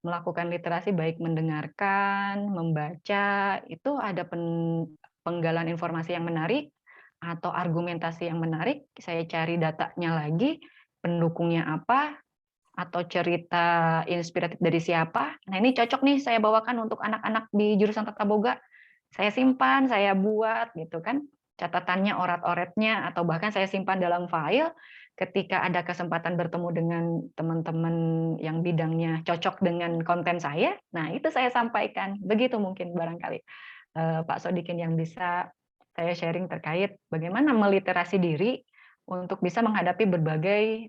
melakukan literasi baik mendengarkan, membaca, itu ada penggalan informasi yang menarik atau argumentasi yang menarik, saya cari datanya lagi, pendukungnya apa, atau cerita inspiratif dari siapa. Nah ini cocok nih saya bawakan untuk anak-anak di jurusan Tata Boga. Saya simpan, saya buat gitu kan. catatannya, orat-oretnya, atau bahkan saya simpan dalam file. Ketika ada kesempatan bertemu dengan teman-teman yang bidangnya cocok dengan konten saya, nah itu saya sampaikan. Begitu mungkin barangkali Pak Sodikin yang bisa saya sharing terkait bagaimana meliterasi diri untuk bisa menghadapi berbagai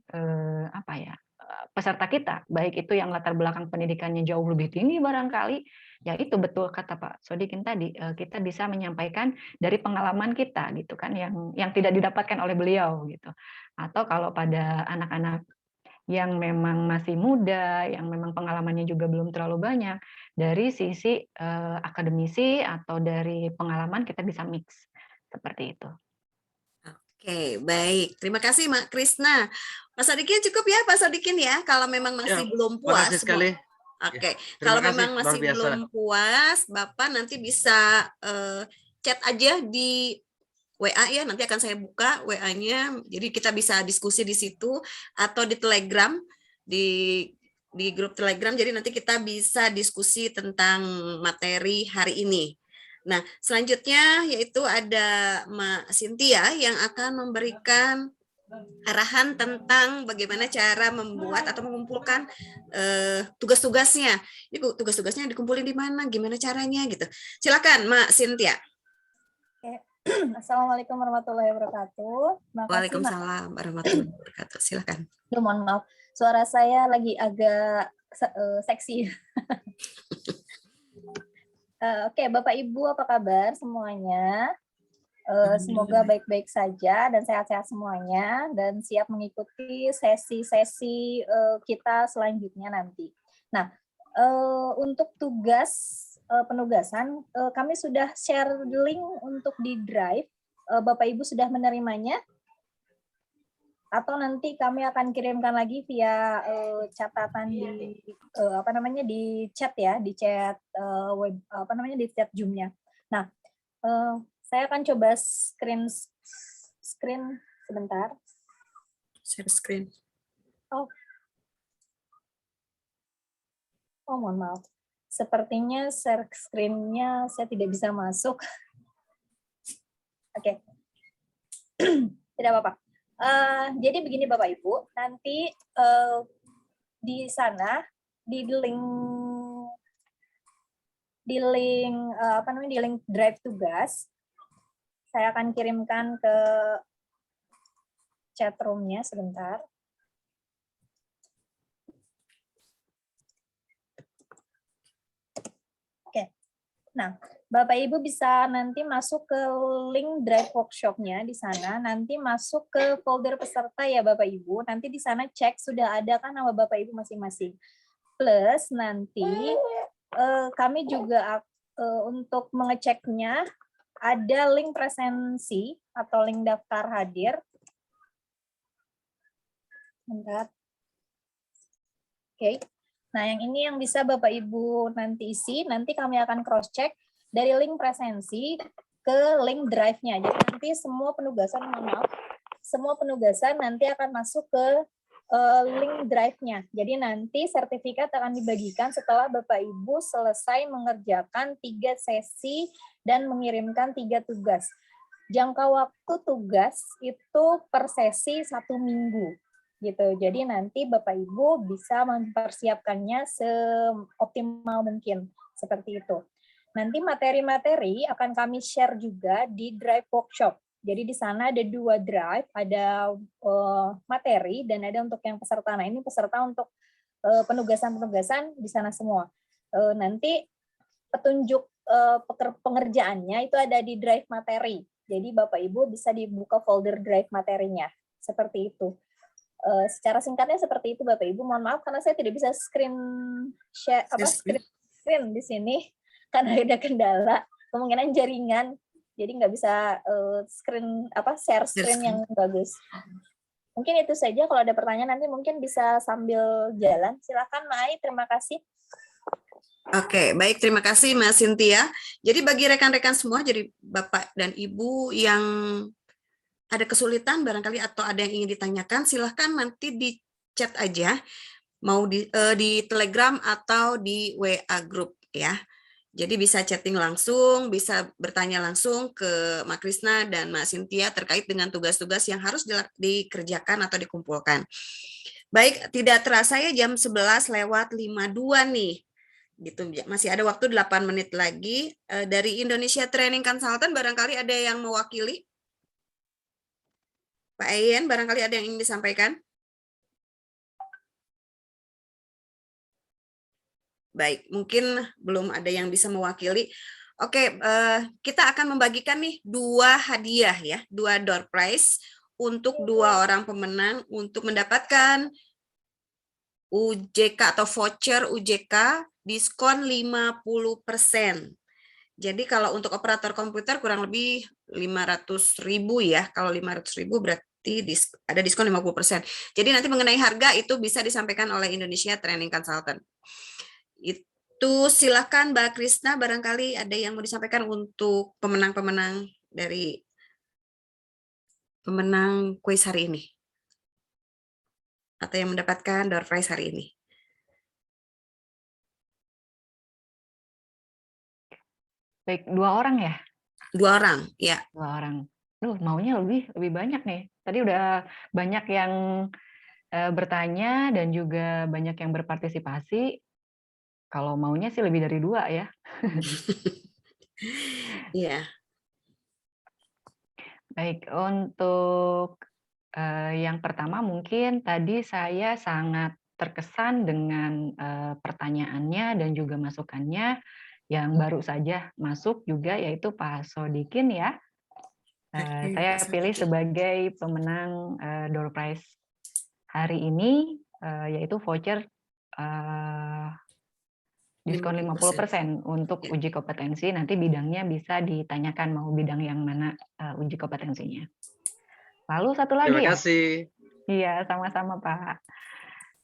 peserta kita, baik itu yang latar belakang pendidikannya jauh lebih tinggi barangkali, ya itu betul kata Pak Sodikin tadi, kita bisa menyampaikan dari pengalaman kita gitu kan, yang tidak didapatkan oleh beliau gitu. Atau kalau pada anak-anak yang memang masih muda, yang memang pengalamannya juga belum terlalu banyak, dari sisi akademisi atau dari pengalaman kita bisa mix seperti itu. Oke, baik. Terima kasih, Mak Krisna. Pak Sodikin cukup ya, Pak Sodikin ya. Kalau memang masih belum puas. Makasih sekali. Oke, Ya, kalau kasih, memang masih belum puas, Bapak nanti bisa chat aja di WA ya. Nanti akan saya buka WA-nya. Jadi kita bisa diskusi di situ atau di Telegram, di grup Telegram. Jadi nanti kita bisa diskusi tentang materi hari ini. Nah, selanjutnya yaitu ada Mbak Cynthia yang akan memberikan arahan tentang bagaimana cara membuat atau mengumpulkan tugas-tugasnya. Ini tugas-tugasnya dikumpulin di mana, gimana caranya gitu. Silakan Mbak Cynthia. Assalamualaikum warahmatullahi wabarakatuh. Waalaikumsalam warahmatullahi wabarakatuh. Silakan. Mohon maaf, suara saya lagi agak seksi. Oke, Bapak Ibu apa kabar semuanya? Semoga baik-baik saja dan sehat-sehat semuanya dan siap mengikuti sesi-sesi kita selanjutnya nanti. Nah, untuk tugas penugasan kami sudah share link untuk di Drive. Bapak Ibu sudah menerimanya? Atau nanti kami akan kirimkan lagi via catatan di chat ya, di chat web di chat Zoom-nya. Nah, saya akan coba screen sebentar. Share screen. Oh, mohon maaf. Sepertinya share screen-nya saya tidak bisa masuk. Oke. Tidak apa-apa. Jadi begini Bapak Ibu, nanti di sana di link Drive tugas saya akan kirimkan ke chat room-nya sebentar. Oke. Nah, Bapak Ibu bisa nanti masuk ke link Drive workshop-nya di sana, nanti masuk ke folder peserta ya Bapak Ibu, nanti di sana cek sudah ada kan nama Bapak Ibu masing-masing. Plus nanti kami juga untuk mengeceknya ada link presensi atau link daftar hadir. Bentar. Oke. Nah, yang ini yang bisa Bapak Ibu nanti isi, nanti kami akan cross-check dari link presensi ke link drive-nya. Jadi nanti semua penugasan, semua penugasan nanti akan masuk ke link drive-nya. Jadi nanti sertifikat akan dibagikan setelah Bapak Ibu selesai mengerjakan 3 sesi dan mengirimkan 3 tugas. Jangka waktu tugas itu per sesi 1 minggu. Gitu. Jadi nanti Bapak Ibu bisa mempersiapkannya seoptimal mungkin. Seperti itu. Nanti materi-materi akan kami share juga di Drive Workshop. Jadi di sana ada 2 drive, ada materi dan ada untuk yang peserta. Nah ini peserta untuk penugasan-penugasan di sana semua. Nanti petunjuk pengerjaannya itu ada di drive materi. Jadi Bapak Ibu bisa dibuka folder drive materinya. Seperti itu. Secara singkatnya seperti itu Bapak Ibu. Mohon maaf karena saya tidak bisa screen di sini. Karena ada kendala, kemungkinan jaringan, jadi nggak bisa share screen yang bagus. Mungkin itu saja. Kalau ada pertanyaan nanti mungkin bisa sambil jalan. Silakan Mai, terima kasih. Oke, baik, terima kasih Mbak Cynthia. Jadi bagi rekan-rekan semua, jadi Bapak dan Ibu yang ada kesulitan barangkali atau ada yang ingin ditanyakan, silahkan nanti di chat aja, mau di Telegram atau di WA group ya. Jadi bisa chatting langsung, bisa bertanya langsung ke Mak Krisna dan Mak Cynthia terkait dengan tugas-tugas yang harus dikerjakan atau dikumpulkan. Baik, tidak terasa ya jam 11:52 nih. Gitu, masih ada waktu 8 menit lagi. Dari Indonesia Training Consultant barangkali ada yang mewakili? Pak Eyen, barangkali ada yang ingin disampaikan? Baik, mungkin belum ada yang bisa mewakili. Oke, kita akan membagikan nih 2 hadiah ya, 2 door prize untuk 2 orang pemenang untuk mendapatkan UJK atau voucher UJK diskon 50%. Jadi kalau untuk operator komputer kurang lebih 500.000 ya. Kalau 500.000 berarti ada diskon 50%. Jadi nanti mengenai harga itu bisa disampaikan oleh Indonesia Training Consultant. Itu silakan Mbak Krisna, barangkali ada yang mau disampaikan untuk pemenang-pemenang dari pemenang kuis hari ini atau yang mendapatkan door prize hari ini. Baik, 2 orang ya? 2 orang, ya. 2 orang. Maunya lebih banyak nih. Tadi udah banyak yang bertanya dan juga banyak yang berpartisipasi. Kalau maunya sih lebih dari 2 ya. Iya. Baik, untuk yang pertama mungkin tadi saya sangat terkesan dengan pertanyaannya dan juga masukannya yang baru saja masuk juga, yaitu Pak Sodikin ya. Saya pilih sebagai pemenang door prize hari ini, yaitu voucher diskon 50% untuk uji kompetensi. Nanti bidangnya bisa ditanyakan mau bidang yang mana uji kompetensinya. Lalu satu lagi. Terima kasih. Iya, sama-sama Pak.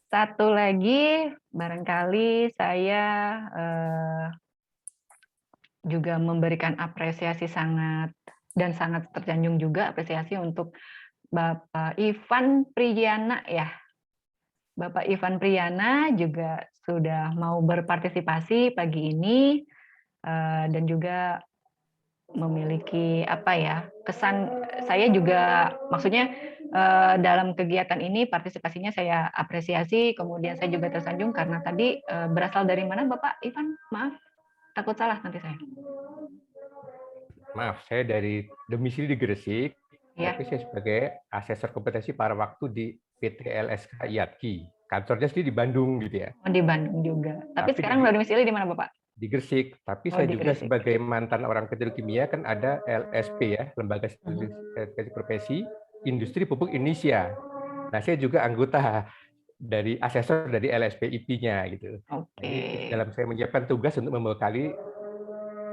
Satu lagi, barangkali saya juga memberikan apresiasi sangat tersanjung juga apresiasi untuk Bapak Ivan Priyana ya. Bapak Ivan Priyana juga sudah mau berpartisipasi pagi ini dan juga memiliki kesan. Saya juga maksudnya dalam kegiatan ini partisipasinya saya apresiasi, kemudian saya juga tersanjung karena tadi berasal dari mana Bapak Ivan? Maaf, takut salah nanti saya. Maaf, saya dari domisili di Gresik, tapi saya sebagai asesor kompetensi pada waktu di PT LSK IATKI. Kantornya sendiri di Bandung gitu ya. Di Bandung juga. Tapi sekarang domisili di mana Bapak? Di Gresik. Tapi saya juga sebagai mantan orang petrokimia kan ada LSP ya, Lembaga Sertifikasi Profesi Industri Pupuk Indonesia. Nah, saya juga anggota dari asesor dari LSP IP-nya gitu. Jadi dalam saya menyiapkan tugas untuk membekali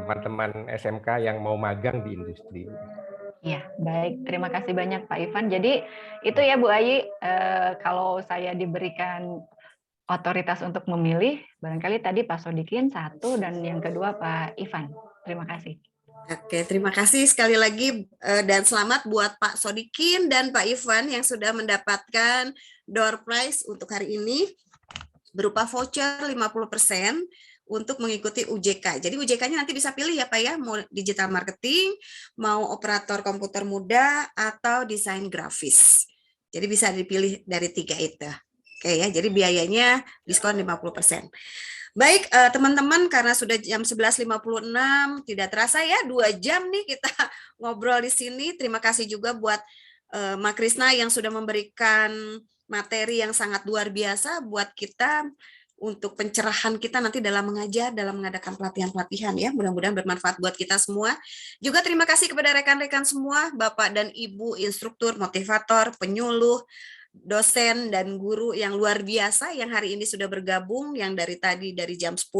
teman-teman SMK yang mau magang di industri. Ya, baik. Terima kasih banyak Pak Ivan. Jadi itu ya Bu Ayi, kalau saya diberikan otoritas untuk memilih, barangkali tadi Pak Sodikin 1 dan yang kedua Pak Ivan. Terima kasih. Oke, terima kasih sekali lagi dan selamat buat Pak Sodikin dan Pak Ivan yang sudah mendapatkan door prize untuk hari ini berupa voucher 50% untuk mengikuti UJK. Jadi UJK-nya nanti bisa pilih ya Pak ya, mau digital marketing, mau operator komputer muda, atau desain grafis. Jadi bisa dipilih dari 3 itu. Oke ya, jadi biayanya diskon 50%. Baik, teman-teman, karena sudah jam 11.56, tidak terasa ya 2 jam nih kita ngobrol di sini. Terima kasih juga buat Mak Krisna yang sudah memberikan materi yang sangat luar biasa buat kita untuk pencerahan kita nanti dalam mengajar, dalam mengadakan pelatihan-pelatihan ya. Mudah-mudahan bermanfaat buat kita semua. Juga terima kasih kepada rekan-rekan semua, Bapak dan Ibu instruktur, motivator, penyuluh, dosen dan guru yang luar biasa yang hari ini sudah bergabung, yang dari tadi dari jam 10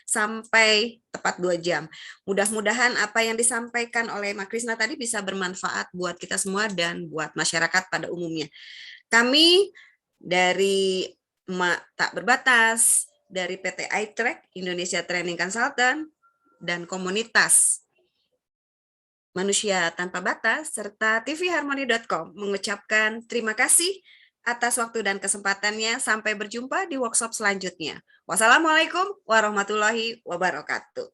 sampai tepat 2 jam. Mudah-mudahan apa yang disampaikan oleh Mak Krisna tadi bisa bermanfaat buat kita semua dan buat masyarakat pada umumnya. Kami dari Mak Tak Berbatas, dari PT iTrack, Indonesia Training Consultant, dan komunitas Manusia Tanpa Batas, serta tvharmony.com mengucapkan terima kasih atas waktu dan kesempatannya. Sampai berjumpa di workshop selanjutnya. Wassalamualaikum warahmatullahi wabarakatuh.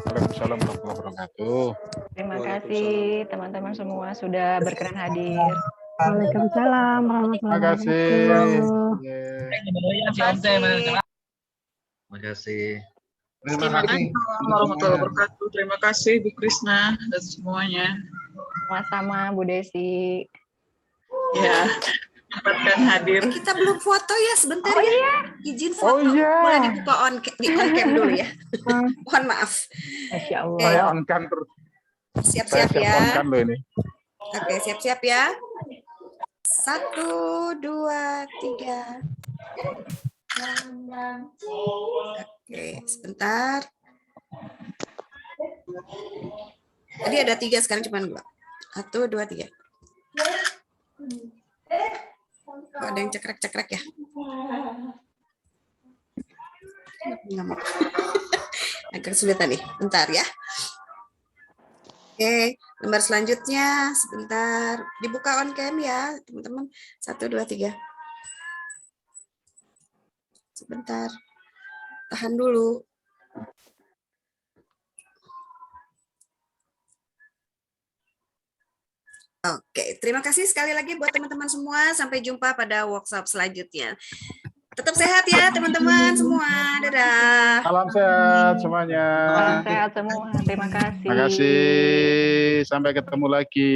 Waalaikumsalam warahmatullahi wabarakatuh. Terima kasih teman-teman semua sudah berkenan hadir. Waalaikumsalam warahmatullahi wabarakatuh. Terima kasih. Terima kasih warahmatullahi wabarakatuh. Terima kasih Bu Krisna dan semuanya. Sama-sama Bu Desi. Ya, sempatkan hadir. Kita belum foto ya sebentar Oh ya. iya. Izin foto. Boleh dibuka di on cam dulu ya. Mohon maaf. Masya Allah. Saya on cam terus. Siap-siap Saya ya. on cam loh ini. Oke, siap-siap ya. 1, 2, 3. Oke, sebentar. Tadi ada 3, sekarang cuma 2. 1, 2, 3. Oh, ada yang cekrek-cekrek ya? Nggak mau. Agak sulit tadi. Bentar ya. Oke, lembar selanjutnya. Sebentar. Dibuka on cam ya, teman-teman. 1, 2, 3. Sebentar. Tahan dulu. Oke, terima kasih sekali lagi buat teman-teman semua. Sampai jumpa pada workshop selanjutnya. Tetap sehat ya teman-teman semua. Dadah. Salam sehat semuanya. Salam sehat semua. Terima kasih. Terima kasih. Sampai ketemu lagi.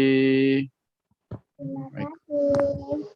Terima kasih.